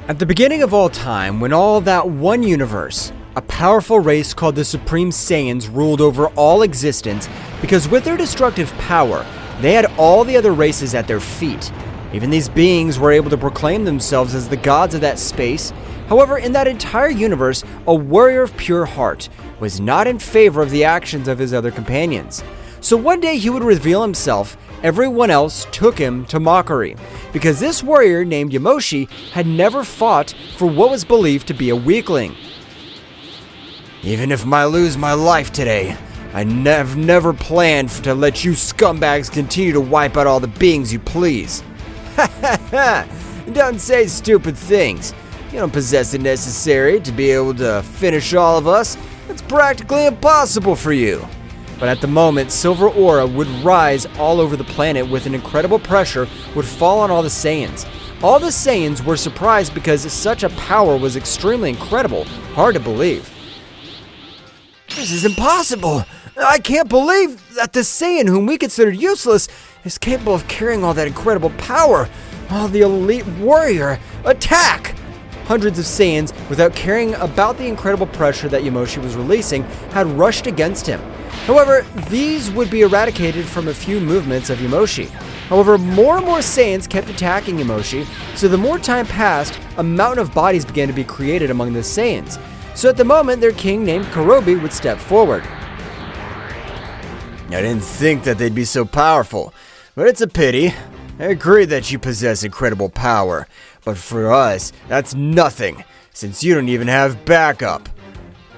At the beginning of all time, when all that one universe, a powerful race called the Supreme Saiyans ruled over all existence because with their destructive power, they had all the other races at their feet. Even these beings were able to proclaim themselves as the gods of that space. However, in that entire universe, a warrior of pure heart was not in favor of the actions of his other companions. So one day he would reveal himself. Everyone else took him to mockery, because this warrior named Yamoshi had never fought for what was believed to be a weakling. Even if I lose my life today, I have never planned to let you scumbags continue to wipe out all the beings you please. Ha ha ha! Don't say stupid things. You don't possess the necessary to be able to finish all of us. It's practically impossible for you. But at the moment, silver aura would rise all over the planet with an incredible pressure would fall on all the Saiyans. All the Saiyans were surprised because such a power was extremely incredible, hard to believe. This is impossible! I can't believe that the Saiyan whom we considered useless is capable of carrying all that incredible power. Oh, the elite warrior! Attack! Hundreds of Saiyans, without caring about the incredible pressure that Yamoshi was releasing, had rushed against him. However, these would be eradicated from a few movements of Yamoshi. However, more and more Saiyans kept attacking Yamoshi, so the more time passed, a mountain of bodies began to be created among the Saiyans. So at the moment, their king named Karobi would step forward. I didn't think that they'd be so powerful, but it's a pity. I agree that you possess incredible power, but for us, that's nothing, since you don't even have backup.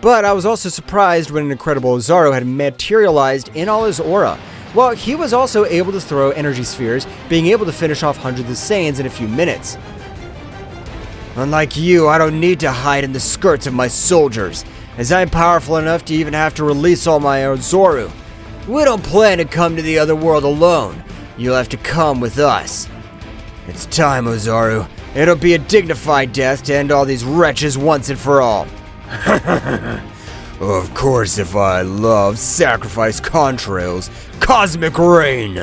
But I was also surprised when an incredible Ozaru had materialized in all his aura. Well, he was also able to throw energy spheres, being able to finish off hundreds of Saiyans in a few minutes. Unlike you, I don't need to hide in the skirts of my soldiers, as I'm powerful enough to even have to release all my Ozaru. We don't plan to come to the other world alone. You'll have to come with us. It's time, Ozaru. It'll be a dignified death to end all these wretches once and for all. Of course, if I love sacrifice contrails, cosmic rain.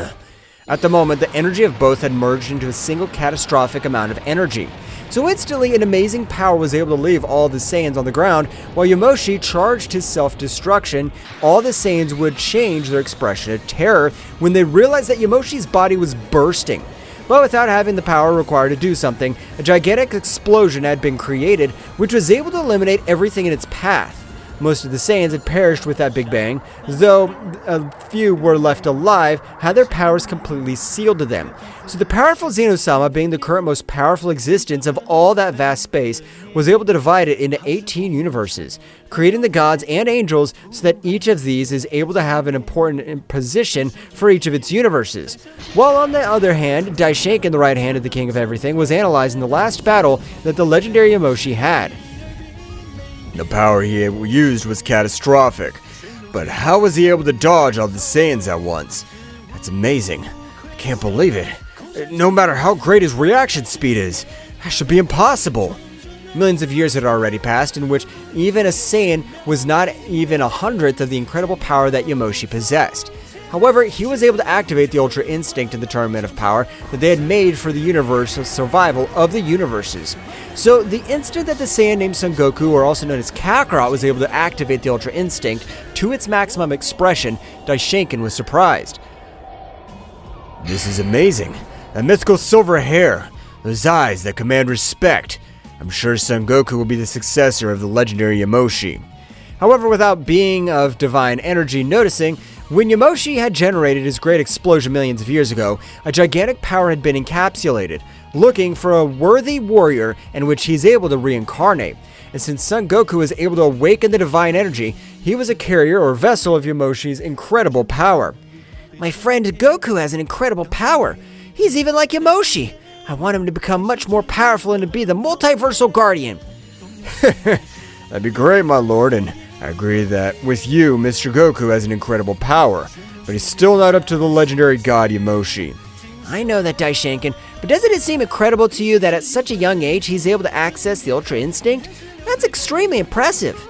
At the moment, the energy of both had merged into a single catastrophic amount of energy. So instantly, an amazing power was able to leave all the Saiyans on the ground, while Yamoshi charged his self-destruction. All the Saiyans would change their expression of terror when they realized that Yamoshi's body was bursting. But without having the power required to do something, a gigantic explosion had been created, which was able to eliminate everything in its path. Most of the Saiyans had perished with that Big Bang, though a few were left alive, had their powers completely sealed to them. So the powerful Zeno-sama, being the current most powerful existence of all that vast space, was able to divide it into 18 universes, creating the gods and angels so that each of these is able to have an important position for each of its universes. While on the other hand, Daishinken, the right hand of the King of Everything, was analyzing the last battle that the legendary Yamoshi had. The power he used was catastrophic, but how was he able to dodge all the Saiyans at once? That's amazing. I can't believe it. No matter how great his reaction speed is, that should be impossible. Millions of years had already passed in which even a Saiyan was not even 1/100th of the incredible power that Yamoshi possessed. However, he was able to activate the Ultra Instinct in the tournament of power that they had made for the universal survival of the universes. So, the instant that the Saiyan named Son Goku, or also known as Kakarot, was able to activate the Ultra Instinct to its maximum expression, Daishinken was surprised. This is amazing. That mythical silver hair, those eyes that command respect. I'm sure Son Goku will be the successor of the legendary Yamoshi. However, without being of divine energy noticing, when Yamoshi had generated his great explosion millions of years ago, a gigantic power had been encapsulated, looking for a worthy warrior in which he's able to reincarnate. And since Son Goku was able to awaken the divine energy, he was a carrier or vessel of Yamoshi's incredible power. My friend Goku has an incredible power. He's even like Yamoshi. I want him to become much more powerful and to be the multiversal guardian. That'd be great, my lord, and I agree that with you, Mr. Goku has an incredible power, but he's still not up to the legendary god Yamoshi. I know that, Daishinken, but doesn't it seem incredible to you that at such a young age he's able to access the Ultra Instinct? That's extremely impressive.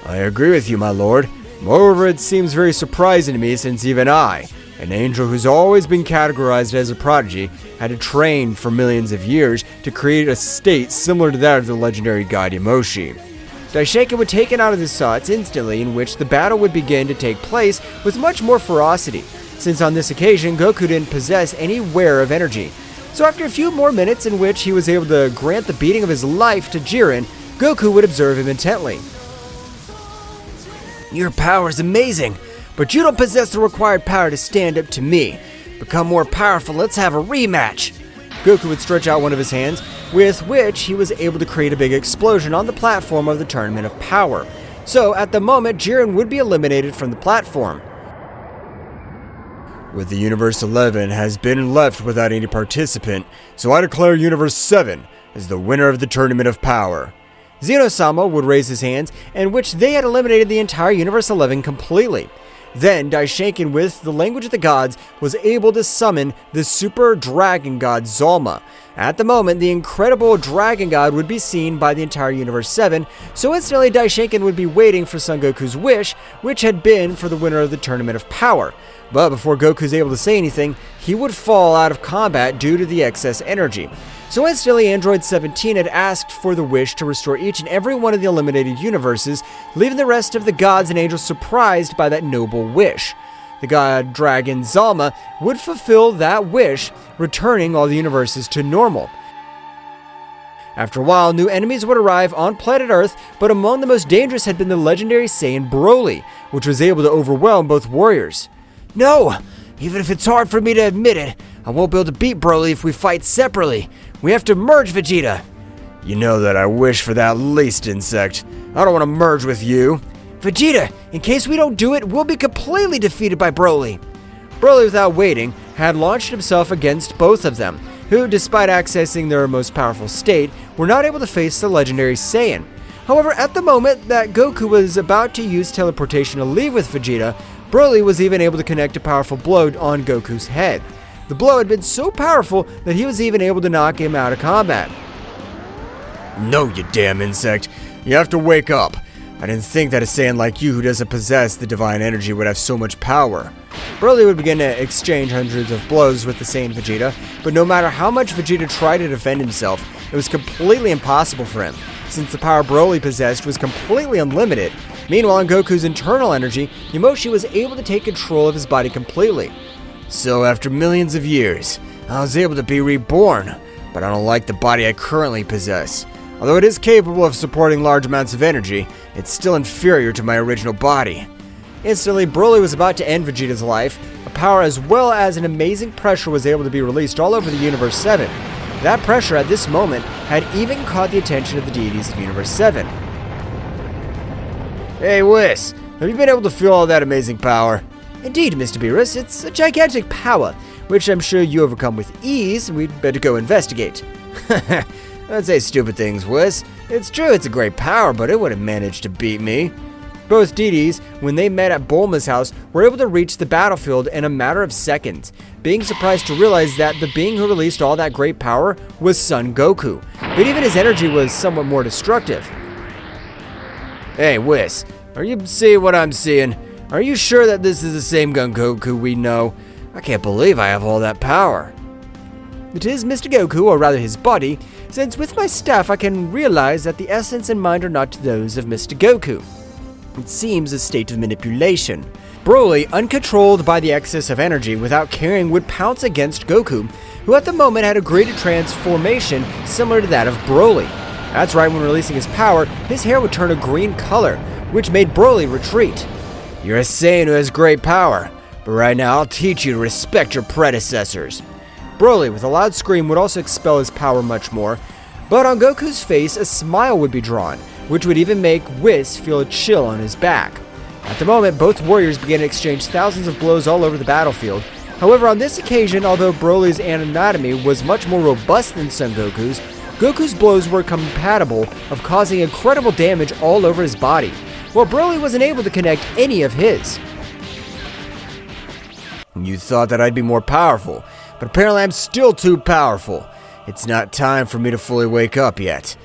I agree with you, my lord. Moreover, it seems very surprising to me since even I, an angel who's always been categorized as a prodigy, had to train for millions of years to create a state similar to that of the legendary god Yamoshi. Daishoken would take it out of his thoughts instantly, in which the battle would begin to take place with much more ferocity, since on this occasion Goku didn't possess any wear of energy. So after a few more minutes in which he was able to grant the beating of his life to Jiren, Goku would observe him intently. "Your power is amazing, but you don't possess the required power to stand up to me. Become more powerful, let's have a rematch." Goku would stretch out one of his hands, with which he was able to create a big explosion on the platform of the Tournament of Power. So at the moment, Jiren would be eliminated from the platform. With the Universe 11 has been left without any participant, so I declare Universe 7 as the winner of the Tournament of Power. Zeno-sama would raise his hands, in which they had eliminated the entire Universe 11 completely. Then Daishoken, with the language of the gods, was able to summon the super dragon god Zalma. At the moment, the incredible dragon god would be seen by the entire Universe 7, so instantly Daishoken would be waiting for Son Goku's wish, which had been for the winner of the Tournament of Power. But before Goku's able to say anything, he would fall out of combat due to the excess energy. So instantly, Android 17 had asked for the wish to restore each and every one of the eliminated universes, leaving the rest of the gods and angels surprised by that noble wish. The god dragon Zalma would fulfill that wish, returning all the universes to normal. After a while, new enemies would arrive on planet Earth, but among the most dangerous had been the legendary Saiyan Broly, which was able to overwhelm both warriors. "No! Even if it's hard for me to admit it, I won't be able to beat Broly if we fight separately. We have to merge, Vegeta." "You know that I wish for that least, insect. I don't want to merge with you." "Vegeta, in case we don't do it, we'll be completely defeated by Broly." Broly, without waiting, had launched himself against both of them, who, despite accessing their most powerful state, were not able to face the legendary Saiyan. However, at the moment that Goku was about to use teleportation to leave with Vegeta, Broly was even able to connect a powerful blow on Goku's head. The blow had been so powerful that he was even able to knock him out of combat. "No, you damn insect. You have to wake up. I didn't think that a Saiyan like you who doesn't possess the divine energy would have so much power." Broly would begin to exchange hundreds of blows with the Saiyan Vegeta, but no matter how much Vegeta tried to defend himself, it was completely impossible for him, since the power Broly possessed was completely unlimited. Meanwhile, in Goku's internal energy, Yamoshi was able to take control of his body completely. "So after millions of years, I was able to be reborn, but I don't like the body I currently possess. Although it is capable of supporting large amounts of energy, it's still inferior to my original body." Instantly, Broly was about to end Vegeta's life. A power as well as an amazing pressure was able to be released all over the Universe 7. That pressure at this moment had even caught the attention of the deities of Universe 7. "Hey Whis, have you been able to feel all that amazing power?" "Indeed, Mr. Beerus, it's a gigantic power, which I'm sure you overcome with ease, and we'd better go investigate." "Don't say stupid things, Whis. It's true it's a great power, but it wouldn't manage to beat me." Both deities, when they met at Bulma's house, were able to reach the battlefield in a matter of seconds, being surprised to realize that the being who released all that great power was Son Goku, but even his energy was somewhat more destructive. "Hey Whis, are you seeing what I'm seeing? Are you sure that this is the same Goku we know? I can't believe I have all that power." "It is Mr. Goku, or rather his body, since with my staff I can realize that the essence and mind are not those of Mr. Goku. It seems a state of manipulation." Broly, uncontrolled by the excess of energy without caring, would pounce against Goku, who at the moment had a greater transformation similar to that of Broly. That's right, when releasing his power, his hair would turn a green color, which made Broly retreat. "You're a Saiyan who has great power, but right now I'll teach you to respect your predecessors." Broly, with a loud scream, would also expel his power much more, but on Goku's face a smile would be drawn, which would even make Whis feel a chill on his back. At the moment, both warriors began to exchange thousands of blows all over the battlefield. However, on this occasion, although Broly's anatomy was much more robust than Son Goku's, Goku's blows were compatible of causing incredible damage all over his body, while Broly wasn't able to connect any of his. "You thought that I'd be more powerful, but apparently I'm still too powerful. It's not time for me to fully wake up yet."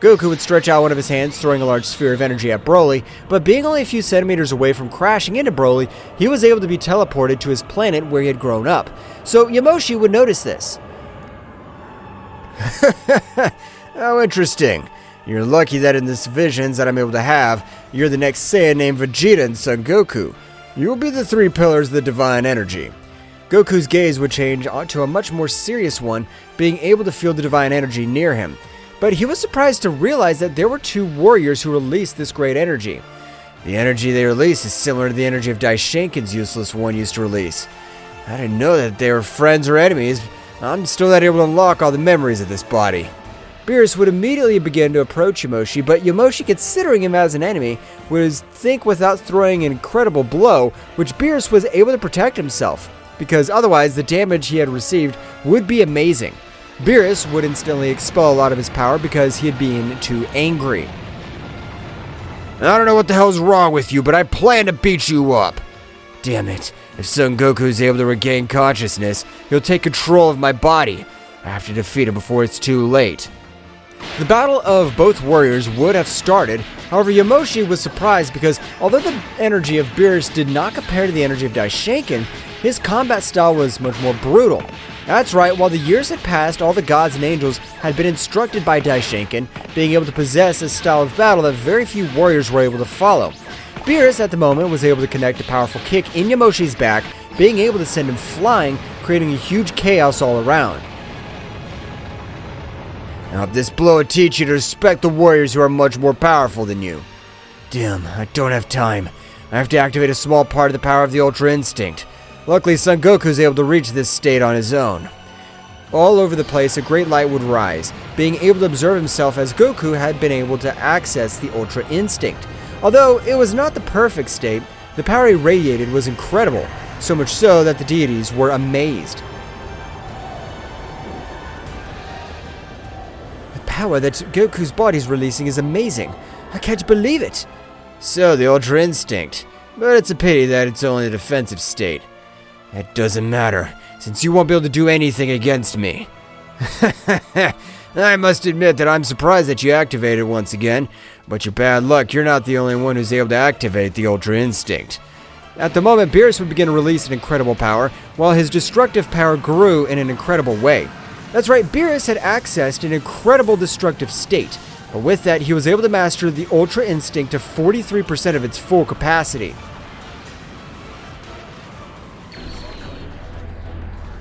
Goku would stretch out one of his hands, throwing a large sphere of energy at Broly, but being only a few centimeters away from crashing into Broly, he was able to be teleported to his planet where he had grown up. So Yamoshi would notice this. How interesting. You're lucky that in this visions that I'm able to have, you're the next Saiyan named Vegeta and Son Goku. You will be the three pillars of the divine energy. Goku's gaze would change to a much more serious one, being able to feel the divine energy near him. But he was surprised to realize that there were two warriors who released this great energy. The energy they release is similar to the energy of Daishinkan's useless one used to release. I didn't know that they were friends or enemies. I'm still not able to unlock all the memories of this body. Beerus would immediately begin to approach Yamoshi, but Yamoshi, considering him as an enemy, would think without throwing an incredible blow, which Beerus was able to protect himself, because otherwise the damage he had received would be amazing. Beerus would instantly expel a lot of his power because he had been too angry. I don't know what the hell's wrong with you, but I plan to beat you up. Damn it. If Son Goku is able to regain consciousness, he'll take control of my body. I have to defeat him before it's too late. The battle of both warriors would have started, however Yamoshi was surprised because although the energy of Beerus did not compare to the energy of Daishinkan, his combat style was much more brutal. That's right, while the years had passed, all the gods and angels had been instructed by Daishinkan, being able to possess a style of battle that very few warriors were able to follow. Beerus at the moment was able to connect a powerful kick in Yamoshi's back, being able to send him flying, creating a huge chaos all around. I hope this blow will teach you to respect the warriors who are much more powerful than you. Damn, I don't have time. I have to activate a small part of the power of the Ultra Instinct. Luckily, Son Goku is able to reach this state on his own. All over the place, a great light would rise, being able to observe himself as Goku had been able to access the Ultra Instinct. Although it was not the perfect state, the power he radiated was incredible, so much so that the deities were amazed. Power that Goku's body is releasing is amazing. I can't believe it. So, the Ultra Instinct. But it's a pity that it's only a defensive state. It doesn't matter, since you won't be able to do anything against me. I must admit that I'm surprised that you activated it once again, but your bad luck, you're not the only one who's able to activate the Ultra Instinct. At the moment, Beerus would begin to release an incredible power, while his destructive power grew in an incredible way. That's right, Beerus had accessed an incredible destructive state, but with that he was able to master the Ultra Instinct to 43% of its full capacity.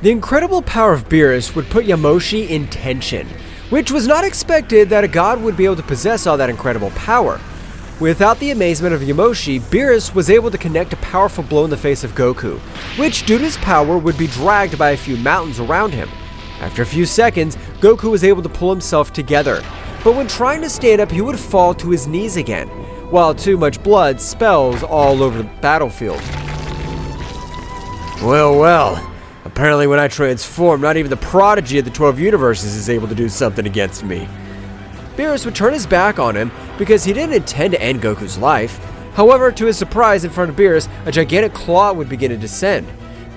The incredible power of Beerus would put Yamoshi in tension, which was not expected that a god would be able to possess all that incredible power. Without the amazement of Yamoshi, Beerus was able to connect a powerful blow in the face of Goku, which due to his power would be dragged by a few mountains around him. After a few seconds, Goku was able to pull himself together, but when trying to stand up he would fall to his knees again, while too much blood spells all over the battlefield. Well, apparently when I transform, not even the prodigy of the 12 universes is able to do something against me. Beerus would turn his back on him because he didn't intend to end Goku's life. However, to his surprise, in front of Beerus, a gigantic claw would begin to descend.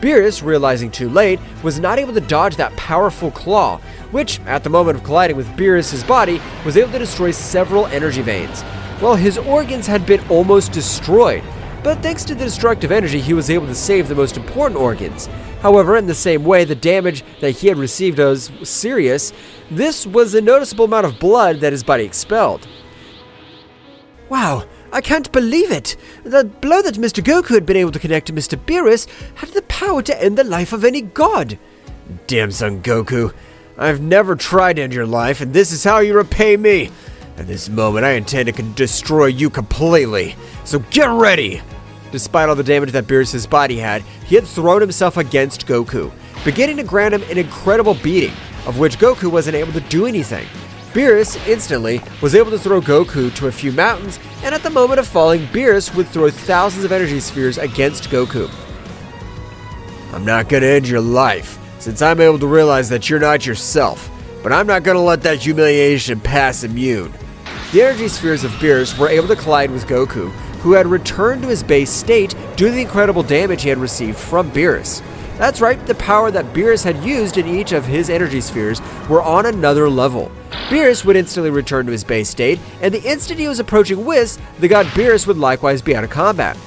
Beerus, realizing too late, was not able to dodge that powerful claw, which, at the moment of colliding with Beerus' body, was able to destroy several energy veins. Well, his organs had been almost destroyed, but thanks to the destructive energy, he was able to save the most important organs. However, in the same way, the damage that he had received was serious. This was a noticeable amount of blood that his body expelled. Wow! I can't believe it! The blow that Mr. Goku had been able to connect to Mr. Beerus had the power to end the life of any god! Damn, Son Goku. I've never tried to end your life, and this is how you repay me! At this moment, I intend to destroy you completely, so get ready! Despite all the damage that Beerus' body had, he had thrown himself against Goku, beginning to grant him an incredible beating, of which Goku wasn't able to do anything. Beerus instantly was able to throw Goku to a few mountains, and at the moment of falling, Beerus would throw thousands of energy spheres against Goku. I'm not gonna end your life, since I'm able to realize that you're not yourself, but I'm not gonna let that humiliation pass immune. The energy spheres of Beerus were able to collide with Goku, who had returned to his base state due to the incredible damage he had received from Beerus. That's right, the power that Beerus had used in each of his energy spheres were on another level. Beerus would instantly return to his base state, and the instant he was approaching Whis, the god Beerus would likewise be out of combat.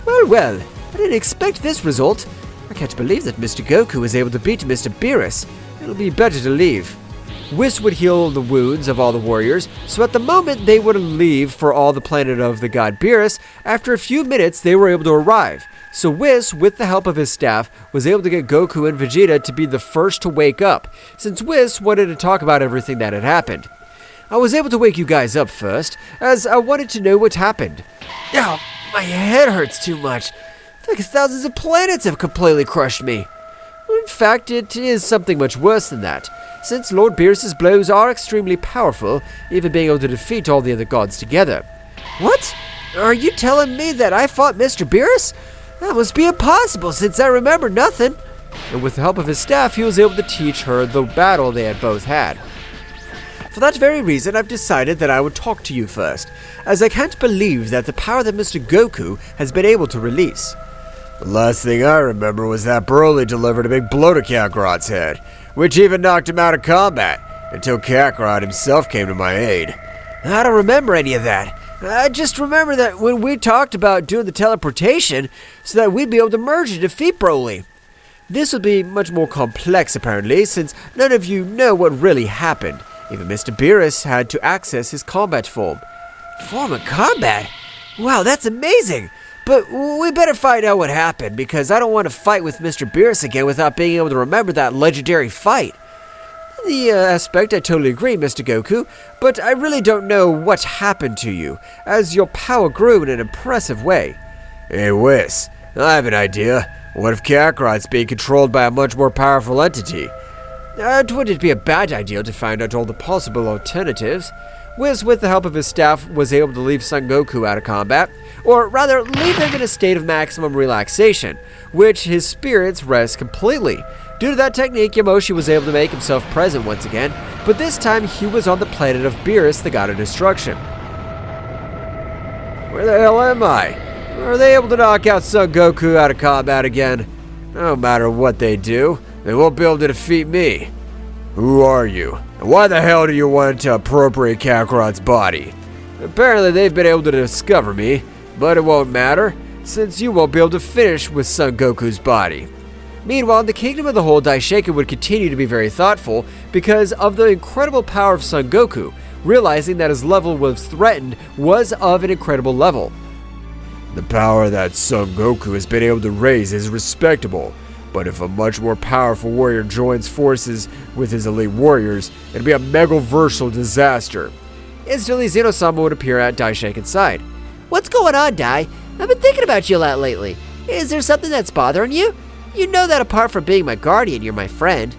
Well, I didn't expect this result. I can't believe that Mr. Goku was able to beat Mr. Beerus. It'll be better to leave. Whis would heal the wounds of all the warriors, so at the moment they would leave for all the planet of the god Beerus, after a few minutes they were able to arrive. So Whis, with the help of his staff, was able to get Goku and Vegeta to be the first to wake up, since Whis wanted to talk about everything that had happened. I was able to wake you guys up first, as I wanted to know what happened. Ow, my head hurts too much. I feel like thousands of planets have completely crushed me. In fact, it is something much worse than that, since Lord Beerus' blows are extremely powerful, even being able to defeat all the other gods together. What? Are you telling me that I fought Mr. Beerus? That must be impossible, since I remember nothing. And with the help of his staff, he was able to teach her the battle they had both had. For that very reason, I've decided that I would talk to you first, as I can't believe that the power that Mr. Goku has been able to release. The last thing I remember was that Broly delivered a big blow to Kakarot's head, which even knocked him out of combat, until Kakarot himself came to my aid. I don't remember any of that. I just remember that when we talked about doing the teleportation, so that we'd be able to merge and defeat Broly. This would be much more complex apparently, since none of you know what really happened. Even Mr. Beerus had to access his combat form. Form of combat? Wow, that's amazing! But we better find out what happened, because I don't want to fight with Mr. Beerus again without being able to remember that legendary fight. The aspect, I totally agree, Mr. Goku, but I really don't know what happened to you, as your power grew in an impressive way. Hey, Whis, I have an idea. What if Kakarot's being controlled by a much more powerful entity? Would it be a bad idea to find out all the possible alternatives? Whis, with the help of his staff, was able to leave Son Goku out of combat, or rather, leave him in a state of maximum relaxation, which his spirits rest completely. Due to that technique, Yamoshi was able to make himself present once again, but this time he was on the planet of Beerus, the god of destruction. Where the hell am I? Are they able to knock out Son Goku out of combat again? No matter what they do, they won't be able to defeat me. Who are you? And why the hell do you want to appropriate Kakarot's body? Apparently they've been able to discover me, but it won't matter, since you won't be able to finish with Son Goku's body. Meanwhile, the Kingdom of the Whole Daishoken would continue to be very thoughtful because of the incredible power of Son Goku, realizing that his level was threatened was of an incredible level. The power that Son Goku has been able to raise is respectable, but if a much more powerful warrior joins forces with his elite warriors, it'd be a multiversal disaster. Instantly, Zeno-sama would appear at Daishoken's side. What's going on, Dai? I've been thinking about you a lot lately. Is there something that's bothering you? You know that apart from being my guardian, you're my friend.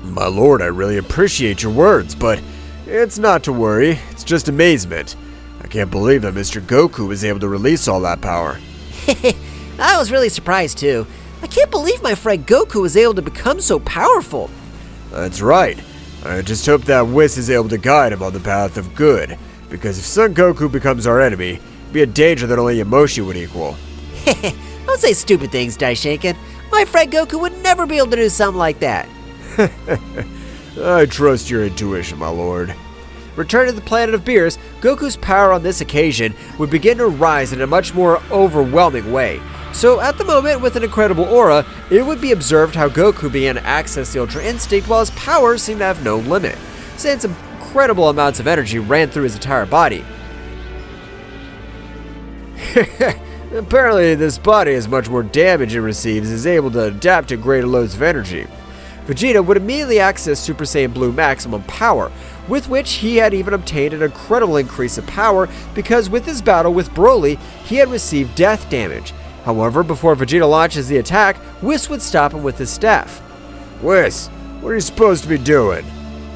My lord, I really appreciate your words, but it's not to worry. It's just amazement. I can't believe that Mr. Goku was able to release all that power. I was really surprised too. I can't believe my friend Goku was able to become so powerful. That's right. I just hope that Whis is able to guide him on the path of good, because if Son Goku becomes our enemy, it'd be a danger that only Yamoshi would equal. Don't say stupid things, Daishoken. My friend Goku would never be able to do something like that. I trust your intuition, my lord. Returning to the planet of Beerus, Goku's power on this occasion would begin to rise in a much more overwhelming way. So at the moment, with an incredible aura, it would be observed how Goku began to access the Ultra Instinct while his power seemed to have no limit, since incredible amounts of energy ran through his entire body. Apparently, this body, as much more damage it receives, is able to adapt to greater loads of energy. Vegeta would immediately access Super Saiyan Blue Maximum Power, with which he had even obtained an incredible increase of power because with his battle with Broly, he had received death damage. However, before Vegeta launches the attack, Whis would stop him with his staff. Whis, what are you supposed to be doing?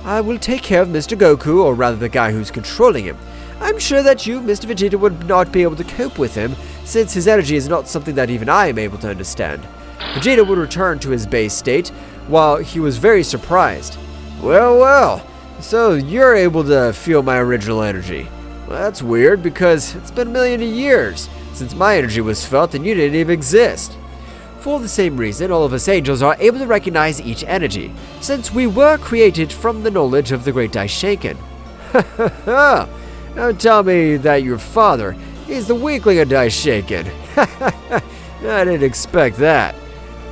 I will take care of Mr. Goku, or rather the guy who's controlling him. I'm sure that you, Mr. Vegeta, would not be able to cope with him, since his energy is not something that even I am able to understand. Vegeta would return to his base state, while he was very surprised. Well, so you're able to feel my original energy. Well, that's weird, because it's been a million years since my energy was felt and you didn't even exist. For the same reason, all of us angels are able to recognize each energy, since we were created from the knowledge of the great Daishoken. Now tell me that your father is the weakling of Daishoken. I didn't expect that.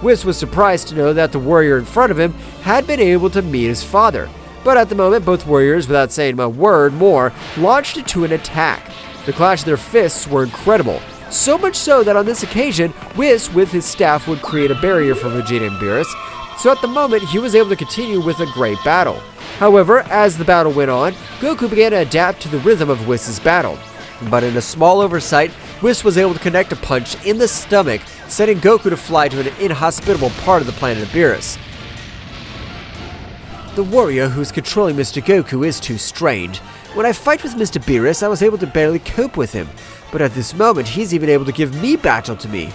Whis was surprised to know that the warrior in front of him had been able to meet his father, But at the moment, both warriors, without saying a word more, launched into an attack. The clash of their fists were incredible. So much so that on this occasion, Whis with his staff would create a barrier for Vegeta and Beerus, so at the moment he was able to continue with a great battle. However, as the battle went on, Goku began to adapt to the rhythm of Whis' battle. But in a small oversight, Whis was able to connect a punch in the stomach, sending Goku to fly to an inhospitable part of the planet of Beerus. The warrior who's controlling Mr. Goku is too strained. When I fight with Mr. Beerus, I was able to barely cope with him. But at this moment, he's even able to give me battle to me.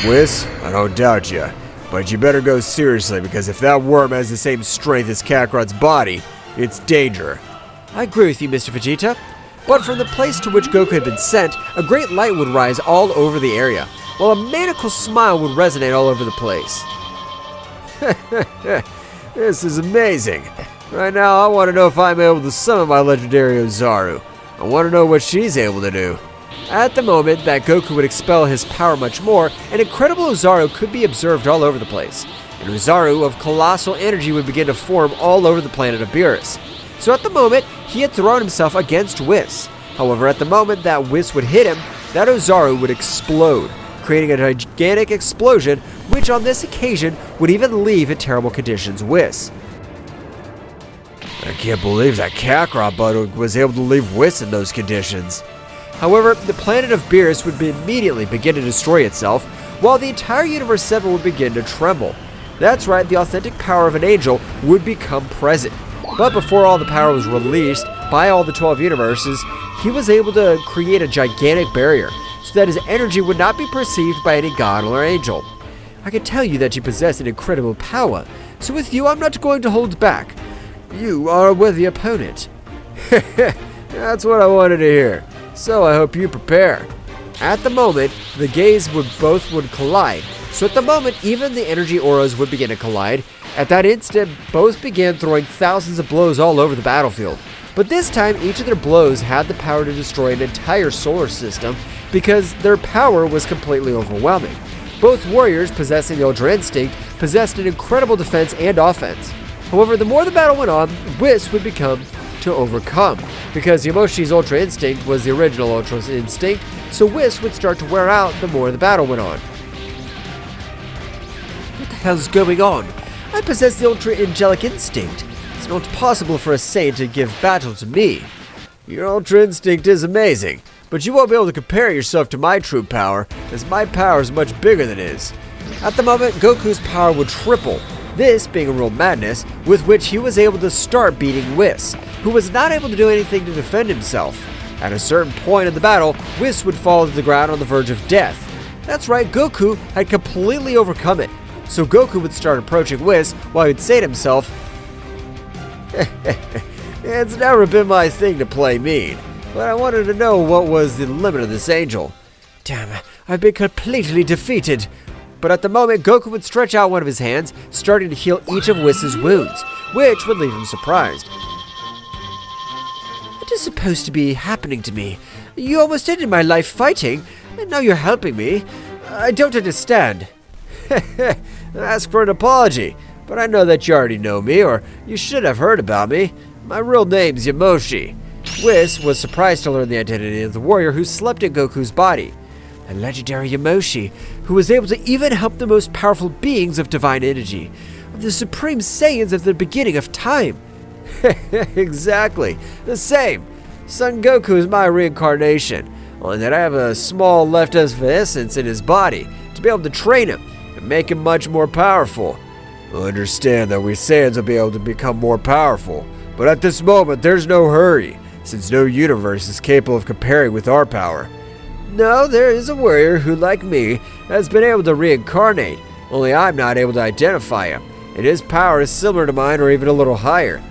Whis, I don't doubt you, but you better go seriously, because if that worm has the same strength as Kakarot's body, it's danger. I agree with you, Mr. Vegeta. But from the place to which Goku had been sent, a great light would rise all over the area, while a maniacal smile would resonate all over the place. This is amazing. Right now, I want to know if I'm able to summon my legendary Ozaru. I want to know what she's able to do. At the moment that Goku would expel his power much more, an incredible Ozaru could be observed all over the place. An Ozaru of colossal energy would begin to form all over the planet of Beerus. So at the moment, he had thrown himself against Whis. However, at the moment that Whis would hit him, that Ozaru would explode, creating a gigantic explosion, which on this occasion would even leave in terrible conditions Whis. I can't believe that Kakarot Bud was able to leave Whis in those conditions. However, the planet of Beerus would immediately begin to destroy itself, while the entire Universe 7 would begin to tremble. That's right, the authentic power of an angel would become present. But before all the power was released by all the 12 universes, he was able to create a gigantic barrier, so that his energy would not be perceived by any god or angel. I can tell you that you possess an incredible power, so with you I'm not going to hold back. You are a worthy opponent. That's what I wanted to hear. So I hope you prepare. At the moment, the gaze would collide. So at the moment, even the energy auras would begin to collide. At that instant, both began throwing thousands of blows all over the battlefield. But this time, each of their blows had the power to destroy an entire solar system because their power was completely overwhelming. Both warriors, possessing the Ultra Instinct, possessed an incredible defense and offense. However, the more the battle went on, Whis would become to overcome, because Yamoshi's Ultra Instinct was the original Ultra Instinct, so Whis would start to wear out the more the battle went on. What the hell's going on? I possess the Ultra Angelic Instinct. It's not possible for a Saiyan to give battle to me. Your Ultra Instinct is amazing, but you won't be able to compare yourself to my true power, as my power is much bigger than his. At the moment, Goku's power would triple, this being a real madness, with which he was able to start beating Whis, who was not able to do anything to defend himself. At a certain point in the battle, Whis would fall to the ground on the verge of death. That's right, Goku had completely overcome it. So Goku would start approaching Whis while he'd say to himself, It's never been my thing to play mean, but I wanted to know what was the limit of this angel. Damn, I've been completely defeated. But at the moment, Goku would stretch out one of his hands, starting to heal each of Whis' wounds, which would leave him surprised. What is supposed to be happening to me? You almost ended my life fighting, and now you're helping me. I don't understand. Ask for an apology, but I know that you already know me, or you should have heard about me. My real name's Yamoshi. Whis was surprised to learn the identity of the warrior who slept in Goku's body. A legendary Yamoshi, who was able to even help the most powerful beings of divine energy, of the Supreme Saiyans of the beginning of time. Exactly, the same. Son Goku is my reincarnation, only that I have a small left of essence in his body to be able to train him and make him much more powerful. I understand that we Saiyans will be able to become more powerful, but at this moment there's no hurry, since no universe is capable of comparing with our power. No, there is a warrior who, like me, has been able to reincarnate, only I'm not able to identify him, and his power is similar to mine or even a little higher.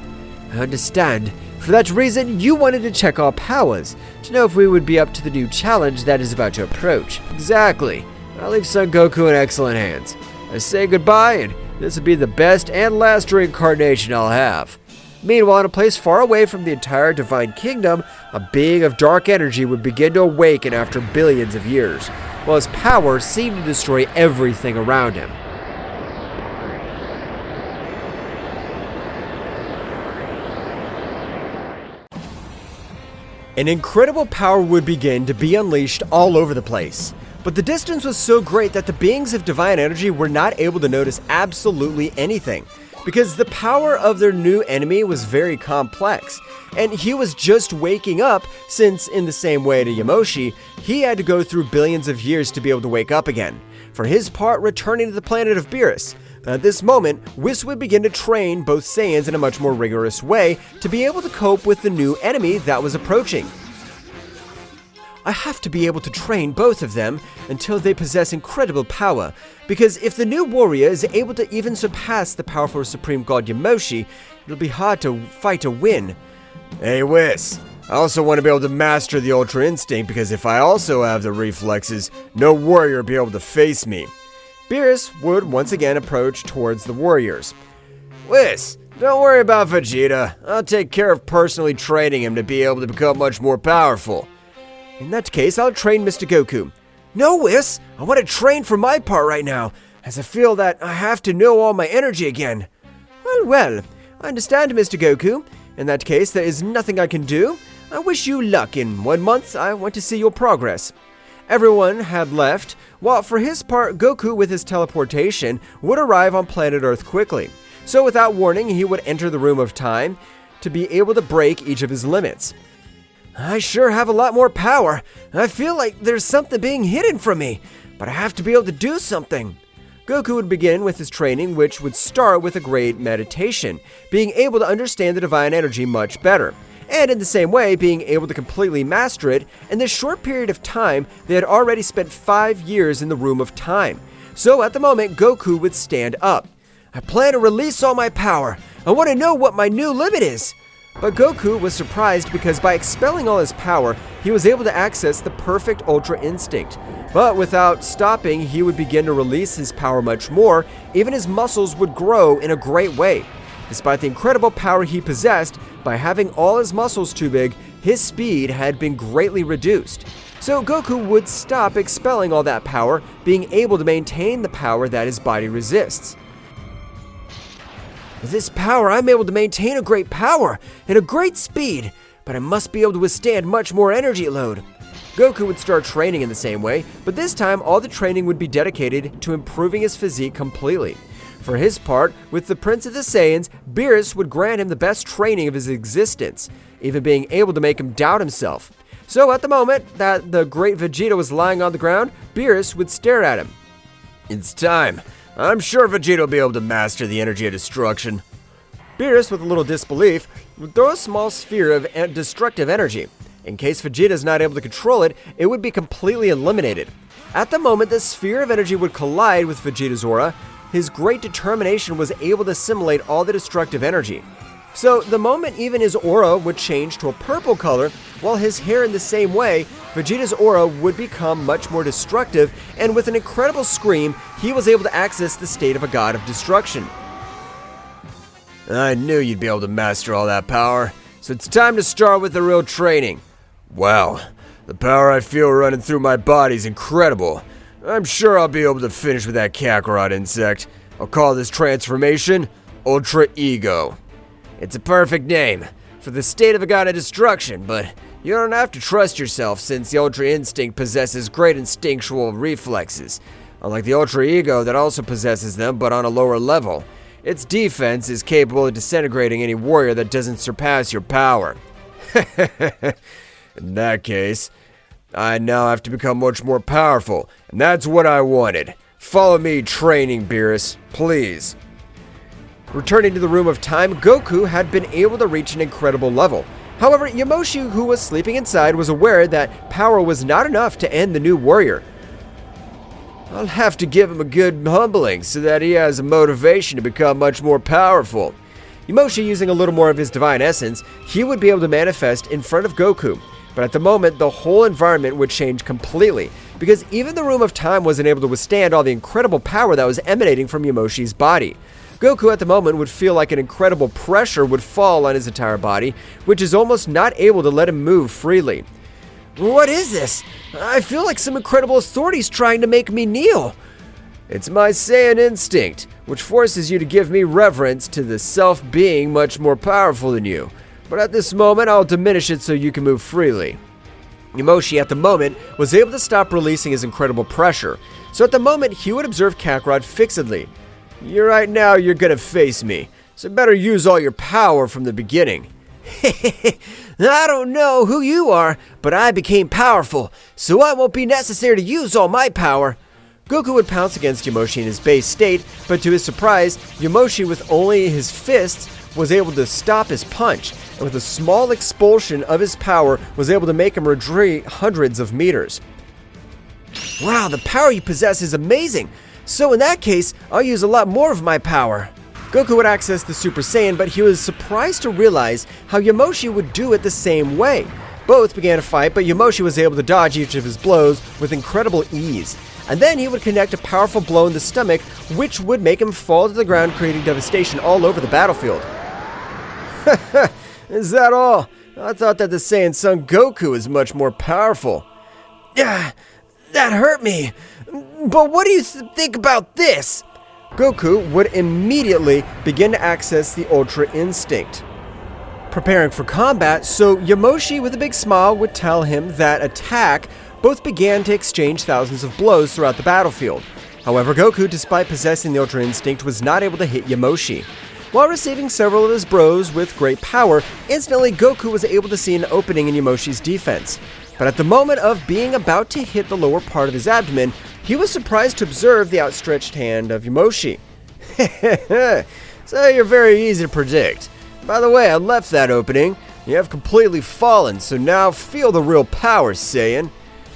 I understand. For that reason, you wanted to check our powers, to know if we would be up to the new challenge that is about to approach. Exactly. I'll leave Son Goku in excellent hands. I say goodbye, and this will be the best and last reincarnation I'll have. Meanwhile, in a place far away from the entire Divine Kingdom, a being of dark energy would begin to awaken after billions of years, while his power seemed to destroy everything around him. An incredible power would begin to be unleashed all over the place. But the distance was so great that the beings of divine energy were not able to notice absolutely anything, because the power of their new enemy was very complex, and he was just waking up, since in the same way to Yamoshi, he had to go through billions of years to be able to wake up again, for his part returning to the planet of Beerus. At this moment, Whis would begin to train both Saiyans in a much more rigorous way to be able to cope with the new enemy that was approaching. I have to be able to train both of them until they possess incredible power, because if the new warrior is able to even surpass the powerful Supreme God Yamoshi, it'll be hard to fight a win. Hey Whis, I also want to be able to master the Ultra Instinct, because if I also have the reflexes, no warrior will be able to face me. Beerus would once again approach towards the warriors. Whis, don't worry about Vegeta. I'll take care of personally training him to be able to become much more powerful. In that case, I'll train Mr. Goku. No, Whis, I want to train for my part right now, as I feel that I have to know all my energy again. Well, I understand, Mr. Goku. In that case, there is nothing I can do. I wish you luck. In 1 month, I want to see your progress. Everyone had left, while for his part, Goku with his teleportation would arrive on planet Earth quickly. So without warning, he would enter the room of time to be able to break each of his limits. I sure have a lot more power. I feel like there's something being hidden from me, but I have to be able to do something. Goku would begin with his training, which would start with a great meditation, being able to understand the divine energy much better, and in the same way, being able to completely master it. In this short period of time, they had already spent 5 years in the room of time. So at the moment, Goku would stand up. I plan to release all my power. I want to know what my new limit is. But Goku was surprised because by expelling all his power, he was able to access the perfect Ultra Instinct. But without stopping, he would begin to release his power much more. Even his muscles would grow in a great way. Despite the incredible power he possessed, by having all his muscles too big, his speed had been greatly reduced. So Goku would stop expelling all that power, being able to maintain the power that his body resists. With this power, I'm able to maintain a great power and a great speed, but I must be able to withstand much more energy load. Goku would start training in the same way, but this time all the training would be dedicated to improving his physique completely. For his part, with the Prince of the Saiyans, Beerus would grant him the best training of his existence, even being able to make him doubt himself. So at the moment that the great Vegeta was lying on the ground, Beerus would stare at him. It's time. I'm sure Vegeta will be able to master the energy of destruction. Beerus, with a little disbelief, would throw a small sphere of destructive energy. In case Vegeta is not able to control it, it would be completely eliminated. At the moment, the sphere of energy would collide with Vegeta's aura. His great determination was able to assimilate all the destructive energy. So the moment even his aura would change to a purple color, while his hair in the same way, Vegeta's aura would become much more destructive, and with an incredible scream, he was able to access the state of a god of destruction. I knew you'd be able to master all that power, so it's time to start with the real training. Wow, the power I feel running through my body is incredible. I'm sure I'll be able to finish with that Kakarot insect. I'll call this transformation Ultra Ego. It's a perfect name for the state of a god of destruction, but you don't have to trust yourself since the Ultra Instinct possesses great instinctual reflexes. Unlike the Ultra Ego that also possesses them but on a lower level, its defense is capable of disintegrating any warrior that doesn't surpass your power. In that case, I now have to become much more powerful, and that's what I wanted. Follow me, training Beerus, please. Returning to the room of time, Goku had been able to reach an incredible level. However, Yamoshi, who was sleeping inside, was aware that power was not enough to end the new warrior. I'll have to give him a good humbling so that he has a motivation to become much more powerful. Yamoshi, using a little more of his divine essence, he would be able to manifest in front of Goku. But at the moment, the whole environment would change completely, because even the room of time wasn't able to withstand all the incredible power that was emanating from Yamoshi's body. Goku at the moment would feel like an incredible pressure would fall on his entire body, which is almost not able to let him move freely. What is this? I feel like some incredible authority's trying to make me kneel. It's my Saiyan instinct, which forces you to give me reverence to the self being much more powerful than you. but at this moment I'll diminish it so you can move freely. Yamoshi at the moment was able to stop releasing his incredible pressure, so at the moment he would observe Kakarot fixedly. Right now you're gonna face me, so better use all your power from the beginning. I don't know who you are, but I became powerful, so it won't be necessary to use all my power. Goku would pounce against Yamoshi in his base state, but to his surprise, Yamoshi with only his fists was able to stop his punch, and with a small expulsion of his power was able to make him retreat hundreds of meters. Wow, the power you possess is amazing! So in that case, I'll use a lot more of my power. Goku would access the Super Saiyan, but he was surprised to realize how Yamoshi would do it the same way. Both began to fight, but Yamoshi was able to dodge each of his blows with incredible ease. And then he would connect a powerful blow in the stomach, which would make him fall to the ground, creating devastation all over the battlefield. Is that all? I thought that the Saiyan Son Goku is much more powerful. Yeah, that hurt me. But what do you think about this? Goku would immediately begin to access the Ultra Instinct, preparing for combat, so Yamoshi with a big smile would tell him that attack both began to exchange thousands of blows throughout the battlefield. However, Goku, despite possessing the Ultra Instinct, was not able to hit Yamoshi. While receiving several of his blows with great power, instantly Goku was able to see an opening in Yamoshi's defense. But at the moment of being about to hit the lower part of his abdomen, he was surprised to observe the outstretched hand of Yamoshi. So you're very easy to predict. By the way, I left that opening. You have completely fallen, so now feel the real power, Saiyan.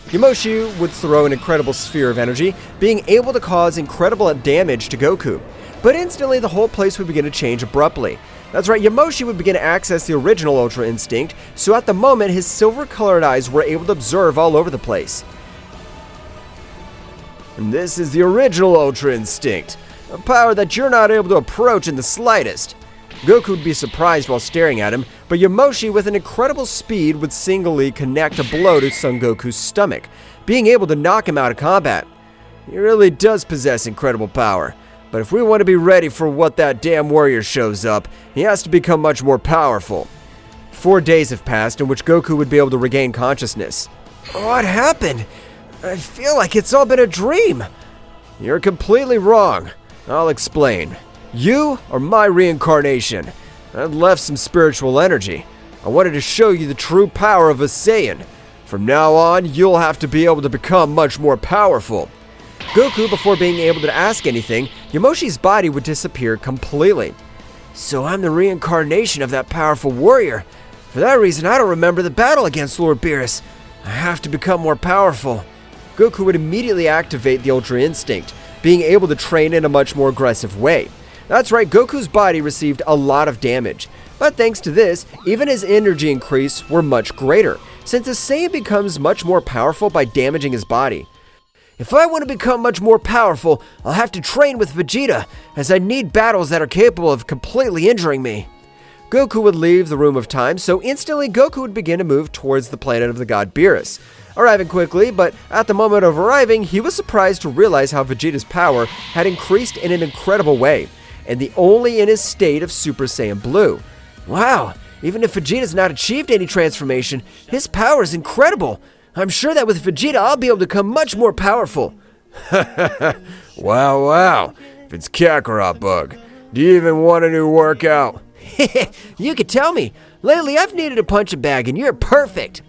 Yamoshi would throw an incredible sphere of energy, being able to cause incredible damage to Goku. But instantly the whole place would begin to change abruptly. That's right, Yamoshi would begin to access the original Ultra Instinct, so at the moment his silver-colored eyes were able to observe all over the place. And this is the original Ultra Instinct, a power that you're not able to approach in the slightest. Goku would be surprised while staring at him, but Yamoshi with an incredible speed would singly connect a blow to Son Goku's stomach, being able to knock him out of combat. He really does possess incredible power, but if we want to be ready for what that damn warrior shows up, he has to become much more powerful. 4 days have passed in which Goku would be able to regain consciousness. What happened? I feel like it's all been a dream. You're completely wrong. I'll explain. You are my reincarnation. I've left some spiritual energy. I wanted to show you the true power of a Saiyan. From now on, you'll have to be able to become much more powerful. Goku, before being able to ask anything, Yamoshi's body would disappear completely. So I'm the reincarnation of that powerful warrior. For that reason, I don't remember the battle against Lord Beerus. I have to become more powerful. Goku would immediately activate the Ultra Instinct, being able to train in a much more aggressive way. That's right, Goku's body received a lot of damage, but thanks to this, even his energy increase were much greater, since a Saiyan becomes much more powerful by damaging his body. If I want to become much more powerful, I'll have to train with Vegeta, as I need battles that are capable of completely injuring me. Goku would leave the Room of Time, so instantly Goku would begin to move towards the planet of the god Beerus, arriving quickly, but at the moment of arriving, he was surprised to realize how Vegeta's power had increased in an incredible way, and only in his state of Super Saiyan Blue. Wow, even if Vegeta's not achieved any transformation, his power is incredible. I'm sure that with Vegeta, I'll be able to become much more powerful. Wow. If it's Kakarot Bug, do you even want a new workout? You could tell me. Lately, I've needed a punching bag, and you're perfect.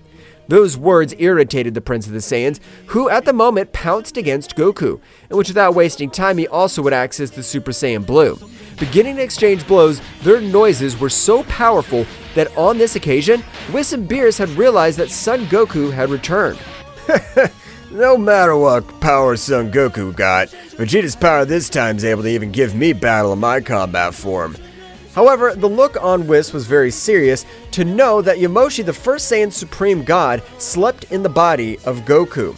Those words irritated the Prince of the Saiyans, who at the moment pounced against Goku, in which without wasting time he also would access the Super Saiyan Blue. Beginning to exchange blows, their noises were so powerful that on this occasion, Whis and Beerus had realized that Son Goku had returned. No matter what power Son Goku got, Vegeta's power this time is able to even give me battle in my combat form. However, the look on Whis was very serious to know that Yamoshi, the first Saiyan Supreme God, slept in the body of Goku.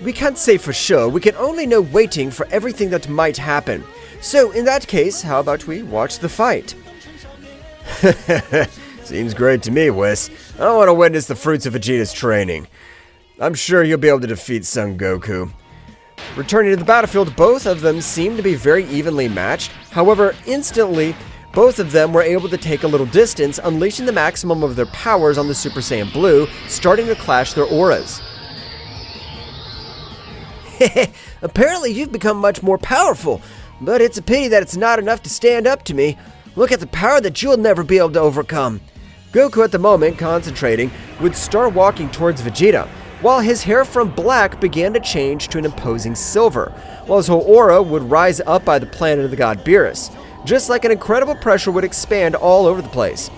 We can't say for sure, we can only know waiting for everything that might happen. So in that case, how about we watch the fight? Seems great to me, Whis. I want to witness the fruits of Vegeta's training. I'm sure you'll be able to defeat Son Goku. Returning to the battlefield, both of them seemed to be very evenly matched. However, instantly, Both of them were able to take a little distance, unleashing the maximum of their powers on the Super Saiyan Blue, starting to clash their auras. Apparently you've become much more powerful, but it's a pity that it's not enough to stand up to me. Look at the power that you'll never be able to overcome. Goku, at the moment concentrating, would start walking towards Vegeta, while his hair from black began to change to an imposing silver, while his whole aura would rise up by the planet of the god Beerus, just like an incredible pressure would expand all over the place.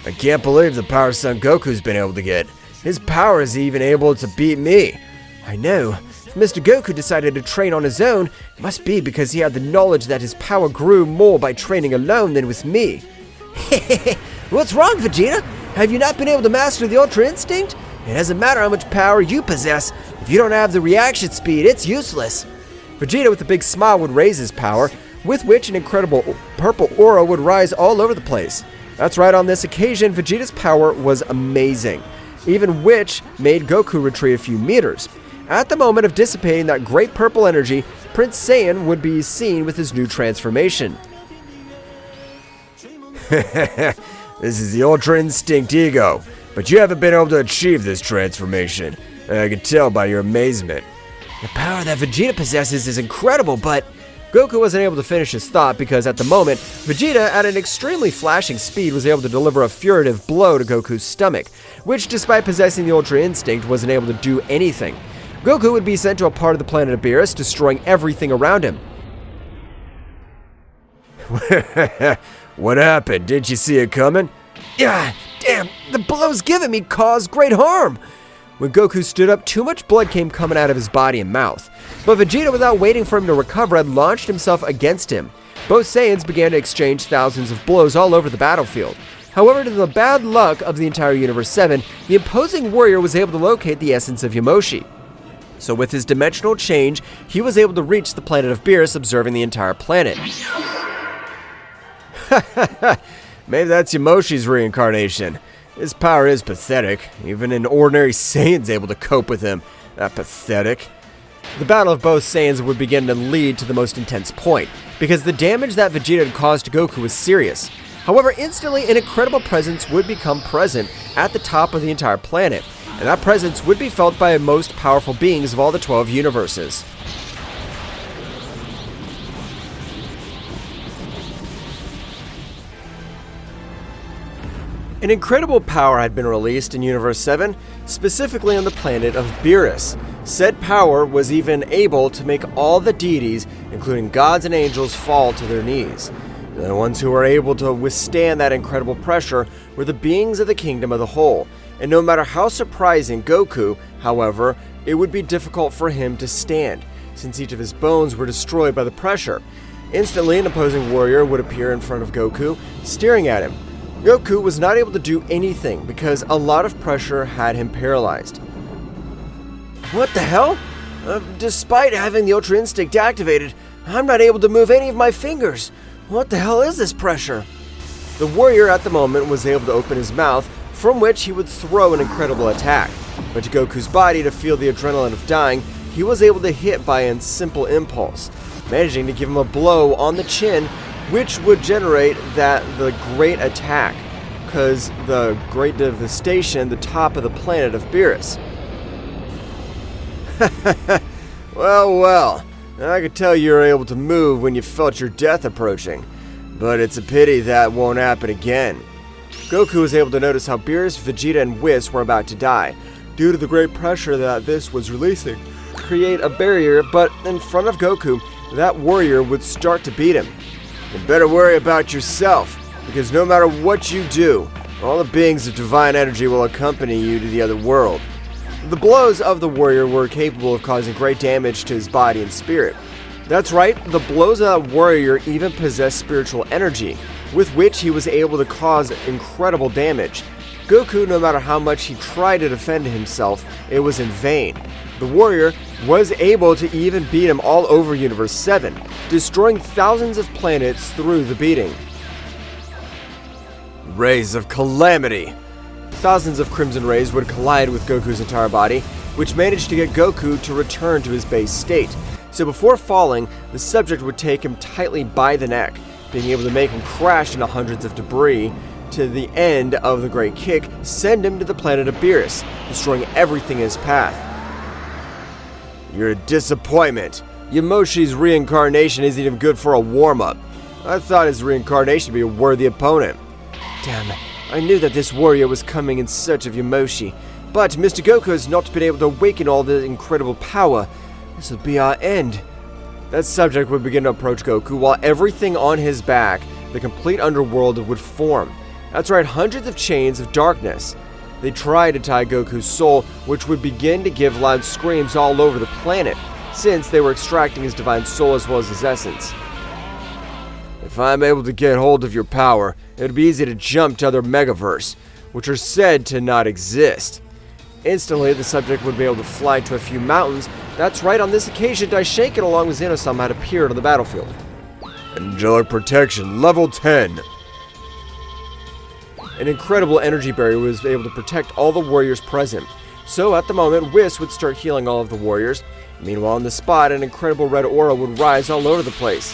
I can't believe the power Son Goku's been able to get. His power is even able to beat me. I know. If Mr. Goku decided to train on his own, it must be because he had the knowledge that his power grew more by training alone than with me. What's wrong, Vegeta? Have you not been able to master the Ultra Instinct? It doesn't matter how much power you possess. If you don't have the reaction speed, it's useless. Vegeta, with a big smile, would raise his power, with which an incredible purple aura would rise all over the place. That's right, on this occasion, Vegeta's power was amazing, even which made Goku retreat a few meters. At the moment of dissipating that great purple energy, Prince Saiyan would be seen with his new transformation. This is the Ultra Instinct Ego, but you haven't been able to achieve this transformation. I can tell by your amazement. The power that Vegeta possesses is incredible, but Goku wasn't able to finish his thought because at the moment, Vegeta, at an extremely flashing speed, was able to deliver a furtive blow to Goku's stomach, which, despite possessing the Ultra Instinct, wasn't able to do anything. Goku would be sent to a part of the planet of Beerus, destroying everything around him. What happened? Didn't you see it coming? Yeah, damn, the blows given me caused great harm. When Goku stood up, too much blood came coming out of his body and mouth. But Vegeta, without waiting for him to recover, had launched himself against him. Both Saiyans began to exchange thousands of blows all over the battlefield. However, to the bad luck of the entire Universe 7, the opposing warrior was able to locate the essence of Yamoshi. So with his dimensional change, he was able to reach the planet of Beerus, observing the entire planet. Maybe that's Yamoshi's reincarnation. His power is pathetic. Even an ordinary Saiyan's able to cope with him. That pathetic. The battle of both Saiyans would begin to lead to the most intense point, because the damage that Vegeta had caused to Goku was serious. However, instantly an incredible presence would become present at the top of the entire planet, and that presence would be felt by the most powerful beings of all the 12 universes. An incredible power had been released in Universe 7, specifically on the planet of Beerus. Said power was even able to make all the deities, including gods and angels, fall to their knees. The ones who were able to withstand that incredible pressure were the beings of the kingdom of the whole. And no matter how surprising Goku, however, it would be difficult for him to stand, since each of his bones were destroyed by the pressure. Instantly, an opposing warrior would appear in front of Goku, staring at him. Goku was not able to do anything because a lot of pressure had him paralyzed. What the hell? Despite having the Ultra Instinct activated, I'm not able to move any of my fingers. What the hell is this pressure? The warrior at the moment was able to open his mouth, from which he would throw an incredible attack. But to Goku's body, to feel the adrenaline of dying, he was able to hit by a simple impulse, managing to give him a blow on the chin, which would generate the great attack, because the great devastation, the top of the planet of Beerus. Well, I could tell you were able to move when you felt your death approaching, but it's a pity that won't happen again. Goku was able to notice how Beerus, Vegeta, and Whis were about to die, due to the great pressure that this was releasing. Create a barrier, but in front of Goku, that warrior would start to beat him. You better worry about yourself, because no matter what you do, all the beings of divine energy will accompany you to the other world. The blows of the warrior were capable of causing great damage to his body and spirit. That's right, the blows of that warrior even possessed spiritual energy, with which he was able to cause incredible damage. Goku, no matter how much he tried to defend himself, it was in vain. The warrior was able to even beat him all over Universe 7, destroying thousands of planets through the beating. Rays of calamity! Thousands of crimson rays would collide with Goku's entire body, which managed to get Goku to return to his base state. So before falling, the subject would take him tightly by the neck, being able to make him crash into hundreds of debris to the end of the Great Kick, send him to the planet of Beerus, destroying everything in his path. You're a disappointment. Yamoshi's reincarnation isn't even good for a warm-up. I thought his reincarnation would be a worthy opponent. Damn, I knew that this warrior was coming in search of Yamoshi, but Mr. Goku has not been able to awaken all the incredible power. This will be our end. That subject would begin to approach Goku while everything on his back, the complete underworld, would form. That's right, hundreds of chains of darkness. They tried to tie Goku's soul, which would begin to give loud screams all over the planet, since they were extracting his divine soul as well as his essence. If I'm able to get hold of your power, it would be easy to jump to other megaverse, which are said to not exist. Instantly, the subject would be able to fly to a few mountains. That's right, on this occasion, Daishinkan along with Zeno-sama had appeared on the battlefield. Angelic protection, level 10. An incredible energy barrier was able to protect all the warriors present. So at the moment, Whis would start healing all of the warriors. Meanwhile, on the spot, an incredible red aura would rise all over the place.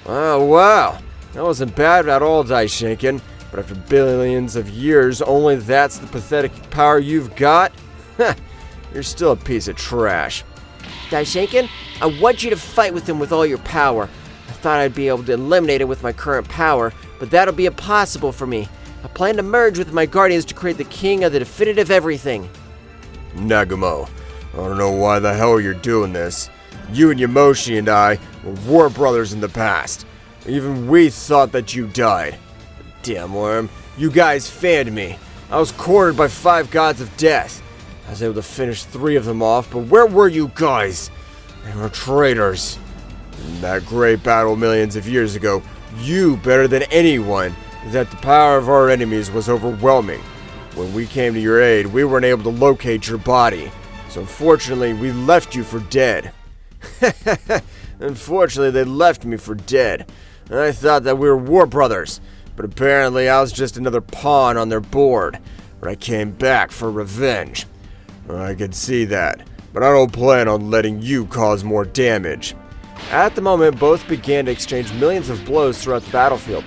Oh, wow. That wasn't bad at all, Daishinkan. But after billions of years, only that's the pathetic power you've got? You're still a piece of trash. Daishinkan, I want you to fight with him with all your power. I thought I'd be able to eliminate it with my current power, but that'll be impossible for me. I plan to merge with my guardians to create the king of the definitive everything. Nagumo, I don't know why the hell you're doing this. You and Yamoshi and I were war brothers in the past. Even we thought that you died. Damn worm, you guys fanned me. I was cornered by 5 gods of death. I was able to finish 3 of them off, but where were you guys? They were traitors. In that great battle millions of years ago, you, better than anyone, that the power of our enemies was overwhelming. When we came to your aid, we weren't able to locate your body. So unfortunately, we left you for dead. Unfortunately, they left me for dead. And I thought that we were war brothers. But apparently, I was just another pawn on their board. But I came back for revenge. I could see that. But I don't plan on letting you cause more damage. At the moment, both began to exchange millions of blows throughout the battlefield.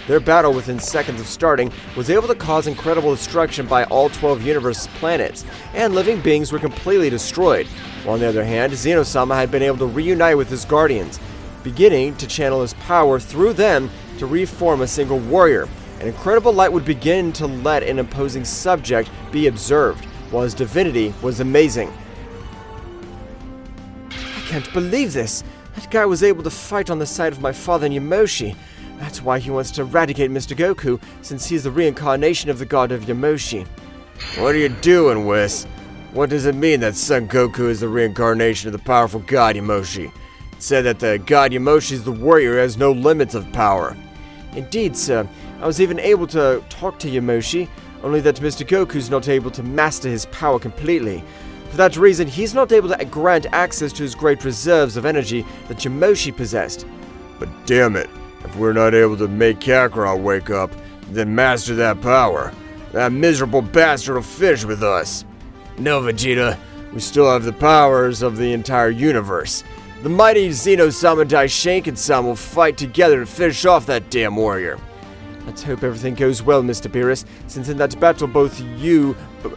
Their battle within seconds of starting was able to cause incredible destruction by all 12 universe planets, and living beings were completely destroyed. While on the other hand, Zeno-sama had been able to reunite with his guardians, beginning to channel his power through them to reform a single warrior. An incredible light would begin to let an opposing subject be observed, while his divinity was amazing. I can't believe this! That guy was able to fight on the side of my father and Yamoshi. That's why he wants to eradicate Mr. Goku, since he's the reincarnation of the god of Yamoshi. What are you doing, Whis? What does it mean that Son Goku is the reincarnation of the powerful god Yamoshi? It said that the god Yamoshi is the warrior who has no limits of power. Indeed, sir. I was even able to talk to Yamoshi, only that Mr. Goku's not able to master his power completely. For that reason, he's not able to grant access to his great reserves of energy that Yamoshi possessed. But damn it, if we're not able to make Kakarot wake up, then master that power, that miserable bastard will finish with us. No, Vegeta, we still have the powers of the entire universe. The mighty Zeno-sama and Daishinkan-sama will fight together to finish off that damn warrior. Let's hope everything goes well, Mr. Beerus, since in that battle both you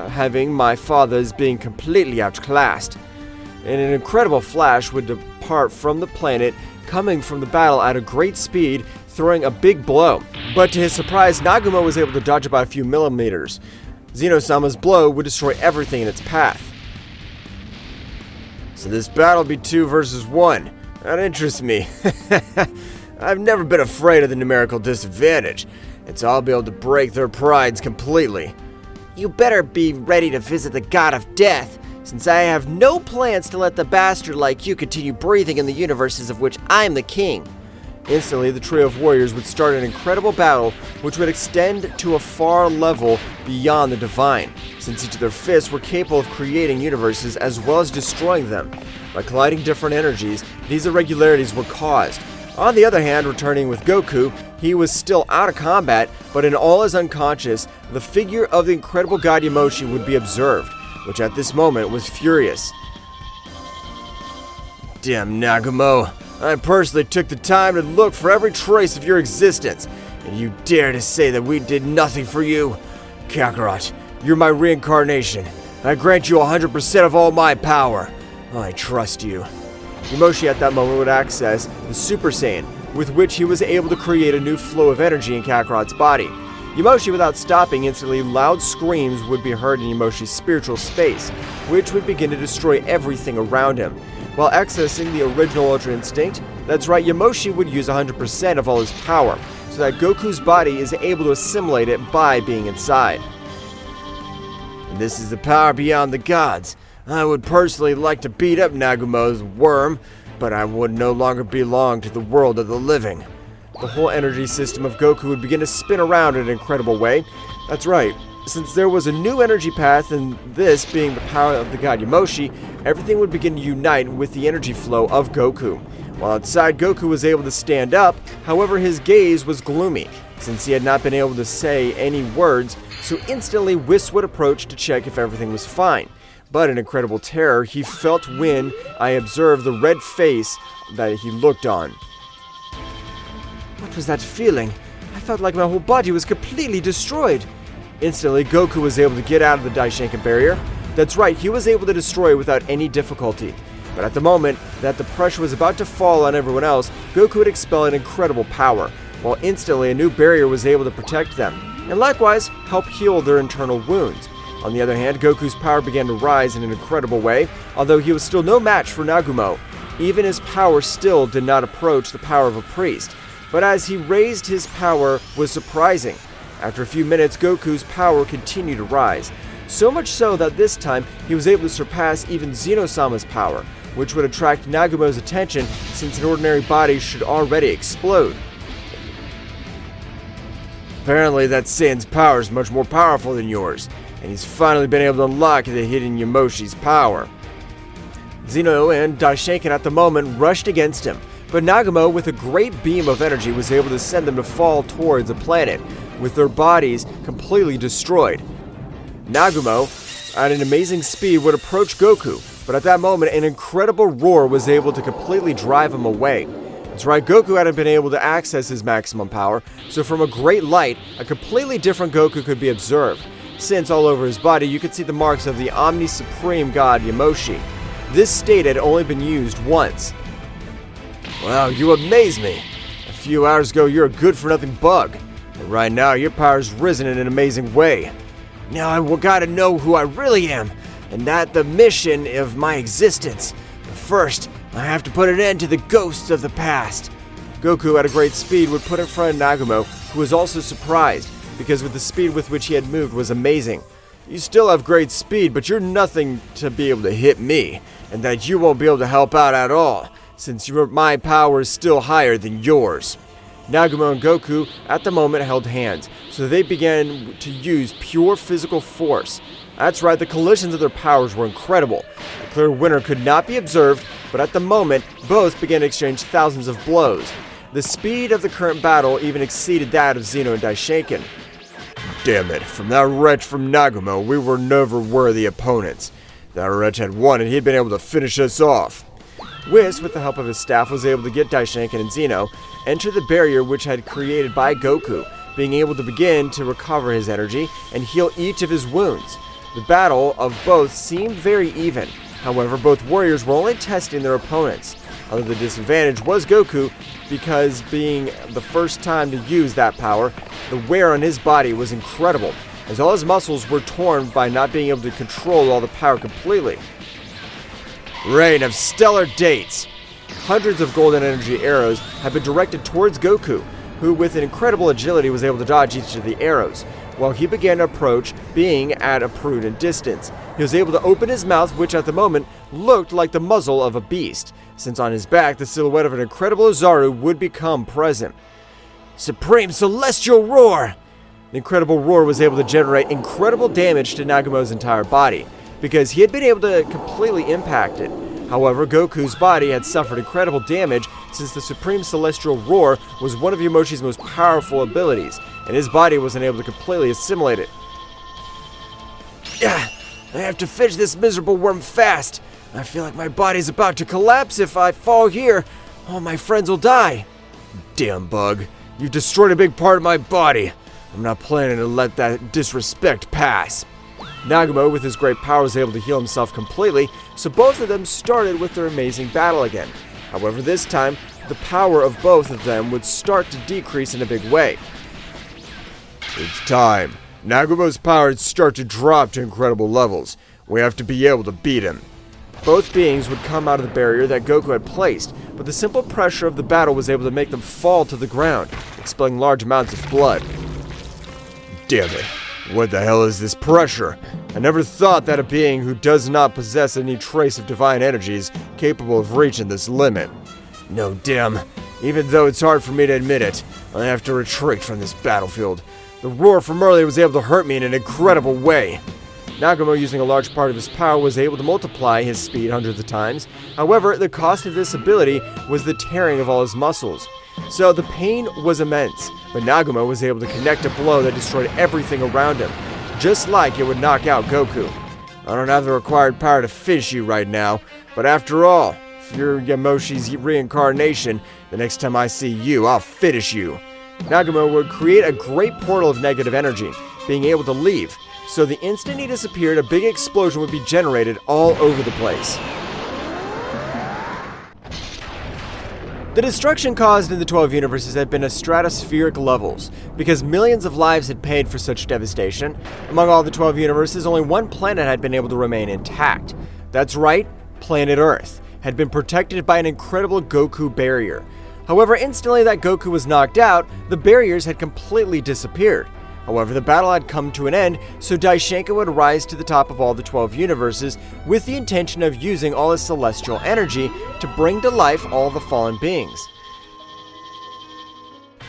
having my father as being completely outclassed. And an incredible flash would depart from the planet, coming from the battle at a great speed, throwing a big blow. But to his surprise, Nagumo was able to dodge it by a few millimeters. Zeno-sama's blow would destroy everything in its path. So this battle will be 2 versus 1. That interests me. I've never been afraid of the numerical disadvantage, and so I'll be able to break their prides completely. You better be ready to visit the god of death, since I have no plans to let the bastard like you continue breathing in the universes of which I'm the king. Instantly, the trio of warriors would start an incredible battle which would extend to a far level beyond the divine, since each of their fists were capable of creating universes as well as destroying them. By colliding different energies, these irregularities were caused. On the other hand, returning with Goku, he was still out of combat, but in all his unconscious, the figure of the incredible god Yamoshi would be observed, which at this moment was furious. Damn Nagumo, I personally took the time to look for every trace of your existence, and you dare to say that we did nothing for you? Kakarot, you're my reincarnation. I grant you 100% of all my power. I trust you. Yamoshi at that moment would access the Super Saiyan, with which he was able to create a new flow of energy in Kakarot's body. Yamoshi, without stopping, instantly loud screams would be heard in Yamoshi's spiritual space, which would begin to destroy everything around him. While accessing the original Ultra Instinct, that's right, Yamoshi would use 100% of all his power, so that Goku's body is able to assimilate it by being inside. And this is the power beyond the gods. I would personally like to beat up Nagumo's worm, but I would no longer belong to the world of the living. The whole energy system of Goku would begin to spin around in an incredible way. That's right, since there was a new energy path, and this being the power of the god Yamoshi, everything would begin to unite with the energy flow of Goku. While outside, Goku was able to stand up, however his gaze was gloomy, since he had not been able to say any words, so instantly Whis would approach to check if everything was fine. But in incredible terror, he felt when I observed the red face that he looked on. What was that feeling? I felt like my whole body was completely destroyed. Instantly, Goku was able to get out of the Daishinkan barrier. That's right, he was able to destroy it without any difficulty. But at the moment that the pressure was about to fall on everyone else, Goku would expel an incredible power, while instantly a new barrier was able to protect them, and likewise help heal their internal wounds. On the other hand, Goku's power began to rise in an incredible way, although he was still no match for Nagumo. Even his power still did not approach the power of a priest, but as he raised his power was surprising. After a few minutes, Goku's power continued to rise, so much so that this time he was able to surpass even Zeno-sama's power, which would attract Nagumo's attention since an ordinary body should already explode. Apparently that Saiyan's power is much more powerful than yours, and he's finally been able to unlock the hidden Yamoshi's power. Zeno and Daishinkan at the moment rushed against him, but Nagumo, with a great beam of energy, was able to send them to fall towards a planet, with their bodies completely destroyed. Nagumo, at an amazing speed, would approach Goku, but at that moment, an incredible roar was able to completely drive him away. That's right, Goku hadn't been able to access his maximum power, so from a great light, a completely different Goku could be observed, since all over his body you could see the marks of the Omni-Supreme God Yamoshi. This state had only been used once. Wow, you amaze me. A few hours ago you were a good-for-nothing bug, but right now your power's risen in an amazing way. Now I gotta know who I really am, and that the mission of my existence. But first, I have to put an end to the ghosts of the past. Goku at a great speed would put in front of Nagumo, who was also surprised, because with the speed with which he had moved was amazing. You still have great speed, but you're nothing to be able to hit me, and that you won't be able to help out at all, since my power is still higher than yours. Nagumo and Goku at the moment held hands, so they began to use pure physical force. That's right, the collisions of their powers were incredible. A clear winner could not be observed, but at the moment, both began to exchange thousands of blows. The speed of the current battle even exceeded that of Zeno and Daishinkan. Damn it, from that wretch from Nagumo, we were never worthy opponents. That wretch had won and he had been able to finish us off. Whis, with the help of his staff, was able to get Daishinkan and Zeno enter the barrier which had created by Goku, being able to begin to recover his energy and heal each of his wounds. The battle of both seemed very even. However, both warriors were only testing their opponents. Although the disadvantage was Goku, because being the first time to use that power, the wear on his body was incredible, as all his muscles were torn by not being able to control all the power completely. Rain of stellar dates! Hundreds of golden energy arrows had been directed towards Goku, who with an incredible agility was able to dodge each of the arrows, while he began to approach, being at a prudent distance. He was able to open his mouth, which at the moment looked like the muzzle of a beast, since on his back the silhouette of an incredible Ozaru would become present. Supreme Celestial Roar! The incredible roar was able to generate incredible damage to Nagumo's entire body, because he had been able to completely impact it. However, Goku's body had suffered incredible damage since the Supreme Celestial Roar was one of Yamoshi's most powerful abilities, and his body wasn't able to completely assimilate it. I have to finish this miserable worm fast. I feel like my body's about to collapse if I fall here. All my friends will die. Damn bug, you've destroyed a big part of my body. I'm not planning to let that disrespect pass. Nagumo, with his great power, was able to heal himself completely, so both of them started with their amazing battle again. However, this time, the power of both of them would start to decrease in a big way. It's time. Nagumo's power would start to drop to incredible levels. We have to be able to beat him. Both beings would come out of the barrier that Goku had placed, but the simple pressure of the battle was able to make them fall to the ground, expelling large amounts of blood. Damn it. What the hell is this pressure? I never thought that a being who does not possess any trace of divine energy is capable of reaching this limit. No, damn. Even though it's hard for me to admit it, I have to retreat from this battlefield. The roar from earlier was able to hurt me in an incredible way. Nagumo, using a large part of his power, was able to multiply his speed hundreds of times. However, the cost of this ability was the tearing of all his muscles. So the pain was immense, but Nagumo was able to connect a blow that destroyed everything around him, just like it would knock out Goku. I don't have the required power to finish you right now, but after all, if you're Yamoshi's reincarnation, the next time I see you, I'll finish you. Nagumo would create a great portal of negative energy, being able to leave, so the instant he disappeared, a big explosion would be generated all over the place. The destruction caused in the 12 universes had been at stratospheric levels, because millions of lives had paid for such devastation. Among all the 12 universes, only one planet had been able to remain intact. That's right, planet Earth had been protected by an incredible Goku barrier. However, instantly that Goku was knocked out, the barriers had completely disappeared. However, the battle had come to an end, so Daishenka would rise to the top of all the 12 universes with the intention of using all his celestial energy to bring to life all the fallen beings.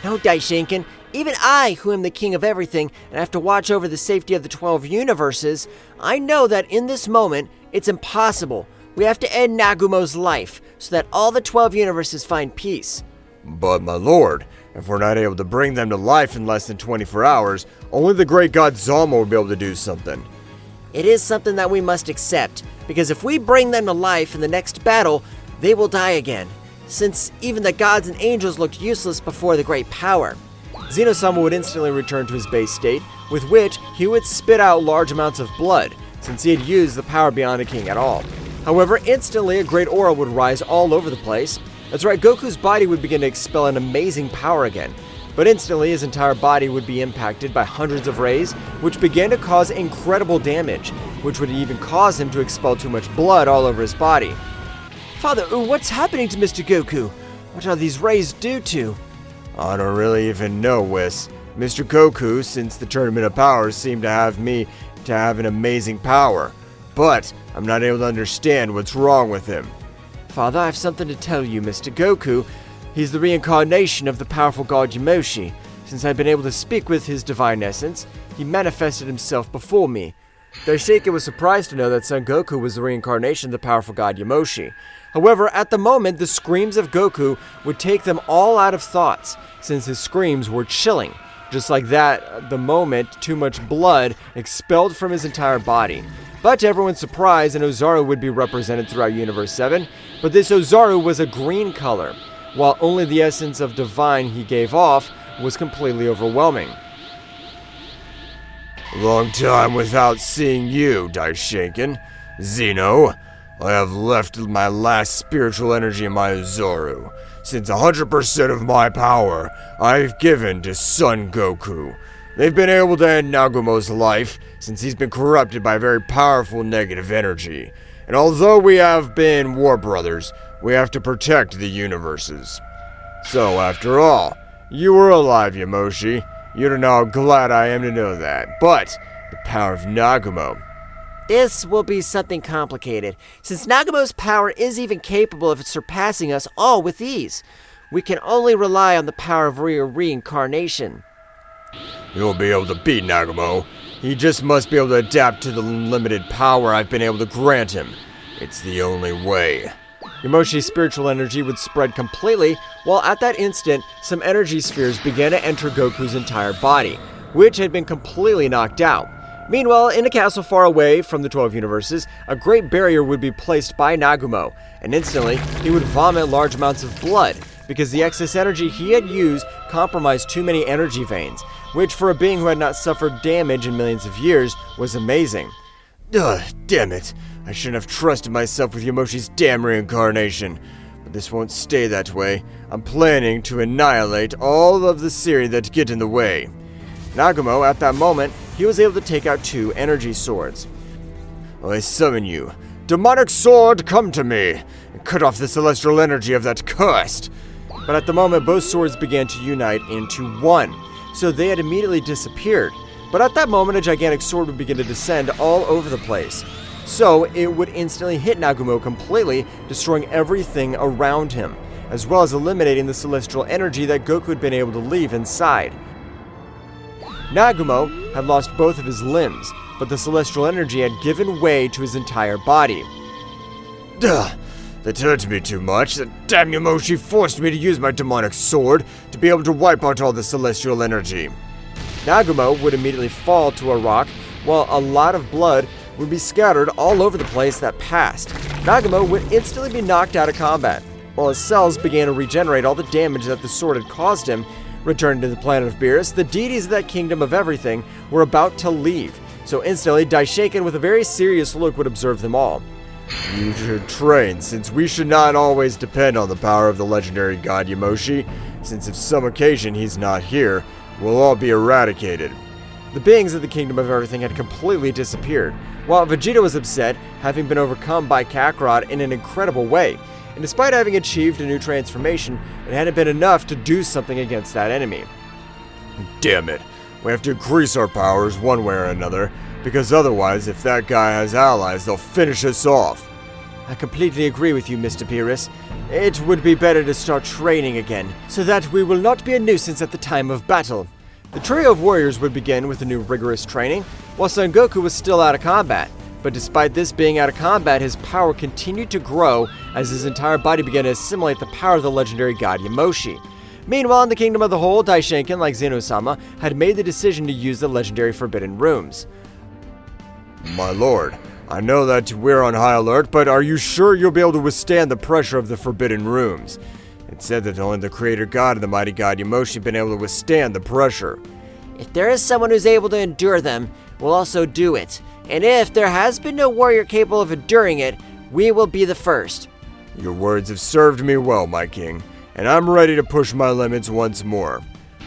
No, Daishenkin, even I, who am the king of everything and have to watch over the safety of the 12 universes, I know that in this moment, it's impossible. We have to end Nagumo's life so that all the 12 universes find peace. But my lord, if we're not able to bring them to life in less than 24 hours, only the great god Zama will be able to do something. It is something that we must accept, because if we bring them to life in the next battle, they will die again, since even the gods and angels looked useless before the great power. Zeno-sama would instantly return to his base state, with which he would spit out large amounts of blood, since he had used the power beyond a king at all. However, instantly a great aura would rise all over the place. That's right, Goku's body would begin to expel an amazing power again. But instantly his entire body would be impacted by hundreds of rays, which began to cause incredible damage, which would even cause him to expel too much blood all over his body. Father, what's happening to Mr. Goku? What are these rays due to? I don't really even know, Whis. Mr. Goku, since the Tournament of Powers, seemed to have an amazing power. But I'm not able to understand what's wrong with him. Father, I have something to tell you, Mr. Goku. He's the reincarnation of the powerful god Yamoshi. Since I've been able to speak with his divine essence, he manifested himself before me. Daishenka was surprised to know that Son Goku was the reincarnation of the powerful god Yamoshi. However, at the moment, the screams of Goku would take them all out of thoughts, since his screams were chilling. Just like that, at the moment, too much blood expelled from his entire body. But to everyone's surprise, an Ozaru would be represented throughout Universe 7, but this Ozaru was a green color, while only the essence of divine he gave off was completely overwhelming. Long time without seeing you, Daishenkin. Zeno, I have left my last spiritual energy in my Ozaru, since 100% of my power I've given to Son Goku. They've been able to end Nagumo's life, since he's been corrupted by very powerful negative energy. And although we have been war brothers, we have to protect the universes. So after all, you were alive, Yamoshi. You don't know how glad I am to know that. But the power of Nagumo. This will be something complicated, since Nagumo's power is even capable of surpassing us all with ease. We can only rely on the power of reincarnation. You'll be able to beat Nagumo. He just must be able to adapt to the limited power I've been able to grant him. It's the only way. Yamoshi's spiritual energy would spread completely, while at that instant, some energy spheres began to enter Goku's entire body, which had been completely knocked out. Meanwhile, in a castle far away from the 12 universes, a great barrier would be placed by Nagumo, and instantly he would vomit large amounts of blood, because the excess energy he had used compromised too many energy veins, which for a being who had not suffered damage in millions of years was amazing. Ugh, damn it. I shouldn't have trusted myself with Yamoshi's damn reincarnation. But this won't stay that way. I'm planning to annihilate all of the Siri that get in the way. Nagumo, at that moment, he was able to take out 2 energy swords. I summon you. Demonic sword, come to me, and cut off the celestial energy of that cursed. But at the moment, both swords began to unite into one, so they had immediately disappeared. But at that moment, a gigantic sword would begin to descend all over the place. So it would instantly hit Nagumo completely, destroying everything around him, as well as eliminating the celestial energy that Goku had been able to leave inside. Nagumo had lost both of his limbs, but the celestial energy had given way to his entire body. Duh! That hurt me too much. That damn Yamoshi forced me to use my demonic sword to be able to wipe out all the celestial energy. Nagumo would immediately fall to a rock, while a lot of blood would be scattered all over the place that passed. Nagumo would instantly be knocked out of combat, while his cells began to regenerate all the damage that the sword had caused him. Returning to the planet of Beerus, the deities of that kingdom of everything were about to leave, so instantly Daishaken with a very serious look would observe them all. You should train, since we should not always depend on the power of the legendary god Yamoshi, since if some occasion he's not here, we'll all be eradicated. The beings of the kingdom of everything had completely disappeared, while Vegeta was upset, having been overcome by Kakarot in an incredible way. And despite having achieved a new transformation, it hadn't been enough to do something against that enemy. Damn it. We have to increase our powers one way or another, because otherwise, if that guy has allies, they'll finish us off. I completely agree with you, Mr. Beerus. It would be better to start training again, so that we will not be a nuisance at the time of battle. The trio of warriors would begin with a new rigorous training, while Son Goku was still out of combat. But despite this being out of combat, his power continued to grow as his entire body began to assimilate the power of the legendary god Yamoshi. Meanwhile, in the Kingdom of the Whole, Daishaken, like Zeno-sama, had made the decision to use the legendary Forbidden Rooms. My lord, I know that we're on high alert, but are you sure you'll be able to withstand the pressure of the Forbidden Rooms? It said that only the creator god and the mighty god Yamoshi have been able to withstand the pressure. If there is someone who's able to endure them, we'll also do it. And if there has been no warrior capable of enduring it, we will be the first. Your words have served me well, my king, and I'm ready to push my limits once more.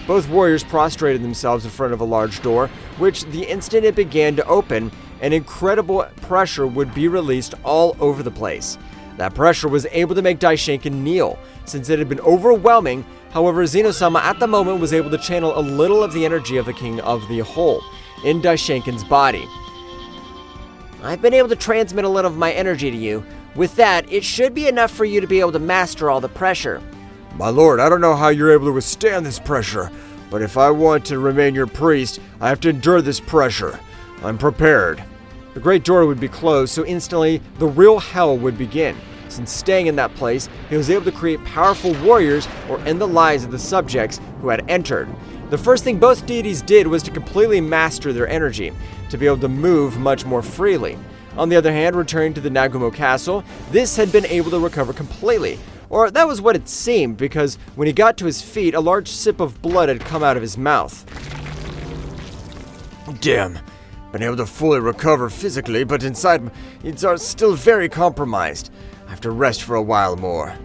Both warriors prostrated themselves in front of a large door, which the instant it began to open, an incredible pressure would be released all over the place. That pressure was able to make Daishaken kneel, since it had been overwhelming. However, Zeno-sama at the moment was able to channel a little of the energy of the King of the Whole in Daishaken's body. I've been able to transmit a little of my energy to you. With that, it should be enough for you to be able to master all the pressure. My lord, I don't know how you're able to withstand this pressure, but if I want to remain your priest, I have to endure this pressure. I'm prepared. The great door would be closed, so instantly the real hell would begin. Since staying in that place, he was able to create powerful warriors or end the lives of the subjects who had entered. The first thing both deities did was to completely master their energy, to be able to move much more freely. On the other hand, returning to the Nagumo castle, this had been able to recover completely. Or that was what it seemed, because when he got to his feet, a large sip of blood had come out of his mouth. Damn. Been able to fully recover physically, but inside it's still very compromised. I have to rest for a while more.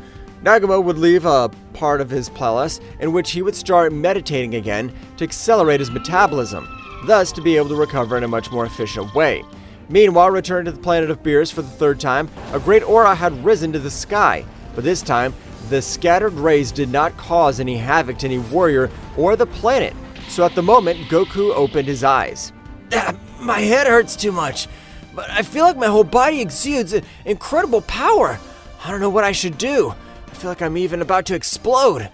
Nagumo would leave a part of his palace in which he would start meditating again to accelerate his metabolism, thus to be able to recover in a much more efficient way. Meanwhile, returning to the planet of Beerus for the third time, a great aura had risen to the sky, but this time, the scattered rays did not cause any havoc to any warrior or the planet, so at the moment, Goku opened his eyes. My head hurts too much, but I feel like my whole body exudes incredible power. I don't know what I should do. I feel like I'm even about to explode.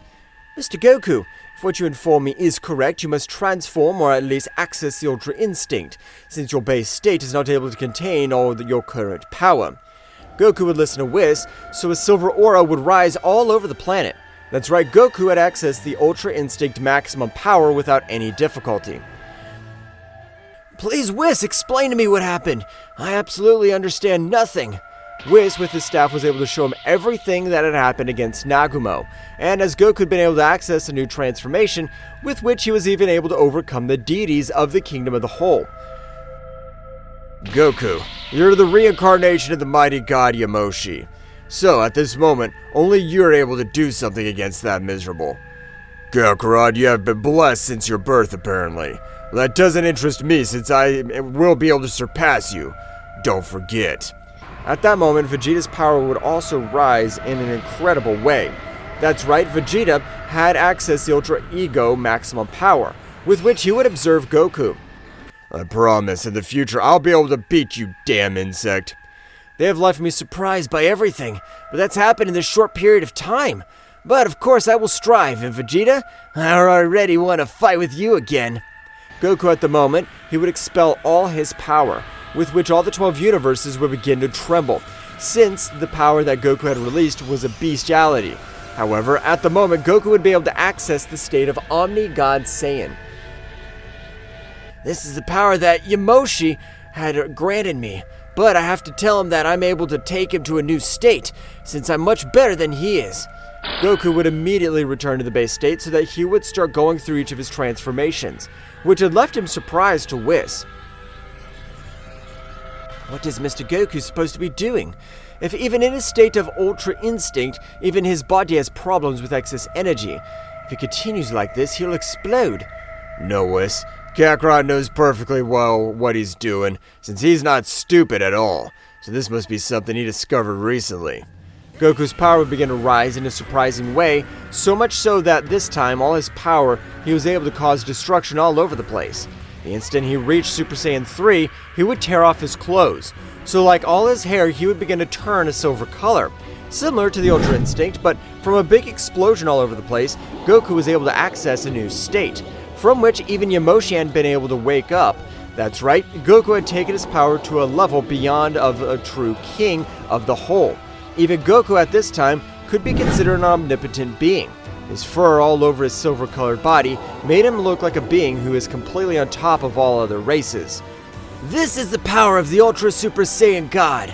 Mr. Goku, if what you inform me is correct, you must transform or at least access the Ultra Instinct, since your base state is not able to contain all your current power. Goku would listen to Whis, so a silver aura would rise all over the planet. That's right, Goku had accessed the Ultra Instinct maximum power without any difficulty. Please, Whis, explain to me what happened. I absolutely understand nothing. Whis, with his staff, was able to show him everything that had happened against Nagumo, and as Goku had been able to access a new transformation, with which he was even able to overcome the deities of the Kingdom of the Whole. Goku, you're the reincarnation of the mighty god Yamoshi. So, at this moment, only you're able to do something against that miserable. Kakarot, you have been blessed since your birth, apparently. That doesn't interest me, since I will be able to surpass you. Don't forget. At that moment, Vegeta's power would also rise in an incredible way. That's right, Vegeta had access to the Ultra Ego maximum power, with which he would observe Goku. I promise, in the future, I'll be able to beat you, damn insect. They have left me surprised by everything, but that's happened in this short period of time. But of course I will strive, and Vegeta, I already want to fight with you again. Goku at the moment, he would expel all his power, with which all the 12 universes would begin to tremble, since the power that Goku had released was a bestiality. However, at the moment, Goku would be able to access the state of Omni-God Saiyan. This is the power that Yamoshi had granted me, but I have to tell him that I'm able to take him to a new state, since I'm much better than he is. Goku would immediately return to the base state so that he would start going through each of his transformations, which had left him surprised to Whis. What is Mr. Goku supposed to be doing? If even in his state of Ultra Instinct, even his body has problems with excess energy. If he continues like this, he'll explode. No, Whis. Kakarot knows perfectly well what he's doing, since he's not stupid at all, so this must be something he discovered recently. Goku's power would begin to rise in a surprising way, so much so that this time, all his power, he was able to cause destruction all over the place. The instant he reached Super Saiyan 3, he would tear off his clothes, so like all his hair, he would begin to turn a silver color. Similar to the Ultra Instinct, but from a big explosion all over the place, Goku was able to access a new state, from which even Yamoshi hadn't been able to wake up. That's right, Goku had taken his power to a level beyond of a true king of the whole. Even Goku at this time could be considered an omnipotent being. His fur all over his silver-colored body made him look like a being who is completely on top of all other races. This is the power of the Ultra Super Saiyan God.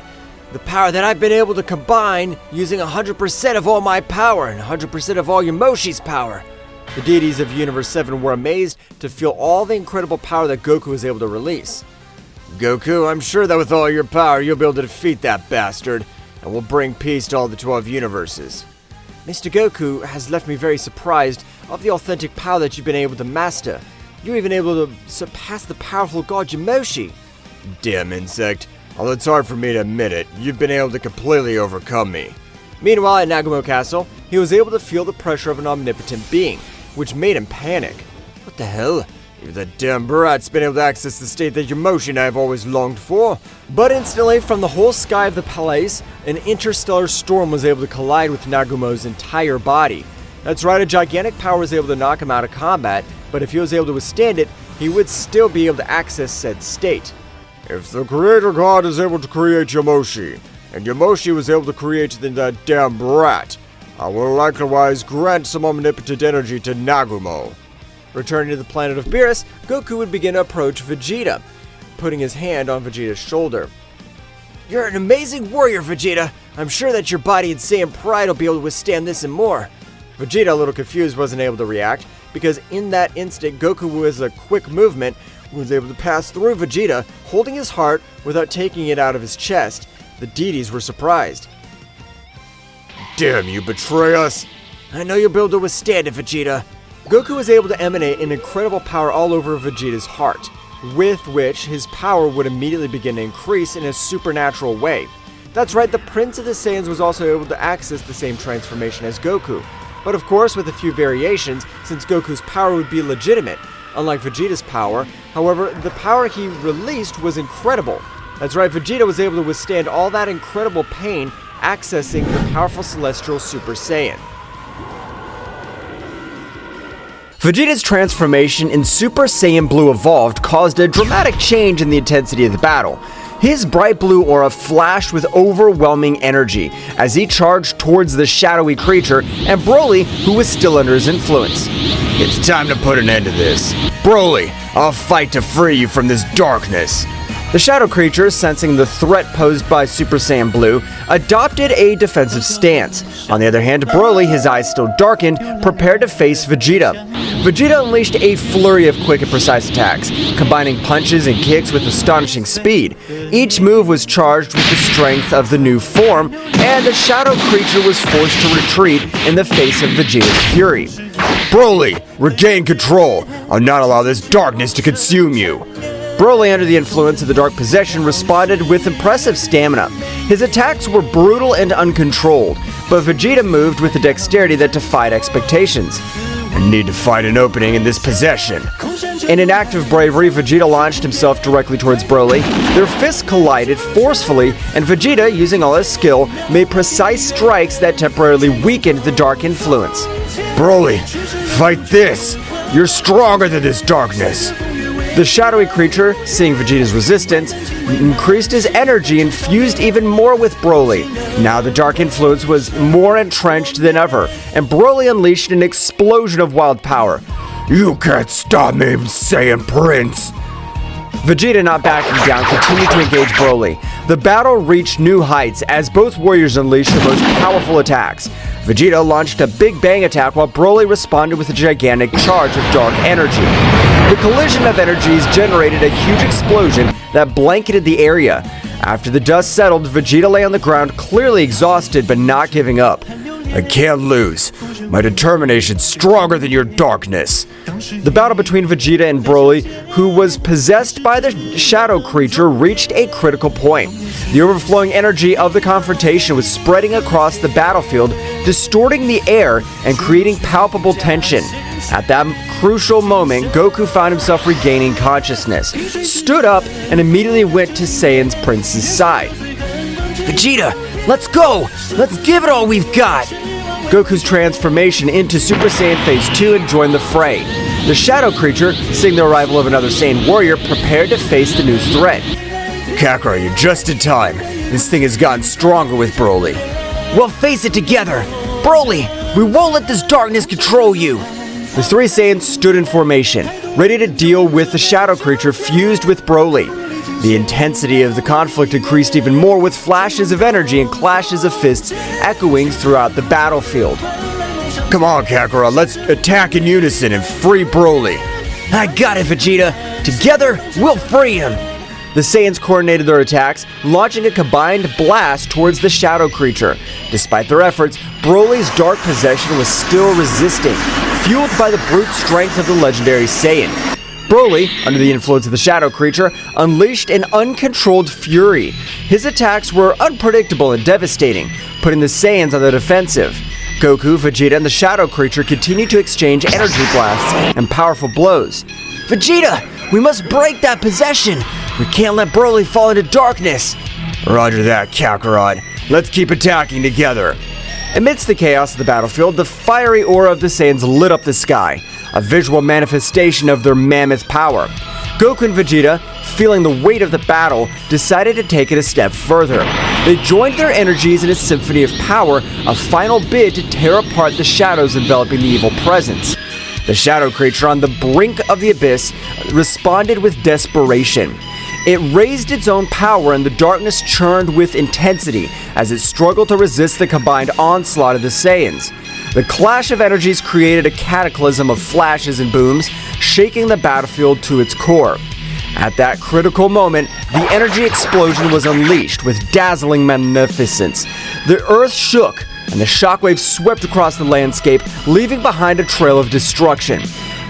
The power that I've been able to combine using 100% of all my power and 100% of all Yamoshi's power. The deities of Universe 7 were amazed to feel all the incredible power that Goku was able to release. Goku, I'm sure that with all your power, you'll be able to defeat that bastard, and will bring peace to all the 12 universes. Mr. Goku has left me very surprised of the authentic power that you've been able to master. You're even able to surpass the powerful god Yamoshi. Damn insect. Although it's hard for me to admit it, you've been able to completely overcome me. Meanwhile, at Nagumo Castle, he was able to feel the pressure of an omnipotent being, which made him panic. What the hell? Even that damn brat's been able to access the state that Yamoshi and I have always longed for. But instantly, from the whole sky of the palace, an interstellar storm was able to collide with Nagumo's entire body. That's right, a gigantic power was able to knock him out of combat, but if he was able to withstand it, he would still be able to access said state. If the Creator God is able to create Yamoshi, and Yamoshi was able to create that damn brat, I will likewise grant some omnipotent energy to Nagumo. Returning to the planet of Beerus, Goku would begin to approach Vegeta, putting his hand on Vegeta's shoulder. You're an amazing warrior, Vegeta. I'm sure that your body and Saiyan pride will be able to withstand this and more. Vegeta, a little confused, wasn't able to react, because in that instant, Goku was a quick movement, was able to pass through Vegeta, holding his heart without taking it out of his chest. The deities were surprised. Damn, you betray us! I know you'll be able to withstand it, Vegeta. Goku was able to emanate an incredible power all over Vegeta's heart, with which his power would immediately begin to increase in a supernatural way. That's right, the Prince of the Saiyans was also able to access the same transformation as Goku, but of course with a few variations, since Goku's power would be legitimate, unlike Vegeta's power. However, the power he released was incredible. That's right, Vegeta was able to withstand all that incredible pain accessing the powerful Celestial Super Saiyan. Vegeta's transformation in Super Saiyan Blue Evolved caused a dramatic change in the intensity of the battle. His bright blue aura flashed with overwhelming energy as he charged towards the shadowy creature and Broly, who was still under his influence. It's time to put an end to this. Broly, I'll fight to free you from this darkness. The shadow creature, sensing the threat posed by Super Saiyan Blue, adopted a defensive stance. On the other hand, Broly, his eyes still darkened, prepared to face Vegeta. Vegeta unleashed a flurry of quick and precise attacks, combining punches and kicks with astonishing speed. Each move was charged with the strength of the new form, and the shadow creature was forced to retreat in the face of Vegeta's fury. Broly, regain control. I'll not allow this darkness to consume you. Broly, under the influence of the Dark Possession, responded with impressive stamina. His attacks were brutal and uncontrolled, but Vegeta moved with a dexterity that defied expectations. I need to find an opening in this possession. In an act of bravery, Vegeta launched himself directly towards Broly. Their fists collided forcefully, and Vegeta, using all his skill, made precise strikes that temporarily weakened the dark influence. Broly, fight this! You're stronger than this darkness! The shadowy creature, seeing Vegeta's resistance, increased his energy and fused even more with Broly. Now the dark influence was more entrenched than ever, and Broly unleashed an explosion of wild power. You can't stop me, Saiyan Prince! Vegeta, not backing down, continued to engage Broly. The battle reached new heights as both warriors unleashed their most powerful attacks. Vegeta launched a Big Bang attack while Broly responded with a gigantic charge of dark energy. The collision of energies generated a huge explosion that blanketed the area. After the dust settled, Vegeta lay on the ground, clearly exhausted but not giving up. I can't lose. My determination's stronger than your darkness. The battle between Vegeta and Broly, who was possessed by the shadow creature, reached a critical point. The overflowing energy of the confrontation was spreading across the battlefield, distorting the air and creating palpable tension. At that crucial moment, Goku found himself regaining consciousness, stood up, and immediately went to Saiyan Prince's side. Vegeta, let's go! Let's give it all we've got! Goku's transformation into Super Saiyan Phase 2 and joined the fray. The shadow creature, seeing the arrival of another Saiyan warrior, prepared to face the new threat. Kakarot, you're just in time. This thing has gotten stronger with Broly. We'll face it together! Broly, we won't let this darkness control you! The three Saiyans stood in formation, ready to deal with the shadow creature fused with Broly. The intensity of the conflict increased even more, with flashes of energy and clashes of fists echoing throughout the battlefield. Come on, Kakarot, let's attack in unison and free Broly. I got it, Vegeta! Together, we'll free him! The Saiyans coordinated their attacks, launching a combined blast towards the shadow creature. Despite their efforts, Broly's dark possession was still resisting, fueled by the brute strength of the legendary Saiyan. Broly, under the influence of the shadow creature, unleashed an uncontrolled fury. His attacks were unpredictable and devastating, putting the Saiyans on the defensive. Goku, Vegeta, and the shadow creature continued to exchange energy blasts and powerful blows. Vegeta, we must break that possession! We can't let Broly fall into darkness! Roger that, Kakarot. Let's keep attacking together. Amidst the chaos of the battlefield, the fiery aura of the Saiyans lit up the sky, a visual manifestation of their mammoth power. Goku and Vegeta, feeling the weight of the battle, decided to take it a step further. They joined their energies in a symphony of power, a final bid to tear apart the shadows enveloping the evil presence. The shadow creature, on the brink of the abyss, responded with desperation. It raised its own power, and the darkness churned with intensity as it struggled to resist the combined onslaught of the Saiyans. The clash of energies created a cataclysm of flashes and booms, shaking the battlefield to its core. At that critical moment, the energy explosion was unleashed with dazzling magnificence. The earth shook, and the shockwaves swept across the landscape, leaving behind a trail of destruction.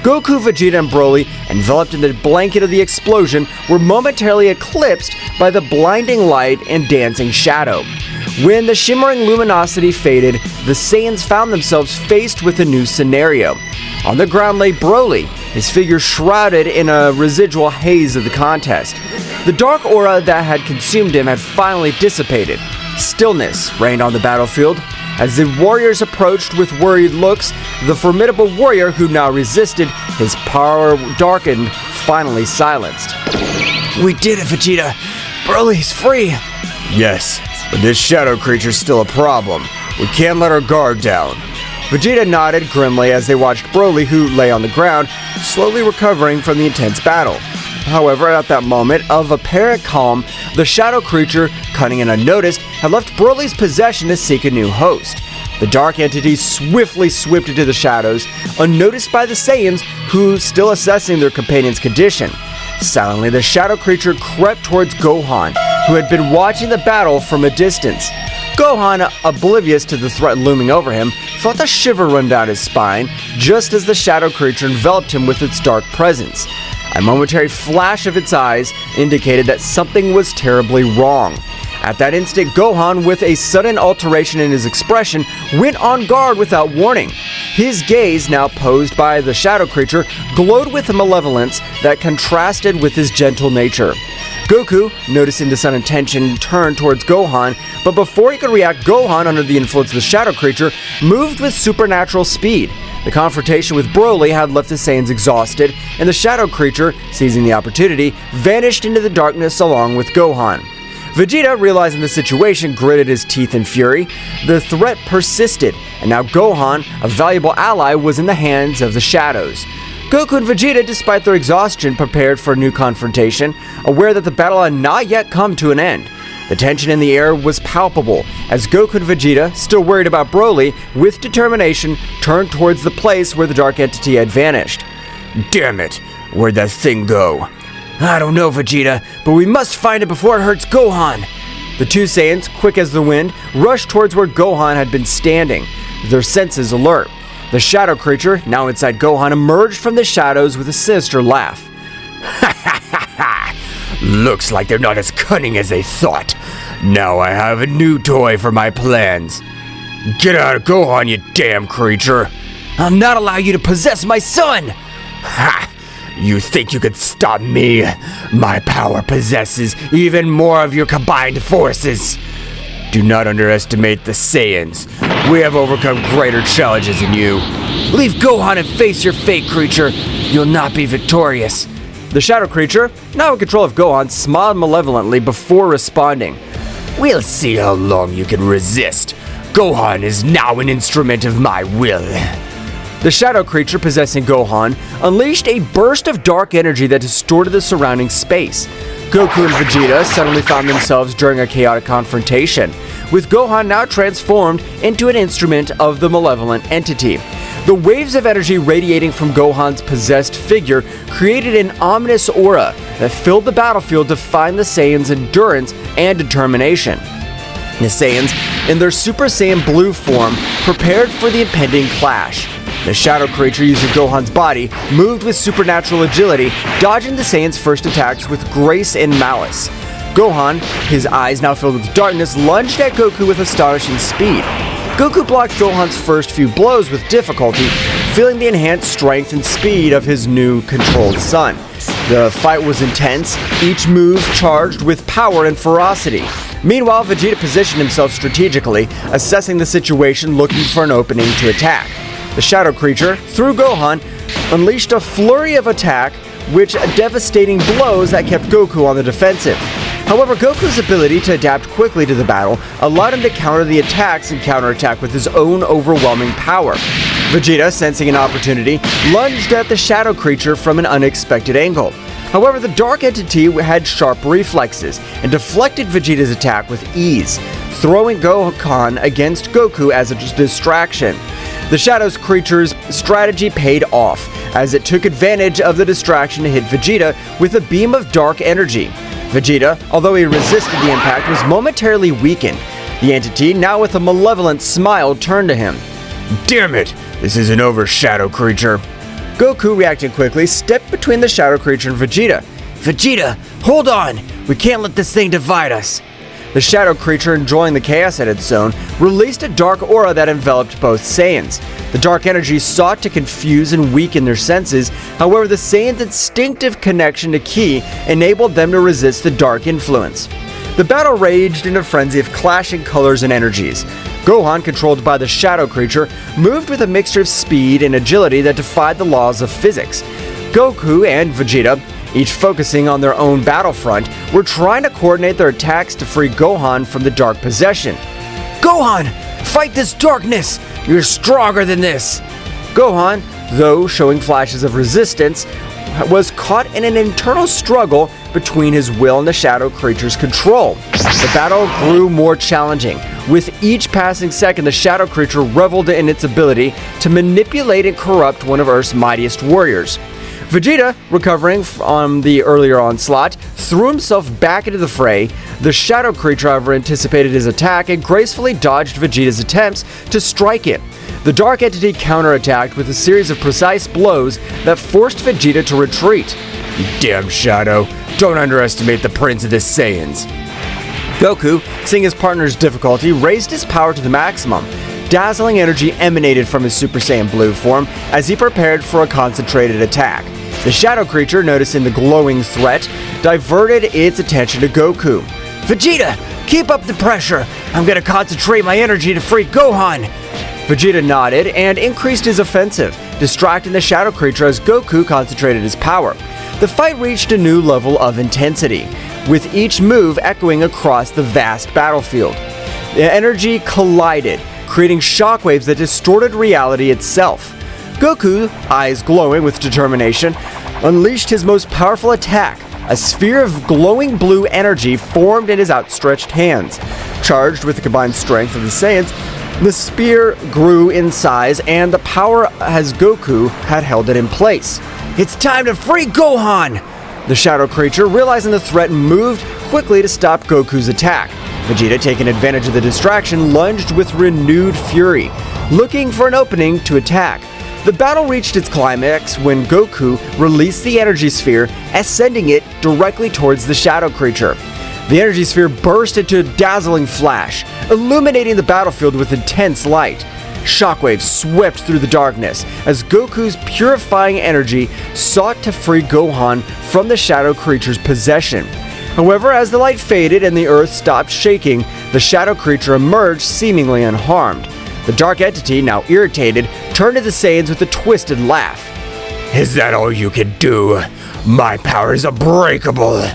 Goku, Vegeta, and Broly, enveloped in the blanket of the explosion, were momentarily eclipsed by the blinding light and dancing shadow. When the shimmering luminosity faded, the Saiyans found themselves faced with a new scenario. On the ground lay Broly, his figure shrouded in a residual haze of the contest. The dark aura that had consumed him had finally dissipated. Stillness reigned on the battlefield. As the warriors approached with worried looks, the formidable warrior who now resisted, his power darkened, finally silenced. We did it, Vegeta! Broly's free! Yes, but this shadow creature's still a problem. We can't let our guard down. Vegeta nodded grimly as they watched Broly, who lay on the ground, slowly recovering from the intense battle. However, at that moment of apparent calm, the shadow creature, cunning and unnoticed, had left Broly's possession to seek a new host. The dark entity swiftly swept into the shadows, unnoticed by the Saiyans, who still assessing their companion's condition. Silently, the shadow creature crept towards Gohan, who had been watching the battle from a distance. Gohan, oblivious to the threat looming over him, felt a shiver run down his spine just as the shadow creature enveloped him with its dark presence. A momentary flash of its eyes indicated that something was terribly wrong. At that instant, Gohan, with a sudden alteration in his expression, went on guard without warning. His gaze, now posed by the shadow creature, glowed with a malevolence that contrasted with his gentle nature. Goku, noticing the sudden tension, turned towards Gohan, but before he could react, Gohan, under the influence of the shadow creature, moved with supernatural speed. The confrontation with Broly had left the Saiyans exhausted, and the shadow creature, seizing the opportunity, vanished into the darkness along with Gohan. Vegeta, realizing the situation, gritted his teeth in fury. The threat persisted, and now Gohan, a valuable ally, was in the hands of the shadows. Goku and Vegeta, despite their exhaustion, prepared for a new confrontation, aware that the battle had not yet come to an end. The tension in the air was palpable, as Goku and Vegeta, still worried about Broly, with determination, turned towards the place where the dark entity had vanished. Damn it! Where'd that thing go? I don't know, Vegeta, but we must find it before it hurts Gohan! The two Saiyans, quick as the wind, rushed towards where Gohan had been standing, their senses alert. The shadow creature, now inside Gohan, emerged from the shadows with a sinister laugh. Looks like they're not as cunning as they thought. Now I have a new toy for my plans. Get out of Gohan, you damn creature! I'll not allow you to possess my son! Ha! You think you could stop me? My power possesses even more of your combined forces. Do not underestimate the Saiyans. We have overcome greater challenges than you. Leave Gohan and face your fate, creature. You'll not be victorious. The shadow creature, now in control of Gohan, smiled malevolently before responding. We'll see how long you can resist. Gohan is now an instrument of my will. The shadow creature possessing Gohan unleashed a burst of dark energy that distorted the surrounding space. Goku and Vegeta suddenly found themselves during a chaotic confrontation, with Gohan now transformed into an instrument of the malevolent entity. The waves of energy radiating from Gohan's possessed figure created an ominous aura that filled the battlefield, defying the Saiyans' endurance and determination. The Saiyans, in their Super Saiyan Blue form, prepared for the impending clash. The shadow creature, using Gohan's body, moved with supernatural agility, dodging the Saiyans' first attacks with grace and malice. Gohan, his eyes now filled with darkness, lunged at Goku with astonishing speed. Goku blocked Gohan's first few blows with difficulty, feeling the enhanced strength and speed of his new controlled son. The fight was intense, each move charged with power and ferocity. Meanwhile, Vegeta positioned himself strategically, assessing the situation, looking for an opening to attack. The shadow creature, through Gohan, unleashed a flurry of attack, which devastating blows that kept Goku on the defensive. However, Goku's ability to adapt quickly to the battle allowed him to counter the attacks and counterattack with his own overwhelming power. Vegeta, sensing an opportunity, lunged at the shadow creature from an unexpected angle. However, the dark entity had sharp reflexes and deflected Vegeta's attack with ease, throwing Gohan against Goku as a distraction. The shadow creature's strategy paid off, as it took advantage of the distraction to hit Vegeta with a beam of dark energy. Vegeta, although he resisted the impact, was momentarily weakened. The entity, now with a malevolent smile, turned to him. Damn it! This isn't over, shadow creature. Goku, reacting quickly, stepped between the shadow creature and Vegeta. Vegeta, hold on! We can't let this thing divide us. The shadow creature, enjoying the chaos it had sown, released a dark aura that enveloped both Saiyans. The dark energy sought to confuse and weaken their senses. However, the Saiyans' instinctive connection to Ki enabled them to resist the dark influence. The battle raged in a frenzy of clashing colors and energies. Gohan, controlled by the shadow creature, moved with a mixture of speed and agility that defied the laws of physics. Goku and Vegeta, each focusing on their own battlefront, were trying to coordinate their attacks to free Gohan from the dark possession. Gohan, fight this darkness! You're stronger than this! Gohan, though showing flashes of resistance, was caught in an internal struggle between his will and the Shadow Creature's control. The battle grew more challenging. With each passing second, the Shadow Creature reveled in its ability to manipulate and corrupt one of Earth's mightiest warriors. Vegeta, recovering from the earlier onslaught, threw himself back into the fray. The Shadow Creature, however, anticipated his attack and gracefully dodged Vegeta's attempts to strike it. The Dark Entity counterattacked with a series of precise blows that forced Vegeta to retreat. You damn Shadow, don't underestimate the Prince of the Saiyans. Goku, seeing his partner's difficulty, raised his power to the maximum. Dazzling energy emanated from his Super Saiyan Blue form as he prepared for a concentrated attack. The Shadow Creature, noticing the glowing threat, diverted its attention to Goku. Vegeta, keep up the pressure. I'm gonna concentrate my energy to free Gohan. Vegeta nodded and increased his offensive, distracting the Shadow Creature as Goku concentrated his power. The fight reached a new level of intensity, with each move echoing across the vast battlefield. The energy collided, creating shockwaves that distorted reality itself. Goku, eyes glowing with determination, unleashed his most powerful attack. A sphere of glowing blue energy formed in his outstretched hands. Charged with the combined strength of the Saiyans, the spear grew in size and the power as Goku had held it in place. It's time to free Gohan! The Shadow Creature, realizing the threat, moved quickly to stop Goku's attack. Vegeta, taking advantage of the distraction, lunged with renewed fury, looking for an opening to attack. The battle reached its climax when Goku released the energy sphere, ascending it directly towards the Shadow Creature. The energy sphere burst into a dazzling flash, illuminating the battlefield with intense light. Shockwaves swept through the darkness as Goku's purifying energy sought to free Gohan from the Shadow Creature's possession. However, as the light faded and the earth stopped shaking, the Shadow Creature emerged seemingly unharmed. The Dark Entity, now irritated, turned to the Saiyans with a twisted laugh. Is that all you can do? My power is unbreakable.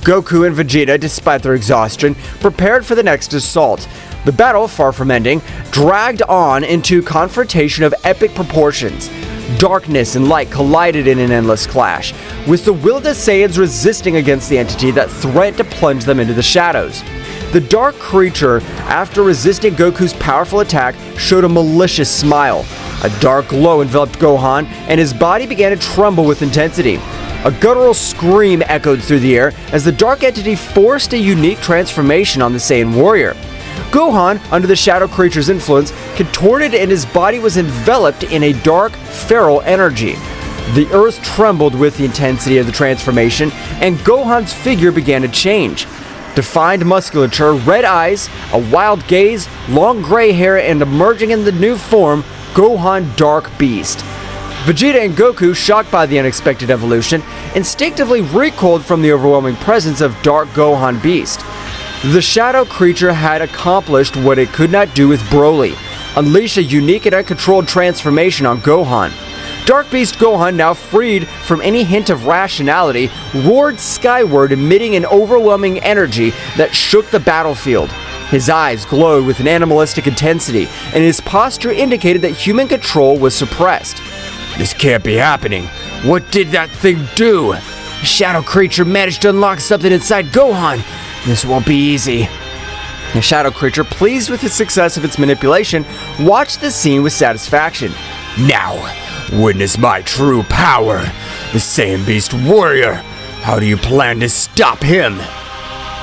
Goku and Vegeta, despite their exhaustion, prepared for the next assault. The battle, far from ending, dragged on into confrontation of epic proportions. Darkness and light collided in an endless clash, with the will of the Saiyans resisting against the entity that threatened to plunge them into the shadows. The Dark Creature, after resisting Goku's powerful attack, showed a malicious smile. A dark glow enveloped Gohan, and his body began to tremble with intensity. A guttural scream echoed through the air as the Dark Entity forced a unique transformation on the Saiyan warrior. Gohan, under the Shadow Creature's influence, contorted and his body was enveloped in a dark, feral energy. The earth trembled with the intensity of the transformation, and Gohan's figure began to change. Defined musculature, red eyes, a wild gaze, long gray hair, and emerging in the new form, Gohan Dark Beast. Vegeta and Goku, shocked by the unexpected evolution, instinctively recoiled from the overwhelming presence of Dark Gohan Beast. The Shadow Creature had accomplished what it could not do with Broly, unleash a unique and uncontrolled transformation on Gohan. Dark Beast Gohan, now freed from any hint of rationality, roared skyward, emitting an overwhelming energy that shook the battlefield. His eyes glowed with an animalistic intensity, and his posture indicated that human control was suppressed. This can't be happening. What did that thing do? The Shadow Creature managed to unlock something inside Gohan. This won't be easy. The Shadow Creature, pleased with the success of its manipulation, watched the scene with satisfaction. Now, witness my true power, the Saiyan Beast Warrior. How do you plan to stop him?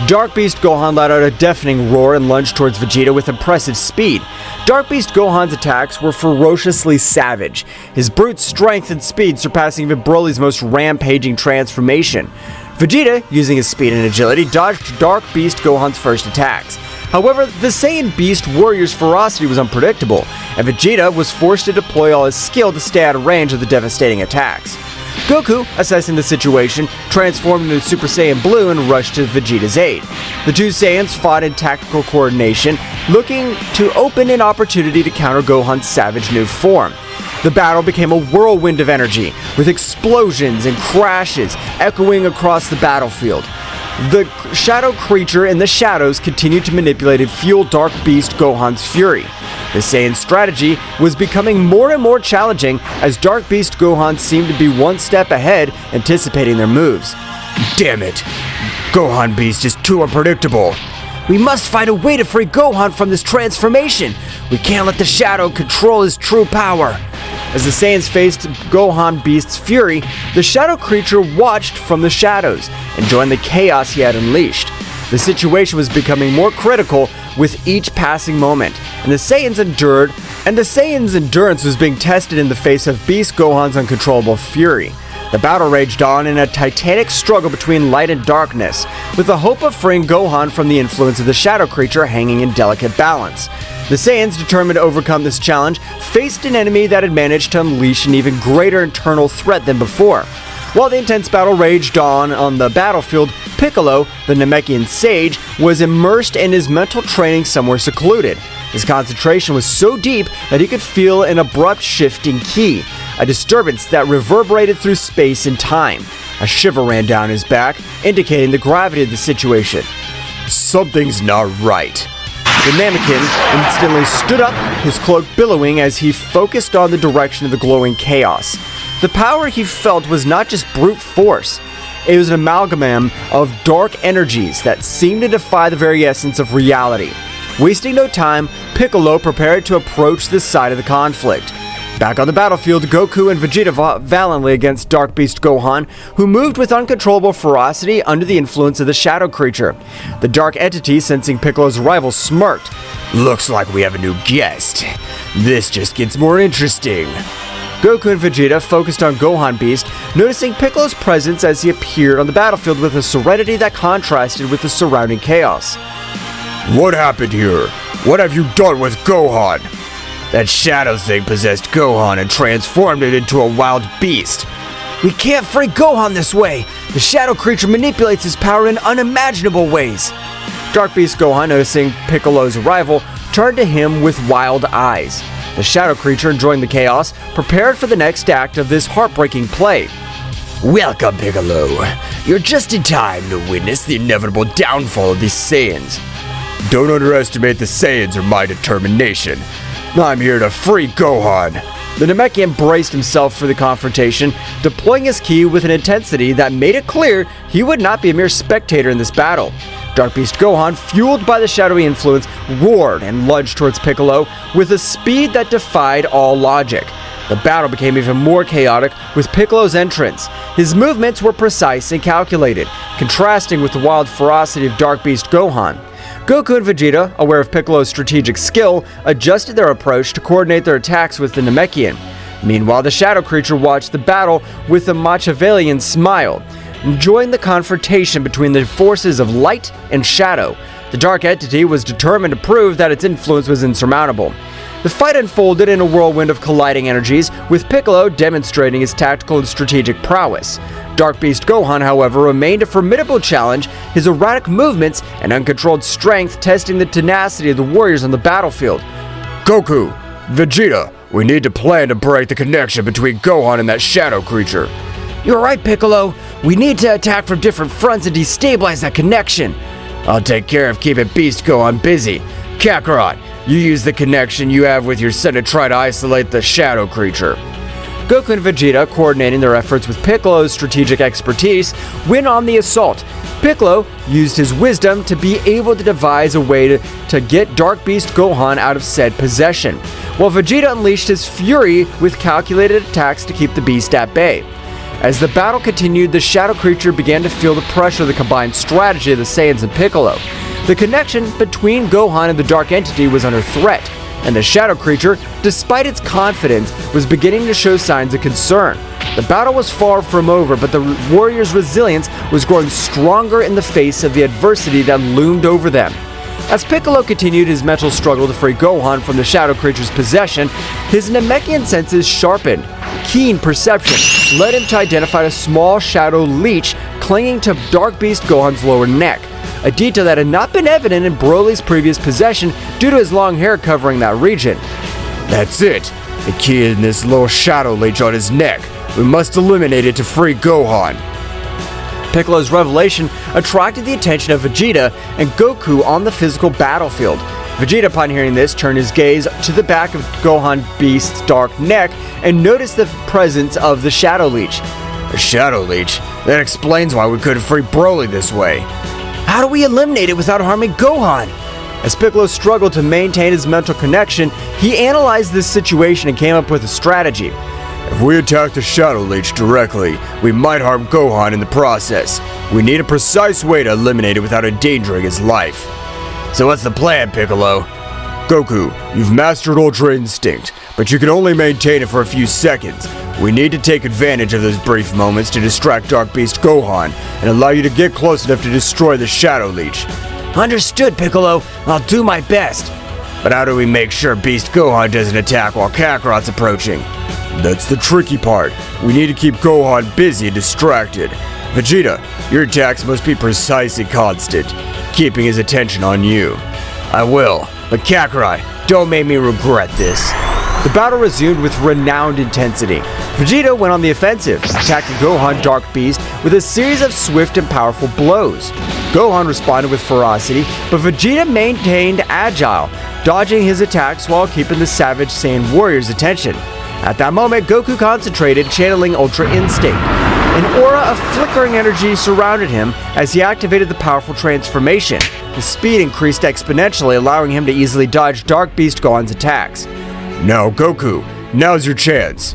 Dark Beast Gohan let out a deafening roar and lunged towards Vegeta with impressive speed. Dark Beast Gohan's attacks were ferociously savage, his brute strength and speed surpassing even Broly's most rampaging transformation. Vegeta, using his speed and agility, dodged Dark Beast Gohan's first attacks. However, the Saiyan Beast Warrior's ferocity was unpredictable, and Vegeta was forced to deploy all his skill to stay out of range of the devastating attacks. Goku, assessing the situation, transformed into Super Saiyan Blue and rushed to Vegeta's aid. The two Saiyans fought in tactical coordination, looking to open an opportunity to counter Gohan's savage new form. The battle became a whirlwind of energy, with explosions and crashes echoing across the battlefield. The Shadow Creature in the shadows continued to manipulate and fuel Dark Beast Gohan's fury. The Saiyan strategy was becoming more and more challenging as Dark Beast Gohan seemed to be one step ahead, anticipating their moves. Damn it! Gohan Beast is too unpredictable. We must find a way to free Gohan from this transformation. We can't let the shadow control his true power. As the Saiyans faced Gohan Beast's fury, the shadow creature watched from the shadows, enjoying the chaos he had unleashed. The situation was becoming more critical with each passing moment, and the Saiyans' endurance was being tested in the face of Beast Gohan's uncontrollable fury. The battle raged on in a titanic struggle between light and darkness, with the hope of freeing Gohan from the influence of the shadow creature hanging in delicate balance. The Saiyans, determined to overcome this challenge, faced an enemy that had managed to unleash an even greater internal threat than before. While the intense battle raged on the battlefield, Piccolo, the Namekian sage, was immersed in his mental training somewhere secluded. His concentration was so deep that he could feel an abrupt shifting ki, a disturbance that reverberated through space and time. A shiver ran down his back, indicating the gravity of the situation. Something's not right. The Namekian instantly stood up, his cloak billowing as he focused on the direction of the glowing chaos. The power he felt was not just brute force. It was an amalgam of dark energies that seemed to defy the very essence of reality. Wasting no time, Piccolo prepared to approach this side of the conflict. Back on the battlefield, Goku and Vegeta fought valiantly against Dark Beast Gohan, who moved with uncontrollable ferocity under the influence of the shadow creature. The dark entity, sensing Piccolo's arrival, smirked. Looks like we have a new guest. This just gets more interesting. Goku and Vegeta focused on Gohan Beast, noticing Piccolo's presence as he appeared on the battlefield with a serenity that contrasted with the surrounding chaos. What happened here? What have you done with Gohan? That shadow thing possessed Gohan and transformed it into a wild beast. We can't free Gohan this way! The shadow creature manipulates his power in unimaginable ways. Dark Beast Gohan, noticing Piccolo's arrival, turned to him with wild eyes. The shadow creature, enjoying the chaos, prepared for the next act of this heartbreaking play. Welcome, Piccolo. You're just in time to witness the inevitable downfall of these Saiyans. Don't underestimate the Saiyans or my determination. I'm here to free Gohan. The Namekian braced himself for the confrontation, deploying his ki with an intensity that made it clear he would not be a mere spectator in this battle. Dark Beast Gohan, fueled by the shadowy influence, roared and lunged towards Piccolo with a speed that defied all logic. The battle became even more chaotic with Piccolo's entrance. His movements were precise and calculated, contrasting with the wild ferocity of Dark Beast Gohan. Goku and Vegeta, aware of Piccolo's strategic skill, adjusted their approach to coordinate their attacks with the Namekian. Meanwhile, the shadow creature watched the battle with a Machiavellian smile, enjoying the confrontation between the forces of light and shadow. The dark entity was determined to prove that its influence was insurmountable. The fight unfolded in a whirlwind of colliding energies, with Piccolo demonstrating his tactical and strategic prowess. Dark Beast Gohan, however, remained a formidable challenge, his erratic movements and uncontrolled strength testing the tenacity of the warriors on the battlefield. Goku, Vegeta, we need to plan to break the connection between Gohan and that shadow creature. You're right, Piccolo. We need to attack from different fronts and destabilize that connection. I'll take care of keeping Beast Gohan busy. Kakarot, you use the connection you have with your son to try to isolate the shadow creature. Goku and Vegeta, coordinating their efforts with Piccolo's strategic expertise, went on the assault. Piccolo used his wisdom to be able to devise a way to get Dark Beast Gohan out of said possession, while Vegeta unleashed his fury with calculated attacks to keep the beast at bay. As the battle continued, the shadow creature began to feel the pressure of the combined strategy of the Saiyans and Piccolo. The connection between Gohan and the dark entity was under threat, and the shadow creature, despite its confidence, was beginning to show signs of concern. The battle was far from over, but the warriors' resilience was growing stronger in the face of the adversity that loomed over them. As Piccolo continued his mental struggle to free Gohan from the shadow creature's possession, his Namekian senses sharpened. Keen perception led him to identify a small shadow leech clinging to Dark Beast Gohan's lower neck, a detail that had not been evident in Broly's previous possession due to his long hair covering that region. That's it! The key in this little shadow leech on his neck. We must eliminate it to free Gohan. Piccolo's revelation attracted the attention of Vegeta and Goku on the physical battlefield. Vegeta, upon hearing this, turned his gaze to the back of Gohan Beast's dark neck and noticed the presence of the Shadow Leech. A Shadow Leech? That explains why we couldn't free Broly this way. How do we eliminate it without harming Gohan? As Piccolo struggled to maintain his mental connection, he analyzed this situation and came up with a strategy. If we attack the Shadow Leech directly, we might harm Gohan in the process. We need a precise way to eliminate it without endangering his life. So what's the plan, Piccolo? Goku, you've mastered Ultra Instinct, but you can only maintain it for a few seconds. We need to take advantage of those brief moments to distract Dark Beast Gohan and allow you to get close enough to destroy the Shadow Leech. Understood, Piccolo. I'll do my best. But how do we make sure Beast Gohan doesn't attack while Kakarot's approaching? That's the tricky part. We need to keep Gohan busy and distracted. Vegeta, your attacks must be precise and constant, keeping his attention on you. I will, but Kakarot, don't make me regret this. The battle resumed with renowned intensity. Vegeta went on the offensive, attacking Gohan Dark Beast with a series of swift and powerful blows. Gohan responded with ferocity, but Vegeta maintained agile, dodging his attacks while keeping the savage Saiyan warrior's attention. At that moment, Goku concentrated, channeling Ultra Instinct. An aura of flickering energy surrounded him as he activated the powerful transformation. His speed increased exponentially, allowing him to easily dodge Dark Beast Gohan's attacks. Now, Goku, now's your chance.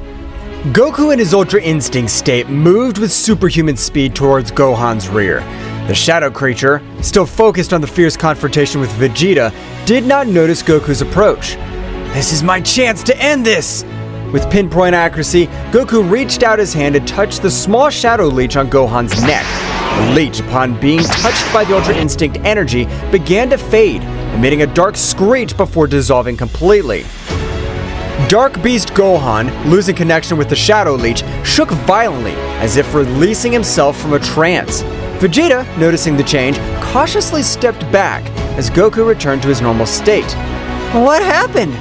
Goku in his Ultra Instinct state moved with superhuman speed towards Gohan's rear. The shadow creature, still focused on the fierce confrontation with Vegeta, did not notice Goku's approach. This is my chance to end this! With pinpoint accuracy, Goku reached out his hand and touched the small Shadow Leech on Gohan's neck. The leech, upon being touched by the Ultra Instinct energy, began to fade, emitting a dark screech before dissolving completely. Dark Beast Gohan, losing connection with the Shadow Leech, shook violently, as if releasing himself from a trance. Vegeta, noticing the change, cautiously stepped back as Goku returned to his normal state. What happened?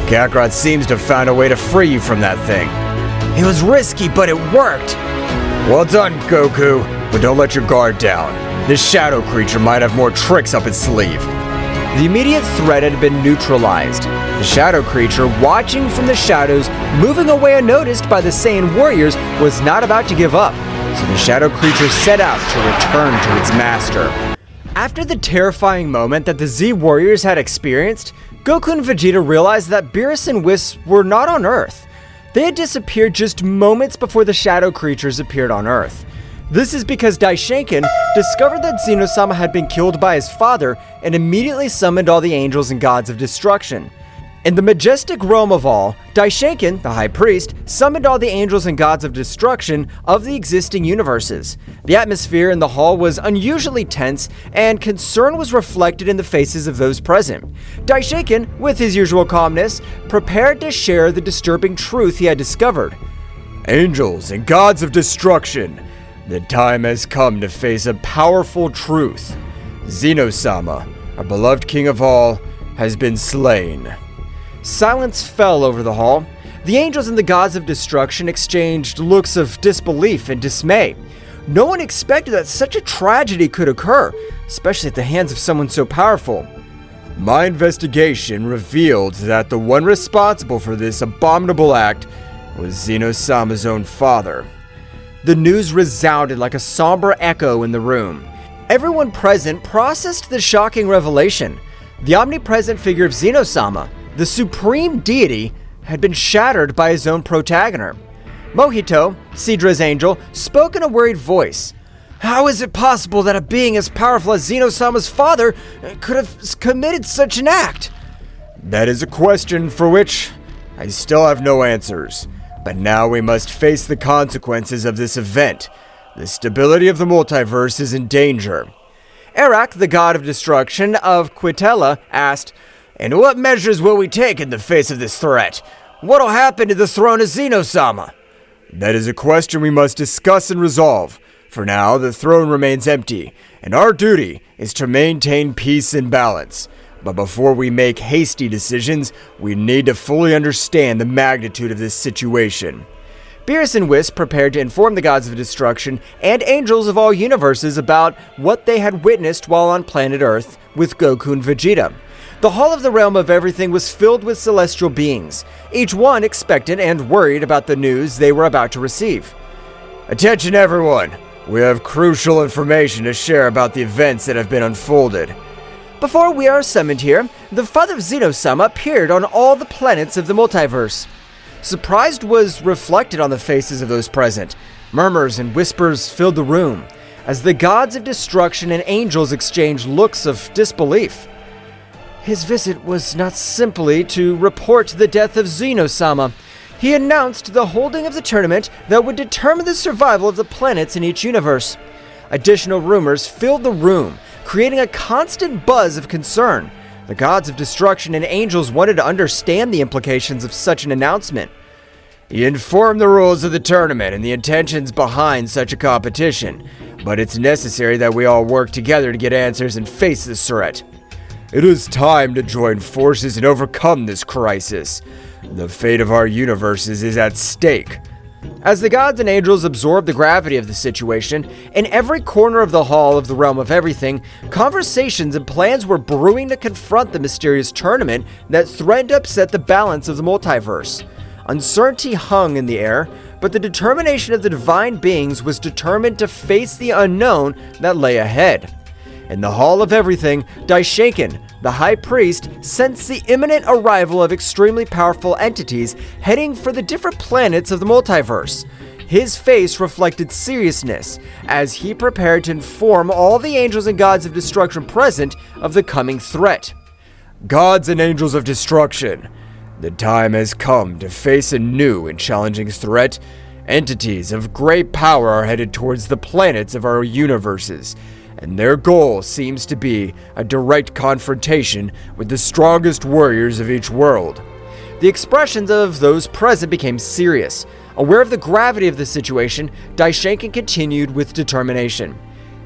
Kakarot seems to have found a way to free you from that thing. It was risky, but it worked. Well done, Goku, but don't let your guard down. This shadow creature might have more tricks up its sleeve. The immediate threat had been neutralized. The shadow creature, watching from the shadows, moving away unnoticed by the Saiyan warriors, was not about to give up, so the shadow creature set out to return to its master. After the terrifying moment that the Z warriors had experienced, Goku and Vegeta realized that Beerus and Whis were not on Earth. They had disappeared just moments before the shadow creatures appeared on Earth. This is because Daishinkan discovered that Zeno-sama had been killed by his father and immediately summoned all the angels and gods of destruction. In the majestic realm of all, Daishinkan, the high priest, summoned all the angels and gods of destruction of the existing universes. The atmosphere in the hall was unusually tense, and concern was reflected in the faces of those present. Daishinkan, with his usual calmness, prepared to share the disturbing truth he had discovered. Angels and gods of destruction, the time has come to face a powerful truth. Zeno-sama, our beloved king of all, has been slain. Silence fell over the hall. The angels and the gods of destruction exchanged looks of disbelief and dismay. No one expected that such a tragedy could occur, especially at the hands of someone so powerful. My investigation revealed that the one responsible for this abominable act was Zeno-sama's own father. The news resounded like a somber echo in the room. Everyone present processed the shocking revelation. The omnipresent figure of Zeno-sama, the supreme deity, had been shattered by his own protagonist. Mohito, Sidra's angel, spoke in a worried voice. How is it possible that a being as powerful as Zeno-sama's father could have committed such an act? That is a question for which I still have no answers. But now we must face the consequences of this event. The stability of the multiverse is in danger. Erak, the god of destruction of Quitella, asked, "And what measures will we take in the face of this threat? What'll happen to the throne of Zeno-sama?" That is a question we must discuss and resolve. For now, the throne remains empty, and our duty is to maintain peace and balance. But before we make hasty decisions, we need to fully understand the magnitude of this situation. Beerus and Whis prepared to inform the gods of destruction and angels of all universes about what they had witnessed while on planet Earth with Goku and Vegeta. The Hall of the Realm of Everything was filled with celestial beings, each one expectant and worried about the news they were about to receive. Attention everyone! We have crucial information to share about the events that have been unfolded. Before we are summoned here, the father of Zeno-sama appeared on all the planets of the multiverse. Surprise was reflected on the faces of those present. Murmurs and whispers filled the room, as the gods of destruction and angels exchanged looks of disbelief. His visit was not simply to report the death of Zeno-sama. He announced the holding of the tournament that would determine the survival of the planets in each universe. Additional rumors filled the room, creating a constant buzz of concern. The gods of destruction and angels wanted to understand the implications of such an announcement. He informed the rules of the tournament and the intentions behind such a competition, but it's necessary that we all work together to get answers and face this threat. It is time to join forces and overcome this crisis. The fate of our universes is at stake. As the gods and angels absorbed the gravity of the situation, in every corner of the Hall of the Realm of Everything, conversations and plans were brewing to confront the mysterious tournament that threatened to upset the balance of the multiverse. Uncertainty hung in the air, but the determination of the divine beings was determined to face the unknown that lay ahead. In the Hall of Everything, Daishinkan, the High Priest, sensed the imminent arrival of extremely powerful entities heading for the different planets of the multiverse. His face reflected seriousness as he prepared to inform all the angels and gods of destruction present of the coming threat. Gods and angels of destruction, the time has come to face a new and challenging threat. Entities of great power are headed towards the planets of our universes, and their goal seems to be a direct confrontation with the strongest warriors of each world. The expressions of those present became serious. Aware of the gravity of the situation, Daishinkan continued with determination.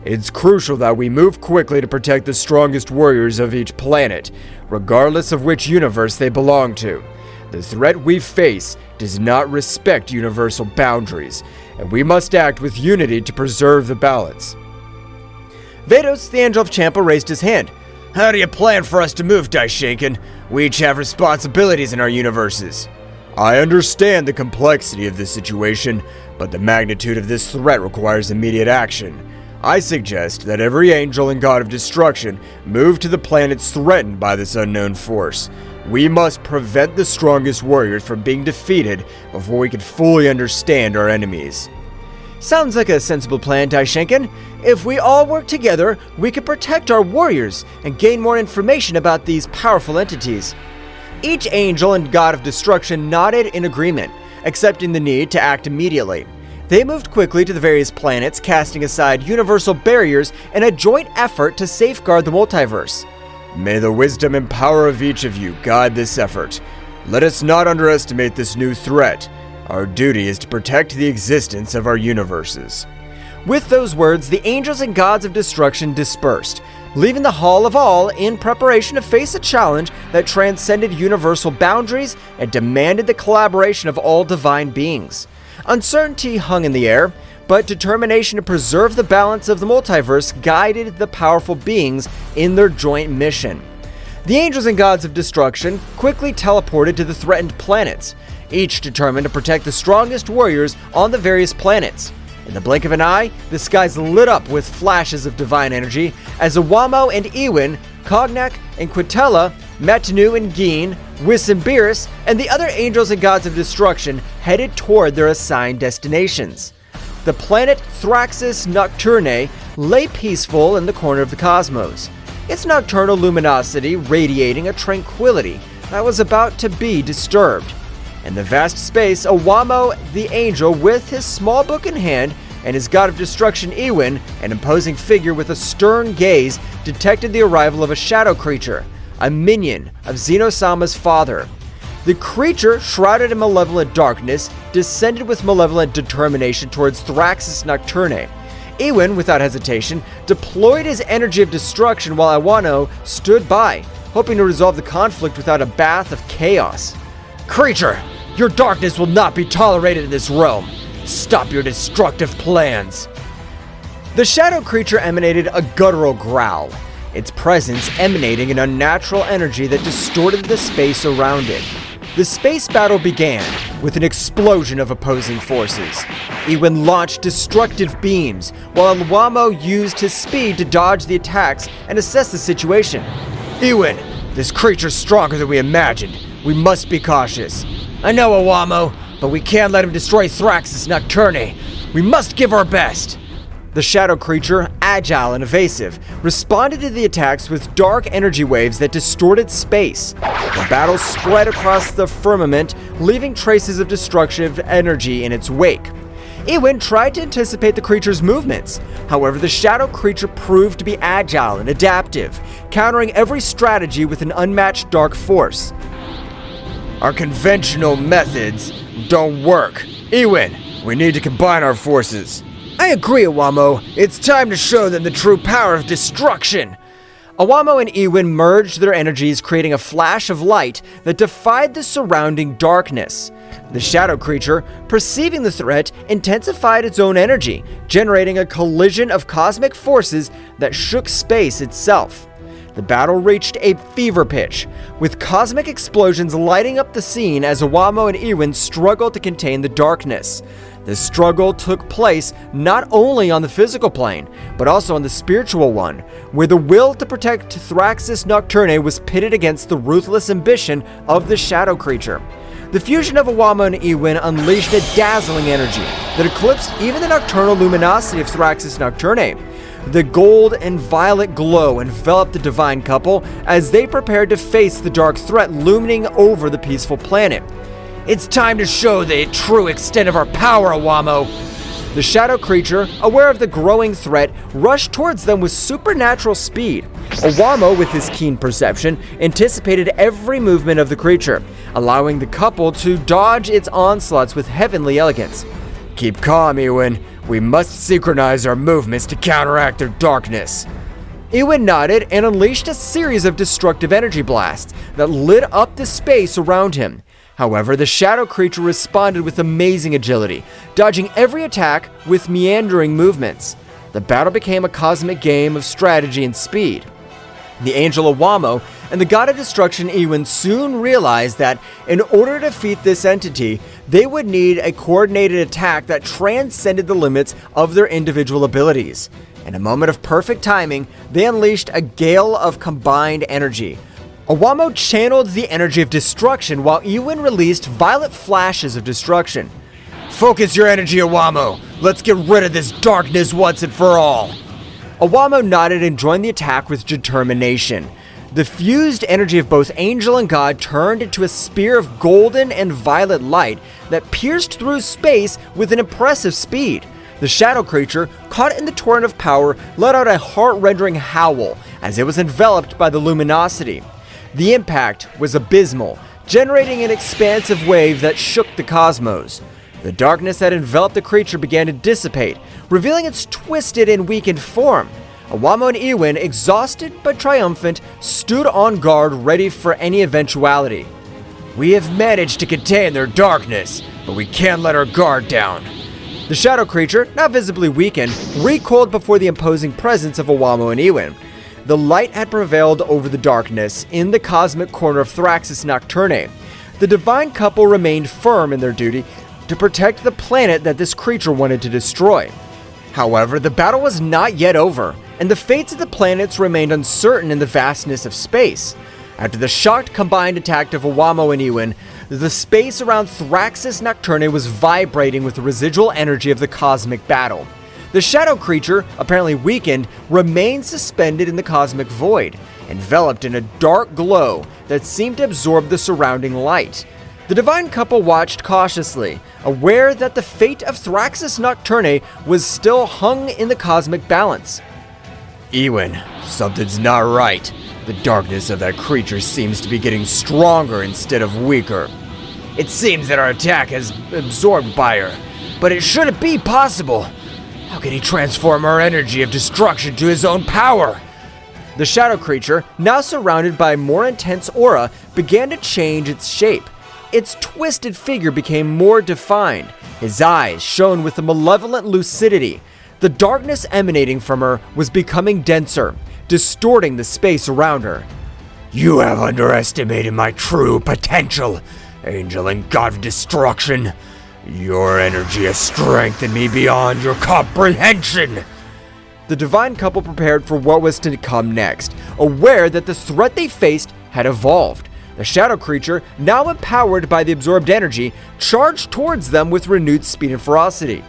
It's crucial that we move quickly to protect the strongest warriors of each planet, regardless of which universe they belong to. The threat we face does not respect universal boundaries, and we must act with unity to preserve the balance. Vados, the Angel of Champa, raised his hand. How do you plan for us to move, Daishinkan? We each have responsibilities in our universes. I understand the complexity of this situation, but the magnitude of this threat requires immediate action. I suggest that every angel and god of destruction move to the planets threatened by this unknown force. We must prevent the strongest warriors from being defeated before we can fully understand our enemies. Sounds like a sensible plan, Daishinkan. If we all work together, we can protect our warriors and gain more information about these powerful entities. Each angel and god of destruction nodded in agreement, accepting the need to act immediately. They moved quickly to the various planets, casting aside universal barriers in a joint effort to safeguard the multiverse. May the wisdom and power of each of you guide this effort. Let us not underestimate this new threat. Our duty is to protect the existence of our universes. With those words, the angels and gods of destruction dispersed, leaving the Hall of All in preparation to face a challenge that transcended universal boundaries and demanded the collaboration of all divine beings. Uncertainty hung in the air, but determination to preserve the balance of the multiverse guided the powerful beings in their joint mission. The angels and gods of destruction quickly teleported to the threatened planets, each determined to protect the strongest warriors on the various planets. In the blink of an eye, the skies lit up with flashes of divine energy as Awamo and Ewin, Cognac and Quintella, Matanu and Geen, Whis and Beerus, and the other angels and gods of destruction headed toward their assigned destinations. The planet Thraxis Nocturnae lay peaceful in the corner of the cosmos, its nocturnal luminosity radiating a tranquility that was about to be disturbed. In the vast space, Awamo the angel, with his small book in hand, and his god of destruction Ewin, an imposing figure with a stern gaze, detected the arrival of a shadow creature, a minion of Zeno-sama's father. The creature, shrouded in malevolent darkness, descended with malevolent determination towards Thraxis Nocturnae. Ewin, without hesitation, deployed his energy of destruction while Awano stood by, hoping to resolve the conflict without a bath of chaos. Creature, your darkness will not be tolerated in this realm. Stop your destructive plans. The shadow creature emanated a guttural growl. its presence emanating an unnatural energy that distorted the space around it. The space battle began with an explosion of opposing forces. Iwin launched destructive beams, while Iwamo used his speed to dodge the attacks and assess the situation. Iwin, this creature's stronger than we imagined. We must be cautious. I know, Iwamo, but we can't let him destroy Thraxus Nocturne. We must give our best. The shadow creature, agile and evasive, responded to the attacks with dark energy waves that distorted space. The battle spread across the firmament, leaving traces of destructive energy in its wake. Iwin tried to anticipate the creature's movements. However, the shadow creature proved to be agile and adaptive, countering every strategy with an unmatched dark force. Our conventional methods don't work. Iwin, we need to combine our forces. I agree, Iwamo. It's time to show them the true power of destruction. Iwamo and Iwin merged their energies, creating a flash of light that defied the surrounding darkness. The shadow creature, perceiving the threat, intensified its own energy, generating a collision of cosmic forces that shook space itself. The battle reached a fever pitch, with cosmic explosions lighting up the scene as Iwamo and Iwin struggled to contain the darkness. The struggle took place not only on the physical plane, but also on the spiritual one, where the will to protect Thraxus Nocturne was pitted against the ruthless ambition of the shadow creature. The fusion of Iwamo and Iwin unleashed a dazzling energy that eclipsed even the nocturnal luminosity of Thraxus Nocturne. The gold and violet glow enveloped the divine couple as they prepared to face the dark threat looming over the peaceful planet. It's time to show the true extent of our power, Iwamo. The shadow creature, aware of the growing threat, rushed towards them with supernatural speed. Iwamo, with his keen perception, anticipated every movement of the creature, allowing the couple to dodge its onslaughts with heavenly elegance. Keep calm, Iwin. We must synchronize our movements to counteract their darkness. Iwin nodded and unleashed a series of destructive energy blasts that lit up the space around him. However, the shadow creature responded with amazing agility, dodging every attack with meandering movements. The battle became a cosmic game of strategy and speed. The angel Iwamo and the god of destruction Iwin soon realized that in order to defeat this entity, they would need a coordinated attack that transcended the limits of their individual abilities. In a moment of perfect timing, they unleashed a gale of combined energy. Iwamo channeled the energy of destruction while Iwin released violet flashes of destruction. Focus your energy, Iwamo. Let's get rid of this darkness once and for all. Iwamo nodded and joined the attack with determination. The fused energy of both angel and god turned into a spear of golden and violet light that pierced through space with an impressive speed. The shadow creature, caught in the torrent of power, let out a heart-rending howl as it was enveloped by the luminosity. The impact was abysmal, generating an expansive wave that shook the cosmos. The darkness that enveloped the creature began to dissipate, revealing its twisted and weakened form. Iwamo and Iwin, exhausted but triumphant, stood on guard ready for any eventuality. We have managed to contain their darkness, but we can't let our guard down. The shadow creature, now visibly weakened, recoiled before the imposing presence of Iwamo and Iwin. The light had prevailed over the darkness in the cosmic corner of Thraxus Nocturne. The divine couple remained firm in their duty to protect the planet that this creature wanted to destroy. However, the battle was not yet over, and the fates of the planets remained uncertain in the vastness of space. After the shocked combined attack of Iwamo and Iwin, the space around Thraxus Nocturne was vibrating with the residual energy of the cosmic battle. The shadow creature, apparently weakened, remained suspended in the cosmic void, enveloped in a dark glow that seemed to absorb the surrounding light. The divine couple watched cautiously, aware that the fate of Thraxus Nocturne was still hung in the cosmic balance. Iwin, something's not right. The darkness of that creature seems to be getting stronger instead of weaker. It seems that our attack has absorbed by her, but it shouldn't be possible. How can he transform our energy of destruction to his own power? The shadow creature, now surrounded by a more intense aura, began to change its shape. Its twisted figure became more defined. His eyes shone with a malevolent lucidity. The darkness emanating from her was becoming denser, distorting the space around her. You have underestimated my true potential, angel and god of destruction. Your energy has strengthened me beyond your comprehension. The divine couple prepared for what was to come next, aware that the threat they faced had evolved. The shadow creature, now empowered by the absorbed energy, charged towards them with renewed speed and ferocity.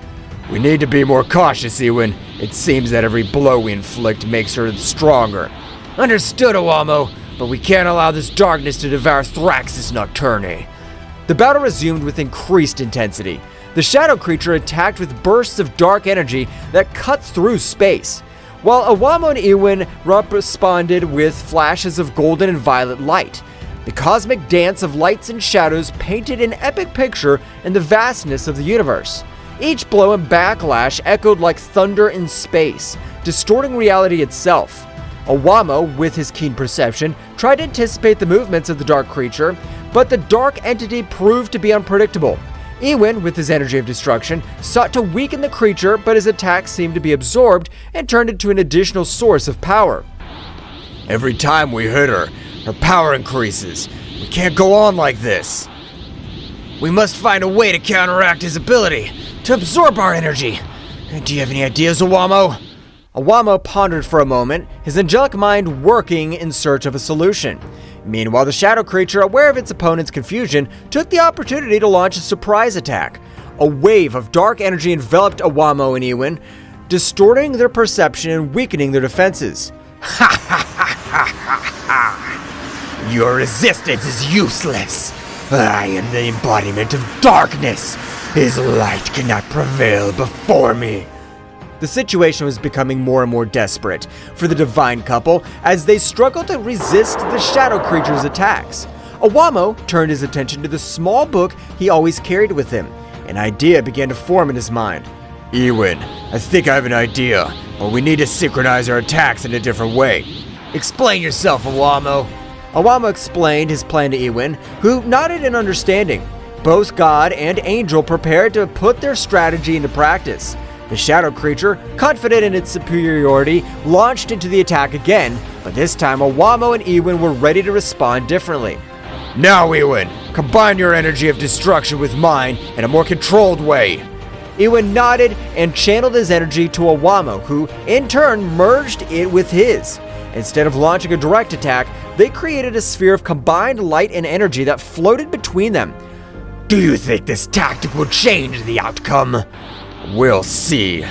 We need to be more cautious, Ewan. It seems that every blow we inflict makes her stronger. Understood, Owamo, but we can't allow this darkness to devour Thraxus Nocturne. The battle resumed with increased intensity. The shadow creature attacked with bursts of dark energy that cut through space, while Owamo and Ewan responded with flashes of golden and violet light. The cosmic dance of lights and shadows painted an epic picture in the vastness of the universe. Each blow and backlash echoed like thunder in space, distorting reality itself. Owamo, with his keen perception, tried to anticipate the movements of the dark creature, but the dark entity proved to be unpredictable. Ewan, with his energy of destruction, sought to weaken the creature, but his attacks seemed to be absorbed and turned into an additional source of power. Every time we hit her, her power increases. We can't go on like this. We must find a way to counteract his ability to absorb our energy. Do you have any ideas, Owamo? Owamo pondered for a moment, his angelic mind working in search of a solution. Meanwhile, the shadow creature, aware of its opponent's confusion, took the opportunity to launch a surprise attack. A wave of dark energy enveloped Owamo and Ewan, distorting their perception and weakening their defenses. Ha ha ha ha ha ha! Your resistance is useless. I am the embodiment of darkness. His light cannot prevail before me. The situation was becoming more and more desperate for the divine couple as they struggled to resist the shadow creature's attacks. Owamo turned his attention to the small book he always carried with him. An idea began to form in his mind. Ewan, I think I have an idea, but we need to synchronize our attacks in a different way. Explain yourself, Owamo. Owamo explained his plan to Ewan, who nodded in understanding. Both God and Angel prepared to put their strategy into practice. The shadow creature, confident in its superiority, launched into the attack again, but this time Owamo and Ewan were ready to respond differently. Now, Ewan, combine your energy of destruction with mine in a more controlled way. Ewan nodded and channeled his energy to Owamo, who, in turn, merged it with his. Instead of launching a direct attack, they created a sphere of combined light and energy that floated between them. Do you think this tactic will change the outcome? We'll see.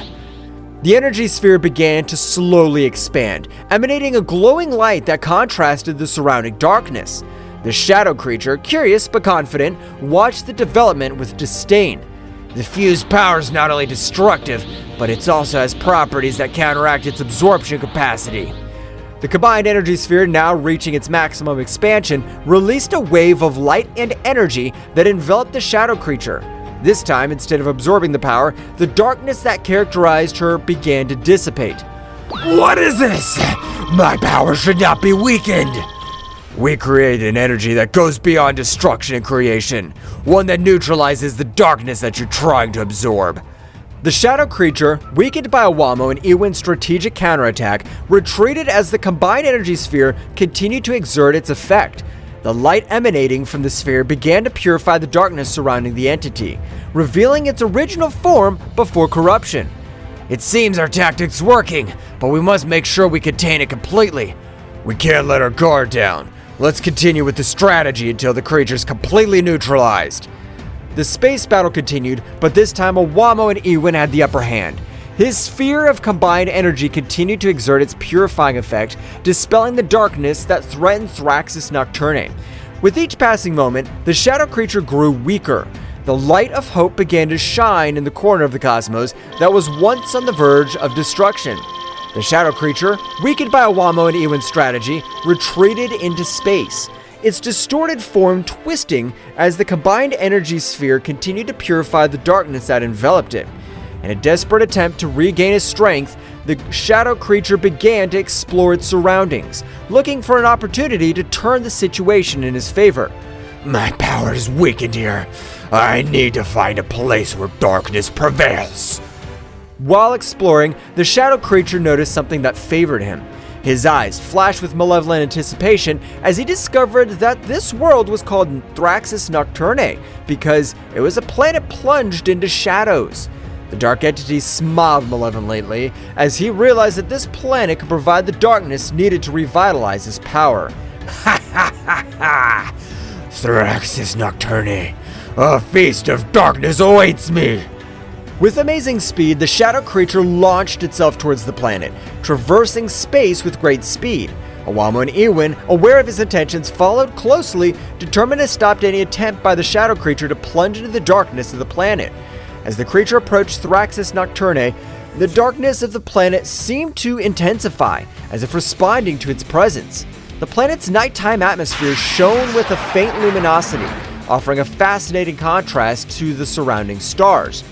The energy sphere began to slowly expand, emanating a glowing light that contrasted the surrounding darkness. The shadow creature, curious but confident, watched the development with disdain. The fused power is not only destructive, but it also has properties that counteract its absorption capacity. The combined energy sphere, now reaching its maximum expansion, released a wave of light and energy that enveloped the shadow creature. This time, instead of absorbing the power, the darkness that characterized her began to dissipate. What is this? My power should not be weakened. We create an energy that goes beyond destruction and creation, one that neutralizes the darkness that you're trying to absorb. The shadow creature, weakened by Owamo and Ewan's strategic counterattack, retreated as the combined energy sphere continued to exert its effect. The light emanating from the sphere began to purify the darkness surrounding the entity, revealing its original form before corruption. It seems our tactic's working, but we must make sure we contain it completely. We can't let our guard down. Let's continue with the strategy until the creature's completely neutralized. The space battle continued, but this time Owamo and Ewan had the upper hand. His sphere of combined energy continued to exert its purifying effect, dispelling the darkness that threatened Thraxus Nocturne. With each passing moment, the shadow creature grew weaker. The light of hope began to shine in the corner of the cosmos that was once on the verge of destruction. The shadow creature, weakened by Owamo and Ewan's strategy, retreated into space, its distorted form twisting as the combined energy sphere continued to purify the darkness that enveloped it. In a desperate attempt to regain his strength, the shadow creature began to explore its surroundings, looking for an opportunity to turn the situation in his favor. My power is weakened here. I need to find a place where darkness prevails. While exploring, the shadow creature noticed something that favored him. His eyes flashed with malevolent anticipation as he discovered that this world was called Thraxis Nocturne because it was a planet plunged into shadows. The dark entity smiled malevolently as he realized that this planet could provide the darkness needed to revitalize his power. Ha ha ha ha! Thraxis Nocturne, a feast of darkness awaits me! With amazing speed, the shadow creature launched itself towards the planet, traversing space with great speed. Owamo and Ewin, aware of his intentions, followed closely, determined to stop any attempt by the shadow creature to plunge into the darkness of the planet. As the creature approached Thraxis Nocturne, the darkness of the planet seemed to intensify, as if responding to its presence. The planet's nighttime atmosphere shone with a faint luminosity, offering a fascinating contrast to the surrounding stars.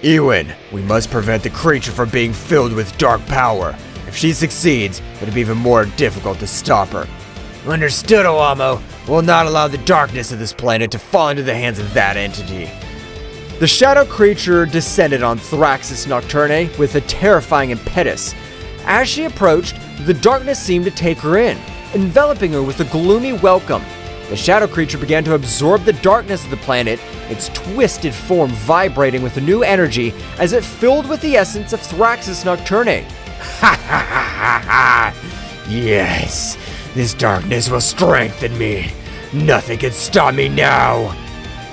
Ewin, we must prevent the creature from being filled with dark power. If she succeeds, it'll be even more difficult to stop her. Understood, Owamo. We'll not allow the darkness of this planet to fall into the hands of that entity. The shadow creature descended on Thraxis Nocturne with a terrifying impetus. As she approached, the darkness seemed to take her in, enveloping her with a gloomy welcome. The shadow creature began to absorb the darkness of the planet, its twisted form vibrating with a new energy as it filled with the essence of Thraxis Nocturne. Ha ha ha ha ha! Yes, this darkness will strengthen me. Nothing can stop me now.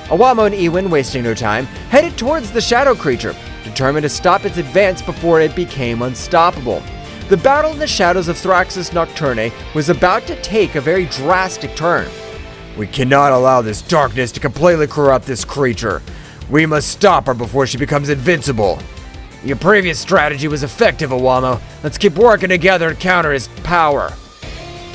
Owamo and Ewin, wasting no time, headed towards the shadow creature, determined to stop its advance before it became unstoppable. The battle in the shadows of Thraxis Nocturne was about to take a very drastic turn. We cannot allow this darkness to completely corrupt this creature. We must stop her before she becomes invincible. Your previous strategy was effective, Owamo. Let's keep working together to counter his power.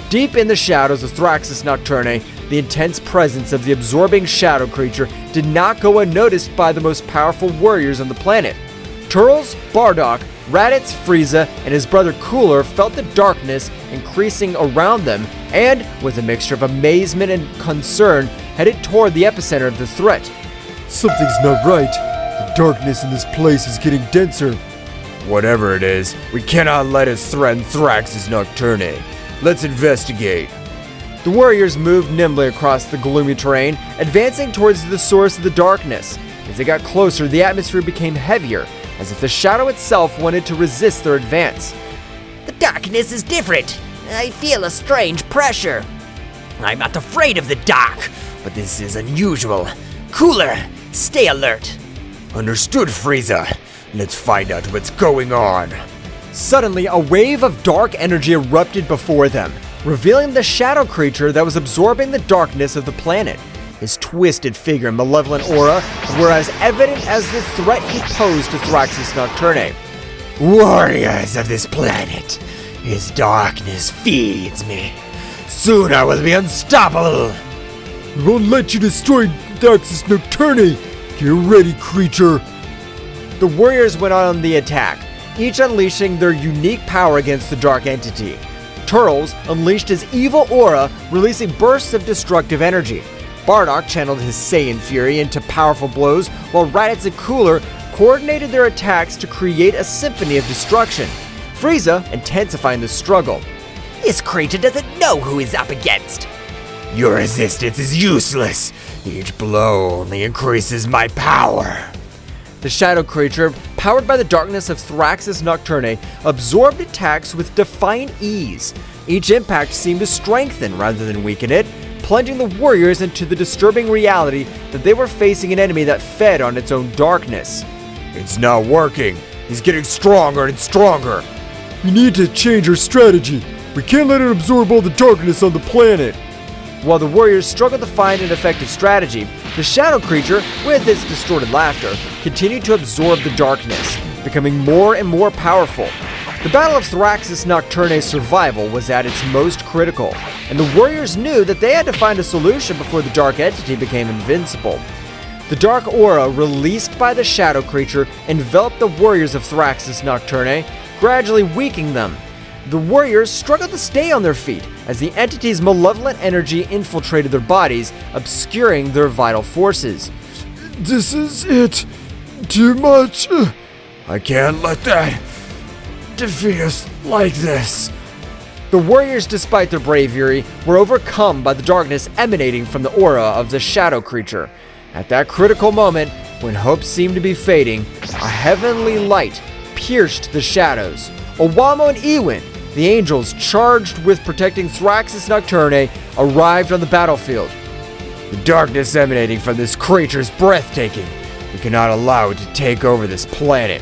Deep in the shadows of Thraxis Nocturne, the intense presence of the absorbing shadow creature did not go unnoticed by the most powerful warriors on the planet. Turles, Bardock, Raditz, Frieza, and his brother Cooler felt the darkness increasing around them and, with a mixture of amazement and concern, headed toward the epicenter of the threat. Something's not right. The darkness in this place is getting denser. Whatever it is, we cannot let it threaten Thraxis Nocturne. Let's investigate. The warriors moved nimbly across the gloomy terrain, advancing towards the source of the darkness. As they got closer, the atmosphere became heavier, as if the shadow itself wanted to resist their advance. The darkness is different. I feel a strange pressure. I'm not afraid of the dark, but this is unusual. Cooler, stay alert. Understood, Frieza. Let's find out what's going on. Suddenly, a wave of dark energy erupted before them, revealing the shadow creature that was absorbing the darkness of the planet. His twisted figure and malevolent aura were as evident as the threat he posed to Thraxis Nocturne. Warriors of this planet, his darkness feeds me. Soon I will be unstoppable. We won't let you destroy Thraxis Nocturne. Get ready, creature. The warriors went on the attack, each unleashing their unique power against the dark entity. Turles unleashed his evil aura, releasing bursts of destructive energy. Bardock channeled his Saiyan fury into powerful blows, while Raditz and Cooler coordinated their attacks to create a symphony of destruction. Frieza intensifying the struggle. This creature doesn't know who he's up against. Your resistance is useless. Each blow only increases my power. The shadow creature, powered by the darkness of Thraxis Nocturne, absorbed attacks with defiant ease. Each impact seemed to strengthen rather than weaken it, plunging the warriors into the disturbing reality that they were facing an enemy that fed on its own darkness. It's not working. He's getting stronger and stronger. We need to change our strategy. We can't let it absorb all the darkness on the planet. While the warriors struggled to find an effective strategy, the shadow creature, with its distorted laughter, continued to absorb the darkness, becoming more and more powerful. The Battle of Thraxis Nocturne's survival was at its most critical, and the warriors knew that they had to find a solution before the dark entity became invincible. The dark aura released by the shadow creature enveloped the warriors of Thraxis Nocturne, gradually weakening them. The warriors struggled to stay on their feet as the entity's malevolent energy infiltrated their bodies, obscuring their vital forces. This is it. Too much. I can't let that defeat us like this. The warriors, despite their bravery, were overcome by the darkness emanating from the aura of the shadow creature. At that critical moment, when hope seemed to be fading, a heavenly light pierced the shadows. Owamo and Ewin, the angels charged with protecting Thraxus Nocturne, arrived on the battlefield. The darkness emanating from this creature is breathtaking. We cannot allow it to take over this planet.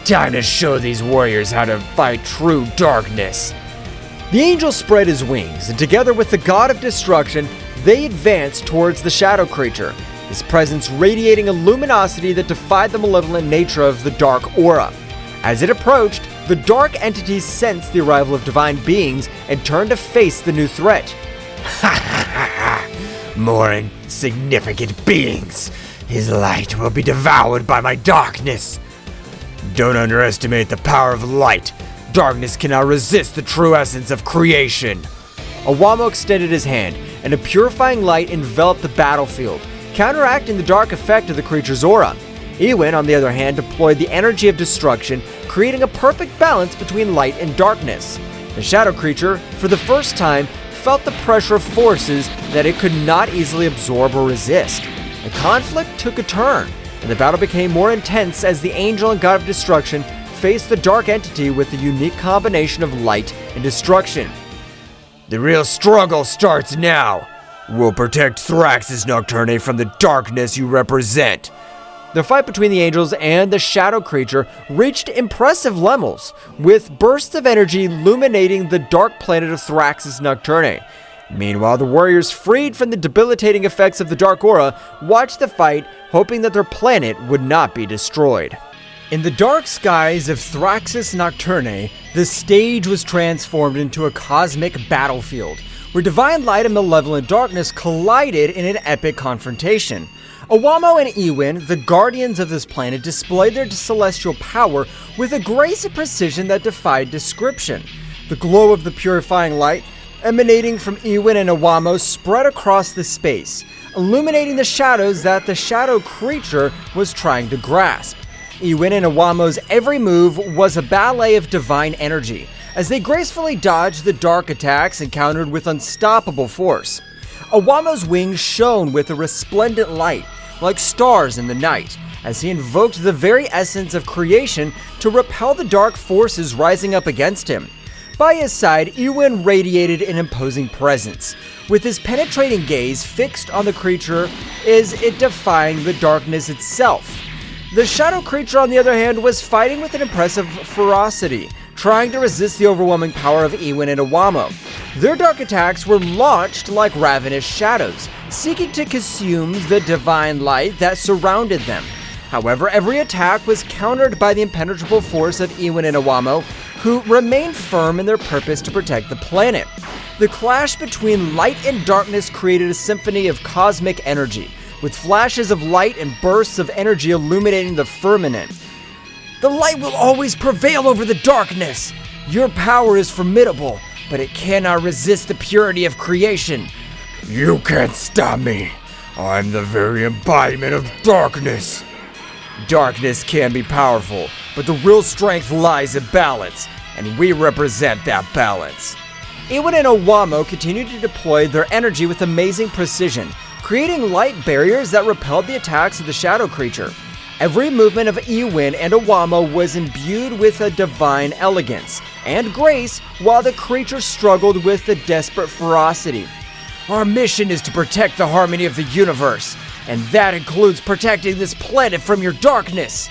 Time to show these warriors how to fight true darkness. The angel spread his wings, and together with the god of destruction, they advanced towards the shadow creature, his presence radiating a luminosity that defied the malevolent nature of the dark aura. As it approached, the dark entities sensed the arrival of divine beings and turned to face the new threat. Ha ha ha ha! More insignificant beings! His light will be devoured by my darkness! Don't underestimate the power of light. Darkness cannot resist the true essence of creation. Owamo extended his hand, and a purifying light enveloped the battlefield, counteracting the dark effect of the creature's aura. Ewin, on the other hand, deployed the energy of destruction, creating a perfect balance between light and darkness. The shadow creature, for the first time, felt the pressure of forces that it could not easily absorb or resist. The conflict took a turn, and the battle became more intense as the angel and god of destruction faced the dark entity with the unique combination of light and destruction. The real struggle starts now. We'll protect Thraxus Nocturne from the darkness you represent. The fight between the angels and the shadow creature reached impressive levels, with bursts of energy illuminating the dark planet of Thraxus Nocturne. Meanwhile, the warriors, freed from the debilitating effects of the dark aura, watched the fight, hoping that their planet would not be destroyed. In the dark skies of Thraxus Nocturne, the stage was transformed into a cosmic battlefield, where divine light and malevolent darkness collided in an epic confrontation. Owamo and Ewin, the guardians of this planet, displayed their celestial power with a grace and precision that defied description. The glow of the purifying light emanating from Ewin and Owamo spread across the space, illuminating the shadows that the shadow creature was trying to grasp. Ewin and Owamo's every move was a ballet of divine energy, as they gracefully dodged the dark attacks and countered with unstoppable force. Owamo's wings shone with a resplendent light, like stars in the night, as he invoked the very essence of creation to repel the dark forces rising up against him. By his side, Ewin radiated an imposing presence, with his penetrating gaze fixed on the creature as it defying the darkness itself. The shadow creature, on the other hand, was fighting with an impressive ferocity, trying to resist the overwhelming power of Ewin and Owamo. Their dark attacks were launched like ravenous shadows, seeking to consume the divine light that surrounded them. However, every attack was countered by the impenetrable force of Ewin and Owamo, who remained firm in their purpose to protect the planet. The clash between light and darkness created a symphony of cosmic energy, with flashes of light and bursts of energy illuminating the firmament. The light will always prevail over the darkness. Your power is formidable, but it cannot resist the purity of creation. You can't stop me. I'm the very embodiment of darkness. Darkness can be powerful, but the real strength lies in balance, and we represent that balance. Ewin and Owamo continued to deploy their energy with amazing precision, creating light barriers that repelled the attacks of the shadow creature. Every movement of Ewin and Owamo was imbued with a divine elegance and grace, while the creature struggled with a desperate ferocity. Our mission is to protect the harmony of the universe, and that includes protecting this planet from your darkness.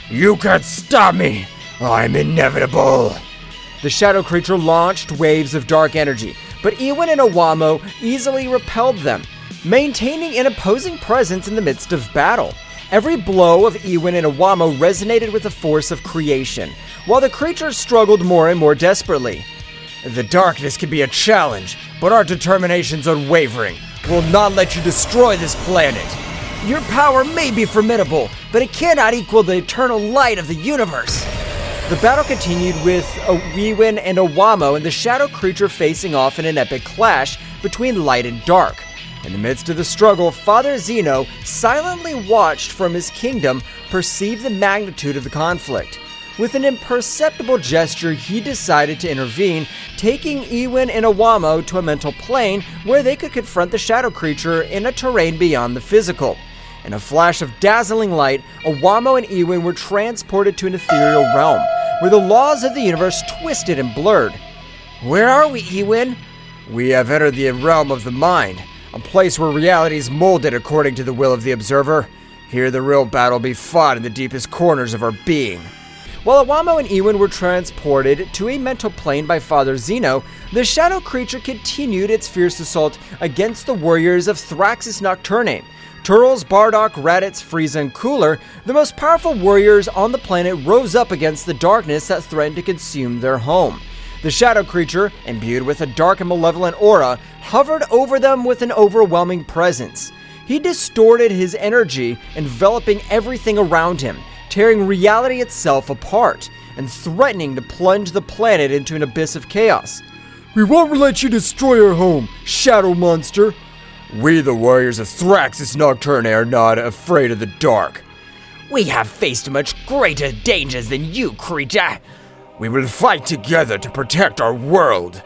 You can't stop me. I'm inevitable. The shadow creature launched waves of dark energy, but Ewin and Owamo easily repelled them, maintaining an opposing presence in the midst of battle. Every blow of Ewin and Owamo resonated with the force of creation, while the creature struggled more and more desperately. The darkness can be a challenge, but our determination's unwavering. We'll not let you destroy this planet. Your power may be formidable, but it cannot equal the eternal light of the universe. The battle continued with Ewin and Owamo and the shadow creature facing off in an epic clash between light and dark. In the midst of the struggle, Father Zeno, silently watched from his kingdom, perceived the magnitude of the conflict. With an imperceptible gesture, he decided to intervene, taking Ewin and Iwamo to a mental plane where they could confront the shadow creature in a terrain beyond the physical. In a flash of dazzling light, Iwamo and Ewin were transported to an ethereal realm, where the laws of the universe twisted and blurred. Where are we, Ewin? We have entered the realm of the mind, a place where reality is molded according to the will of the observer. Here the real battle be fought in the deepest corners of our being. While Iwamo and Ewin were transported to a mental plane by Father Zeno, the shadow creature continued its fierce assault against the warriors of Thraxis Nocturne. Turles, Bardock, Raditz, Frieza, and Cooler, the most powerful warriors on the planet, rose up against the darkness that threatened to consume their home. The shadow creature, imbued with a dark and malevolent aura, hovered over them with an overwhelming presence. He distorted his energy, enveloping everything around him, tearing reality itself apart, and threatening to plunge the planet into an abyss of chaos. We won't let you destroy our home, shadow monster. We, the warriors of Thraxis Nocturne, are not afraid of the dark. We have faced much greater dangers than you, creature. We will fight together to protect our world.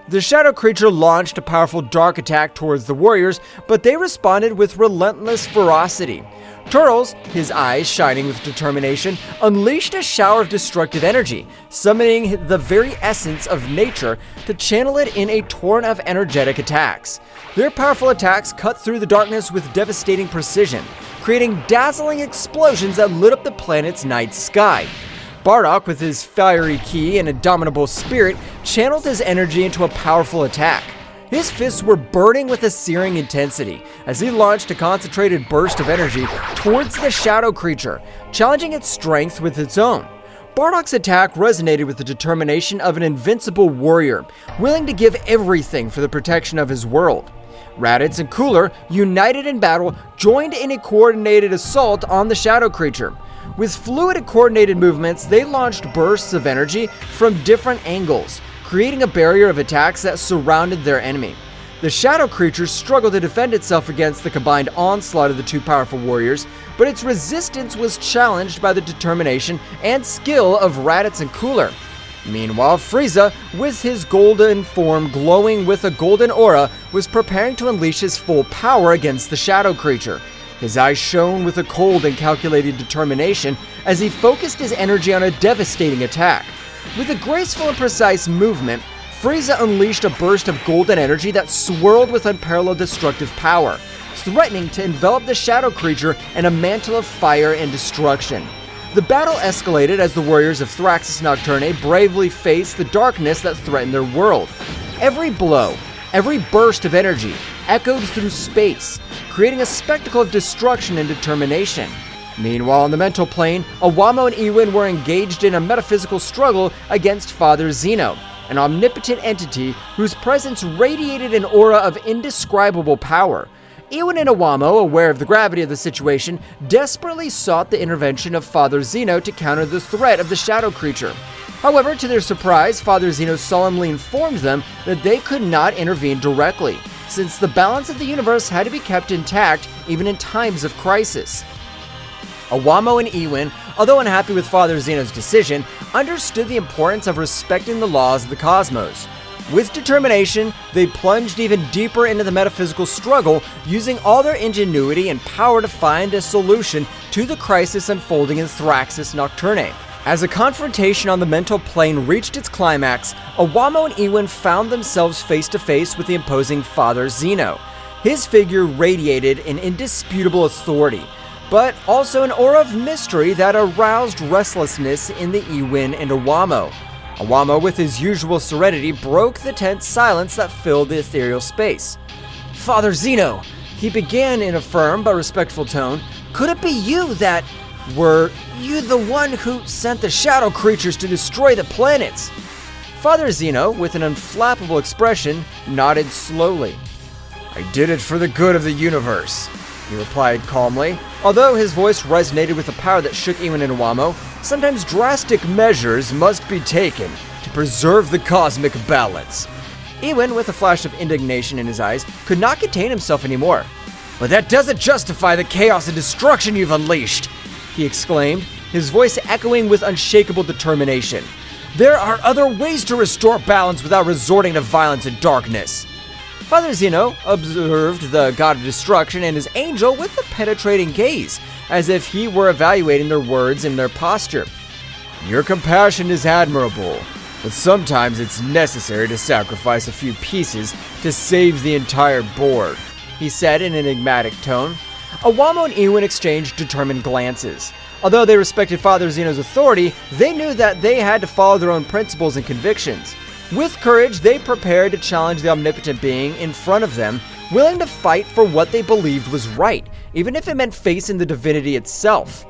The shadow creature launched a powerful dark attack towards the warriors, but they responded with relentless ferocity. Turles, his eyes shining with determination, unleashed a shower of destructive energy, summoning the very essence of nature to channel it in a torrent of energetic attacks. Their powerful attacks cut through the darkness with devastating precision, creating dazzling explosions that lit up the planet's night sky. Bardock, with his fiery ki and indomitable spirit, channeled his energy into a powerful attack. His fists were burning with a searing intensity as he launched a concentrated burst of energy towards the shadow creature, challenging its strength with its own. Bardock's attack resonated with the determination of an invincible warrior, willing to give everything for the protection of his world. Raditz and Cooler, united in battle, joined in a coordinated assault on the shadow creature. With fluid and coordinated movements, they launched bursts of energy from different angles, creating a barrier of attacks that surrounded their enemy. The shadow creature struggled to defend itself against the combined onslaught of the two powerful warriors, but its resistance was challenged by the determination and skill of Raditz and Cooler. Meanwhile, Frieza, with his golden form glowing with a golden aura, was preparing to unleash his full power against the shadow creature. His eyes shone with a cold and calculated determination as he focused his energy on a devastating attack. With a graceful and precise movement, Frieza unleashed a burst of golden energy that swirled with unparalleled destructive power, threatening to envelop the shadow creature in a mantle of fire and destruction. The battle escalated as the warriors of Thraxis Nocturne bravely faced the darkness that threatened their world. Every blow, every burst of energy echoed through space, creating a spectacle of destruction and determination. Meanwhile, on the mental plane, Iwamo and Ewin were engaged in a metaphysical struggle against Father Zeno, an omnipotent entity whose presence radiated an aura of indescribable power. Ewin and Iwamo, aware of the gravity of the situation, desperately sought the intervention of Father Zeno to counter the threat of the shadow creature. However, to their surprise, Father Zeno solemnly informed them that they could not intervene directly, since the balance of the universe had to be kept intact even in times of crisis. Iwamo and Ewin, although unhappy with Father Zeno's decision, understood the importance of respecting the laws of the cosmos. With determination, they plunged even deeper into the metaphysical struggle, using all their ingenuity and power to find a solution to the crisis unfolding in Thraxis Nocturne. As the confrontation on the mental plane reached its climax, Iwamo and Ewin found themselves face to face with the imposing Father Zeno. His figure radiated an indisputable authority, but also an aura of mystery that aroused restlessness in the Ewin and Iwamo. Iwamo, with his usual serenity, broke the tense silence that filled the ethereal space. "Father Zeno," he began in a firm but respectful tone, "could it be you that... Were you the one who sent the shadow creatures to destroy the planets?" Father Zeno, with an unflappable expression, nodded slowly. "I did it for the good of the universe," he replied calmly. Although his voice resonated with a power that shook Ewin and Iwamo, sometimes drastic measures must be taken to preserve the cosmic balance. Ewin, with a flash of indignation in his eyes, could not contain himself anymore. "But that doesn't justify the chaos and destruction you've unleashed!" he exclaimed, his voice echoing with unshakable determination. "There are other ways to restore balance without resorting to violence and darkness." Father Zeno observed the god of destruction and his angel with a penetrating gaze, as if he were evaluating their words and their posture. "Your compassion is admirable, but sometimes it's necessary to sacrifice a few pieces to save the entire board," he said in an enigmatic tone. Owamo and Iwin exchanged determined glances. Although they respected Father Zeno's authority, they knew that they had to follow their own principles and convictions. With courage, they prepared to challenge the omnipotent being in front of them, willing to fight for what they believed was right, even if it meant facing the divinity itself.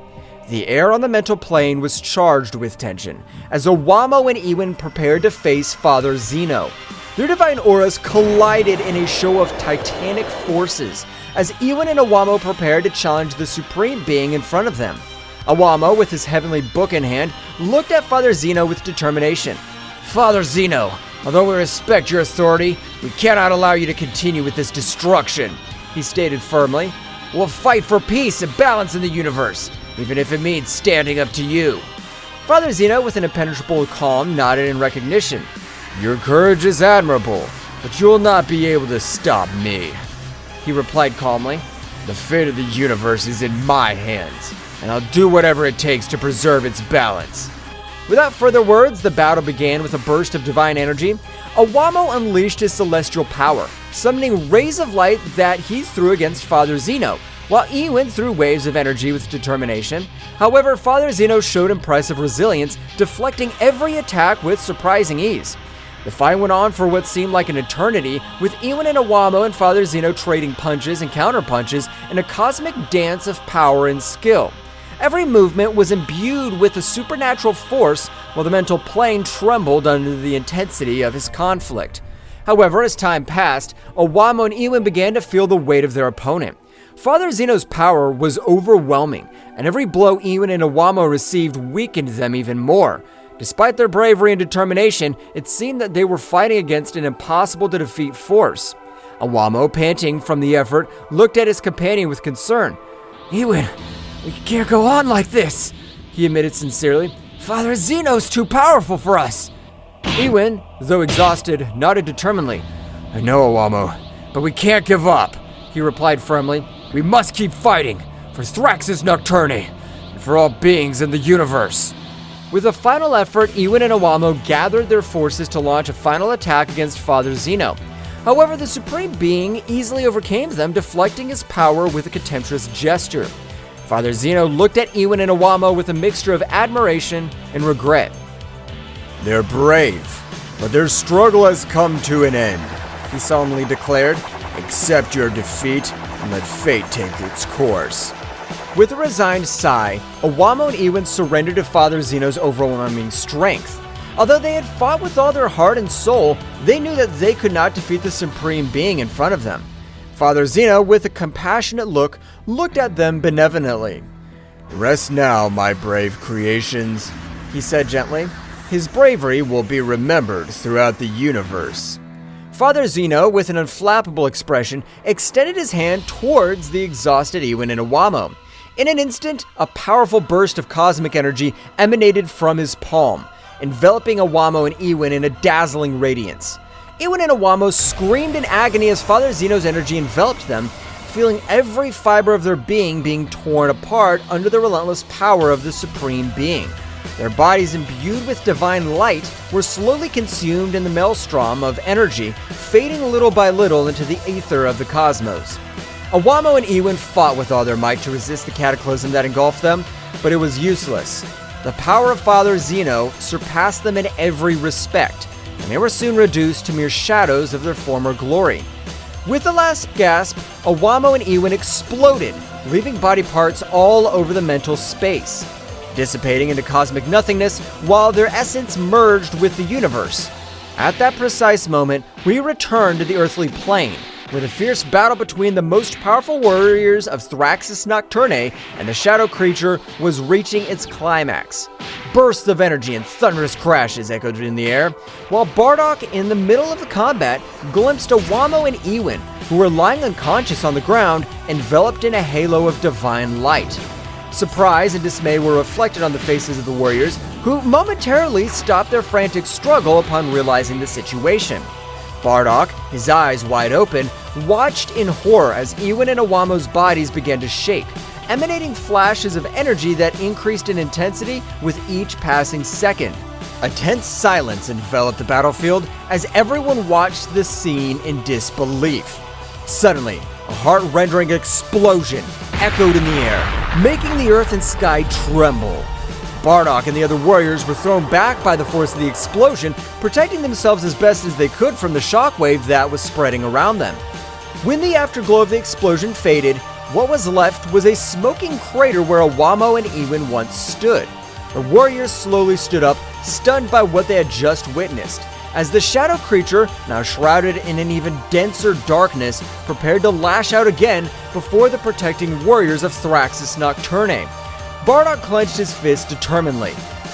The air on the mental plane was charged with tension, as Owamo and Iwin prepared to face Father Zeno. Their divine auras collided in a show of titanic forces, as Iwin and Owamo prepared to challenge the supreme being in front of them. Owamo, with his heavenly book in hand, looked at Father Zeno with determination. "Father Zeno, although we respect your authority, we cannot allow you to continue with this destruction," he stated firmly. "We'll fight for peace and balance in the universe, even if it means standing up to you." Father Zeno, with an impenetrable calm, nodded in recognition. "Your courage is admirable, but you will not be able to stop me," he replied calmly. "The fate of the universe is in my hands, and I'll do whatever it takes to preserve its balance." Without further words, the battle began with a burst of divine energy. Owamo unleashed his celestial power, summoning rays of light that he threw against Father Zeno, while Iwin threw waves of energy with determination. However, Father Zeno showed impressive resilience, deflecting every attack with surprising ease. The fight went on for what seemed like an eternity, with Iwin and Owamo and Father Zeno trading punches and counterpunches in a cosmic dance of power and skill. Every movement was imbued with a supernatural force, while the mental plane trembled under the intensity of his conflict. However, as time passed, Owamo and Iwin began to feel the weight of their opponent. Father Zeno's power was overwhelming, and every blow Iwin and Owamo received weakened them even more. Despite their bravery and determination, it seemed that they were fighting against an impossible-to-defeat force. Owamo, panting from the effort, looked at his companion with concern. "Iwin, we can't go on like this," he admitted sincerely. "Father Zeno's too powerful for us." Iwin, though exhausted, nodded determinedly. "I know, Owamo, but we can't give up," he replied firmly. "We must keep fighting, for Thraxus Nocturne, and for all beings in the universe." With a final effort, Iwin and Owamo gathered their forces to launch a final attack against Father Zeno. However, the Supreme Being easily overcame them, deflecting his power with a contemptuous gesture. Father Zeno looked at Iwin and Owamo with a mixture of admiration and regret. "They're brave, but their struggle has come to an end," he solemnly declared. "Accept your defeat and let fate take its course." With a resigned sigh, Owamo and Iwin surrendered to Father Zeno's overwhelming strength. Although they had fought with all their heart and soul, they knew that they could not defeat the Supreme Being in front of them. Father Zeno, with a compassionate look, looked at them benevolently. "Rest now, my brave creations," he said gently. "His bravery will be remembered throughout the universe." Father Zeno, with an unflappable expression, extended his hand towards the exhausted Iwin and Owamo. In an instant, a powerful burst of cosmic energy emanated from his palm, enveloping Owamo and Iwin in a dazzling radiance. Iwin and Owamo screamed in agony as Father Zeno's energy enveloped them, feeling every fiber of their being torn apart under the relentless power of the Supreme Being. Their bodies, imbued with divine light, were slowly consumed in the maelstrom of energy, fading little by little into the ether of the cosmos. Owamo and Iwin fought with all their might to resist the cataclysm that engulfed them, but it was useless. The power of Father Zeno surpassed them in every respect, and they were soon reduced to mere shadows of their former glory. With the last gasp, Owamo and Iwin exploded, leaving body parts all over the mental space, dissipating into cosmic nothingness while their essence merged with the universe. At that precise moment, we return to the earthly plane, where the fierce battle between the most powerful warriors of Thraxus Nocturne and the shadow creature was reaching its climax. Bursts of energy and thunderous crashes echoed in the air, while Bardock, in the middle of the combat, glimpsed Owamo and Iwin, who were lying unconscious on the ground, enveloped in a halo of divine light. Surprise and dismay were reflected on the faces of the warriors, who momentarily stopped their frantic struggle upon realizing the situation. Bardock, his eyes wide open, watched in horror as Iwin and Iwamo's bodies began to shake, emanating flashes of energy that increased in intensity with each passing second. A tense silence enveloped the battlefield as everyone watched the scene in disbelief. Suddenly, a heart-rending explosion echoed in the air, making the earth and sky tremble. Bardock and the other warriors were thrown back by the force of the explosion, protecting themselves as best as they could from the shockwave that was spreading around them. When the afterglow of the explosion faded, what was left was a smoking crater where Iwamo and Iwin once stood. The warriors slowly stood up, stunned by what they had just witnessed, as the shadow creature, now shrouded in an even denser darkness, prepared to lash out again before the protecting warriors of Thraxus Nocturne. Bardock clenched his fist determinedly,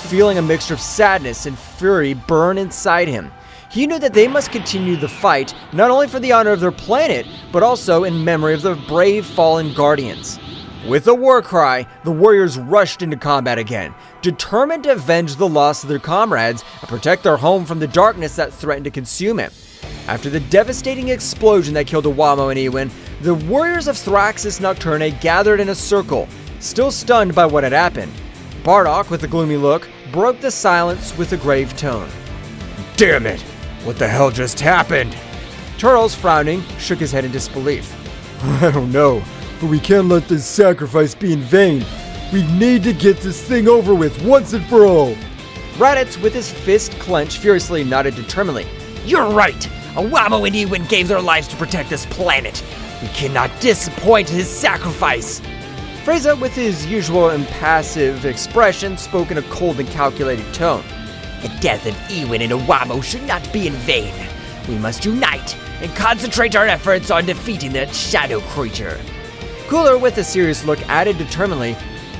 feeling a mixture of sadness and fury burn inside him. He knew that they must continue the fight, not only for the honor of their planet, but also in memory of the brave fallen guardians. With a war cry, the warriors rushed into combat again, determined to avenge the loss of their comrades and protect their home from the darkness that threatened to consume it. After the devastating explosion that killed Iwamo and Iwin, the warriors of Thraxus Nocturne gathered in a circle, still stunned by what had happened. Bardock, with a gloomy look, broke the silence with a grave tone. Damn it! What the hell just happened? Turles, frowning, shook his head in disbelief. I don't know, but we can't let this sacrifice be in vain. We need to get this thing over with once and for all. Raditz, with his fist clenched, furiously nodded determinedly. You're right! Iwamo and Iwin gave their lives to protect this planet. We cannot disappoint his sacrifice. Frieza, with his usual impassive expression, spoke in a cold and calculated tone. The death of Iwin and Iwamo should not be in vain. We must unite and concentrate our efforts on defeating that shadow creature. Cooler, with a serious look, added determinedly,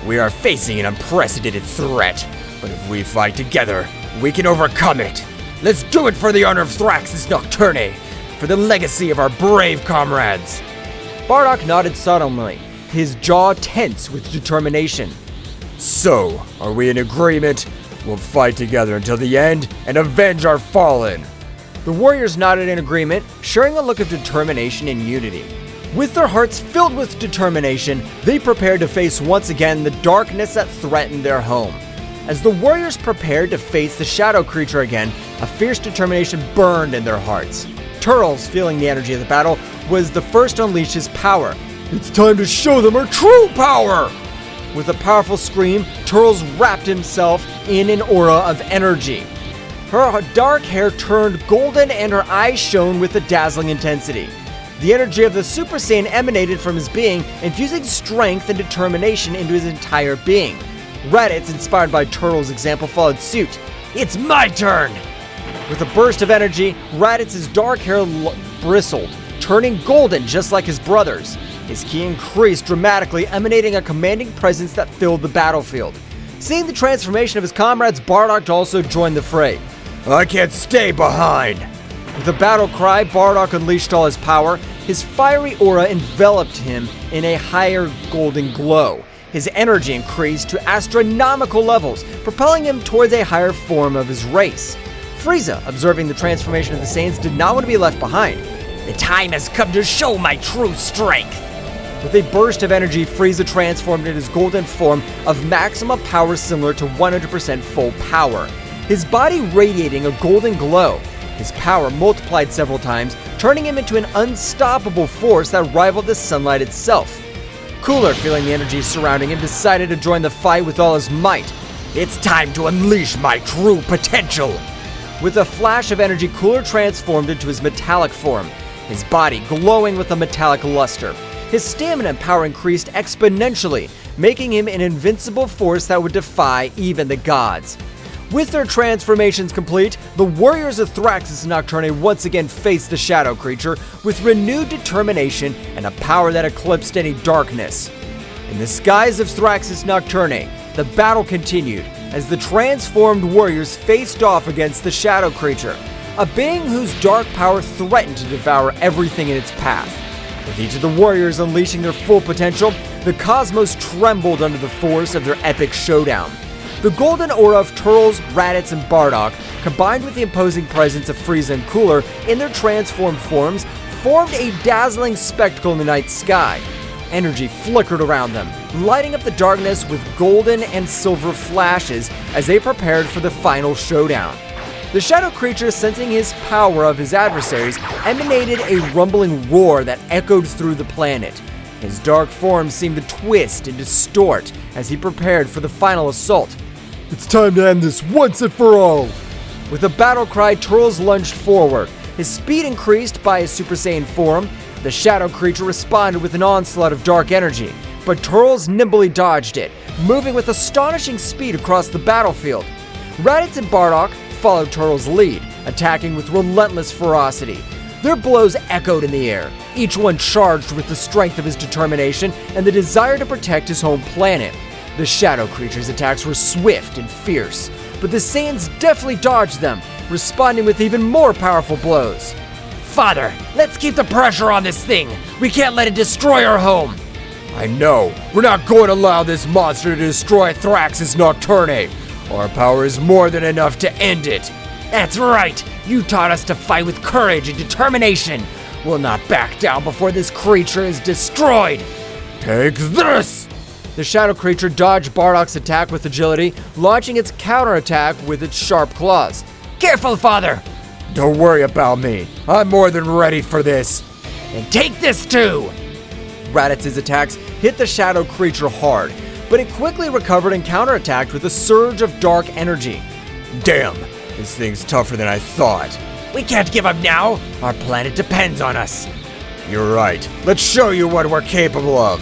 We are facing an unprecedented threat, but if we fight together, we can overcome it. Let's do it for the honor of Thraxus Nocturne, for the legacy of our brave comrades. Bardock nodded solemnly, his jaw tense with determination. So, are we in agreement? We'll fight together until the end and avenge our fallen. The warriors nodded in agreement, sharing a look of determination and unity. With their hearts filled with determination, they prepared to face once again the darkness that threatened their home. As the warriors prepared to face the shadow creature again, a fierce determination burned in their hearts. Turles, feeling the energy of the battle, was the first to unleash his power. It's time to show them our true power! With a powerful scream, Turles wrapped himself in an aura of energy. Her dark hair turned golden and her eyes shone with a dazzling intensity. The energy of the Super Saiyan emanated from his being, infusing strength and determination into his entire being. Raditz, inspired by Turtle's example, followed suit. It's my turn! With a burst of energy, Raditz's dark hair bristled, turning golden just like his brother's. His ki increased dramatically, emanating a commanding presence that filled the battlefield. Seeing the transformation of his comrades, Bardock also joined the fray. I can't stay behind! With a battle cry, Bardock unleashed all his power. His fiery aura enveloped him in a higher golden glow. His energy increased to astronomical levels, propelling him towards a higher form of his race. Frieza, observing the transformation of the Saiyans, did not want to be left behind. The time has come to show my true strength. With a burst of energy, Frieza transformed into his golden form of maximum power similar to 100% full power. His body radiating a golden glow. His power multiplied several times, turning him into an unstoppable force that rivaled the sunlight itself. Cooler, feeling the energy surrounding him, decided to join the fight with all his might. It's time to unleash my true potential. With a flash of energy, Cooler transformed into his metallic form, his body glowing with a metallic luster. His stamina and power increased exponentially, making him an invincible force that would defy even the gods. With their transformations complete, the warriors of Thraxus Nocturne once again faced the shadow creature with renewed determination and a power that eclipsed any darkness. In the skies of Thraxus Nocturne, the battle continued as the transformed warriors faced off against the shadow creature, a being whose dark power threatened to devour everything in its path. With each of the warriors unleashing their full potential, the cosmos trembled under the force of their epic showdown. The golden aura of Turles, Raditz, and Bardock, combined with the imposing presence of Frieza and Cooler in their transformed forms, formed a dazzling spectacle in the night sky. Energy flickered around them, lighting up the darkness with golden and silver flashes as they prepared for the final showdown. The shadow creature, sensing his power of his adversaries, emanated a rumbling roar that echoed through the planet. His dark form seemed to twist and distort as he prepared for the final assault. It's time to end this once and for all! With a battle cry, Turles lunged forward. His speed increased by his Super Saiyan form. The shadow creature responded with an onslaught of dark energy, but Turles nimbly dodged it, moving with astonishing speed across the battlefield. Raditz and Bardock followed Turles' lead, attacking with relentless ferocity. Their blows echoed in the air, each one charged with the strength of his determination and the desire to protect his home planet. The shadow creature's attacks were swift and fierce, but the Saiyans deftly dodged them, responding with even more powerful blows. Father, let's keep the pressure on this thing. We can't let it destroy our home. I know. We're not going to allow this monster to destroy Thrax's Nocturne. Our power is more than enough to end it. That's right. You taught us to fight with courage and determination. We'll not back down before this creature is destroyed. Take this! The shadow creature dodged Bardock's attack with agility, launching its counterattack with its sharp claws. Careful, Father. Don't worry about me. I'm more than ready for this. And take this too. Raditz's attacks hit the shadow creature hard, but it quickly recovered and counterattacked with a surge of dark energy. Damn, this thing's tougher than I thought. We can't give up now. Our planet depends on us. You're right. Let's show you what we're capable of.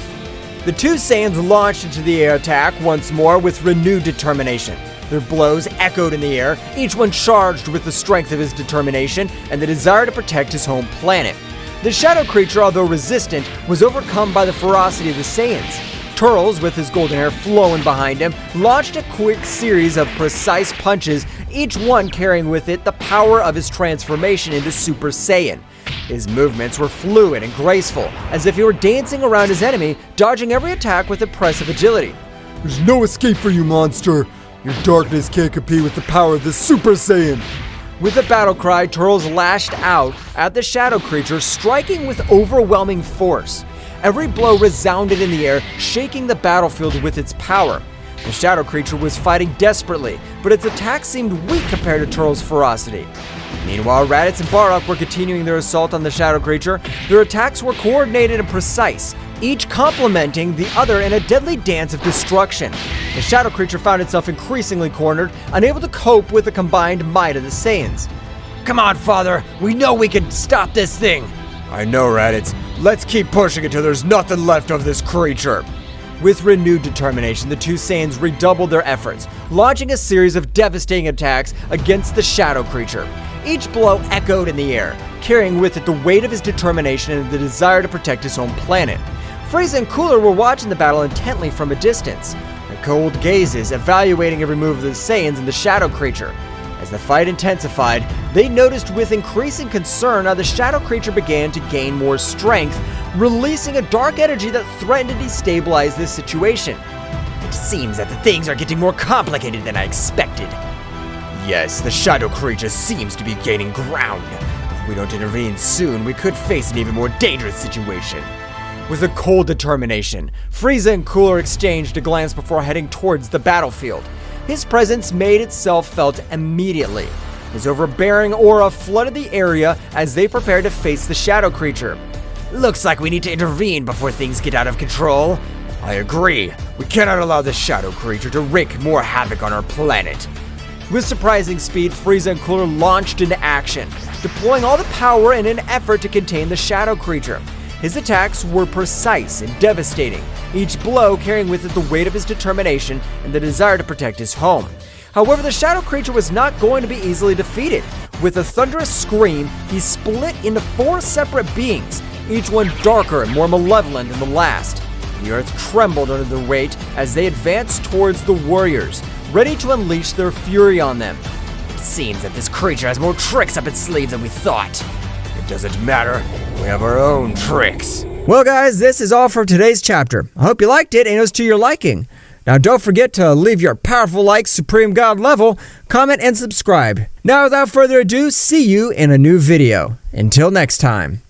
The two Saiyans launched into the air attack once more with renewed determination. Their blows echoed in the air, each one charged with the strength of his determination and the desire to protect his home planet. The shadow creature, although resistant, was overcome by the ferocity of the Saiyans. Turles, with his golden hair flowing behind him, launched a quick series of precise punches, each one carrying with it the power of his transformation into Super Saiyan. His movements were fluid and graceful, as if he were dancing around his enemy, dodging every attack with impressive agility. There's no escape for you, monster! Your darkness can't compete with the power of the Super Saiyan! With a battle cry, Turles lashed out at the shadow creature, striking with overwhelming force. Every blow resounded in the air, shaking the battlefield with its power. The shadow creature was fighting desperately, but its attack seemed weak compared to Turles' ferocity. Meanwhile, Raditz and Bardock were continuing their assault on the shadow creature. Their attacks were coordinated and precise, each complementing the other in a deadly dance of destruction. The shadow creature found itself increasingly cornered, unable to cope with the combined might of the Saiyans. Come on, Father. We know we can stop this thing. I know, Raditz. Let's keep pushing until there's nothing left of this creature. With renewed determination, the two Saiyans redoubled their efforts, launching a series of devastating attacks against the shadow creature. Each blow echoed in the air, carrying with it the weight of his determination and the desire to protect his home planet. Frieza and Cooler were watching the battle intently from a distance, their cold gazes evaluating every move of the Saiyans and the shadow creature. As the fight intensified, they noticed with increasing concern how the shadow creature began to gain more strength, releasing a dark energy that threatened to destabilize this situation. It seems that the things are getting more complicated than I expected. Yes, the shadow creature seems to be gaining ground. If we don't intervene soon, we could face an even more dangerous situation. With a cold determination, Frieza and Cooler exchanged a glance before heading towards the battlefield. His presence made itself felt immediately. His overbearing aura flooded the area as they prepared to face the shadow creature. Looks like we need to intervene before things get out of control. I agree. We cannot allow the shadow creature to wreak more havoc on our planet. With surprising speed, Frieza and Cooler launched into action, deploying all the power in an effort to contain the shadow creature. His attacks were precise and devastating, each blow carrying with it the weight of his determination and the desire to protect his home. However, the shadow creature was not going to be easily defeated. With a thunderous scream, he split into 4 separate beings, each one darker and more malevolent than the last. The earth trembled under their weight as they advanced towards the warriors, ready to unleash their fury on them. It seems that this creature has more tricks up its sleeve than we thought. It doesn't matter. We have our own tricks. Well guys, this is all for today's chapter. I hope you liked it and it was to your liking. Now don't forget to leave your powerful like Supreme God level, comment and subscribe. Now without further ado, see you in a new video. Until next time.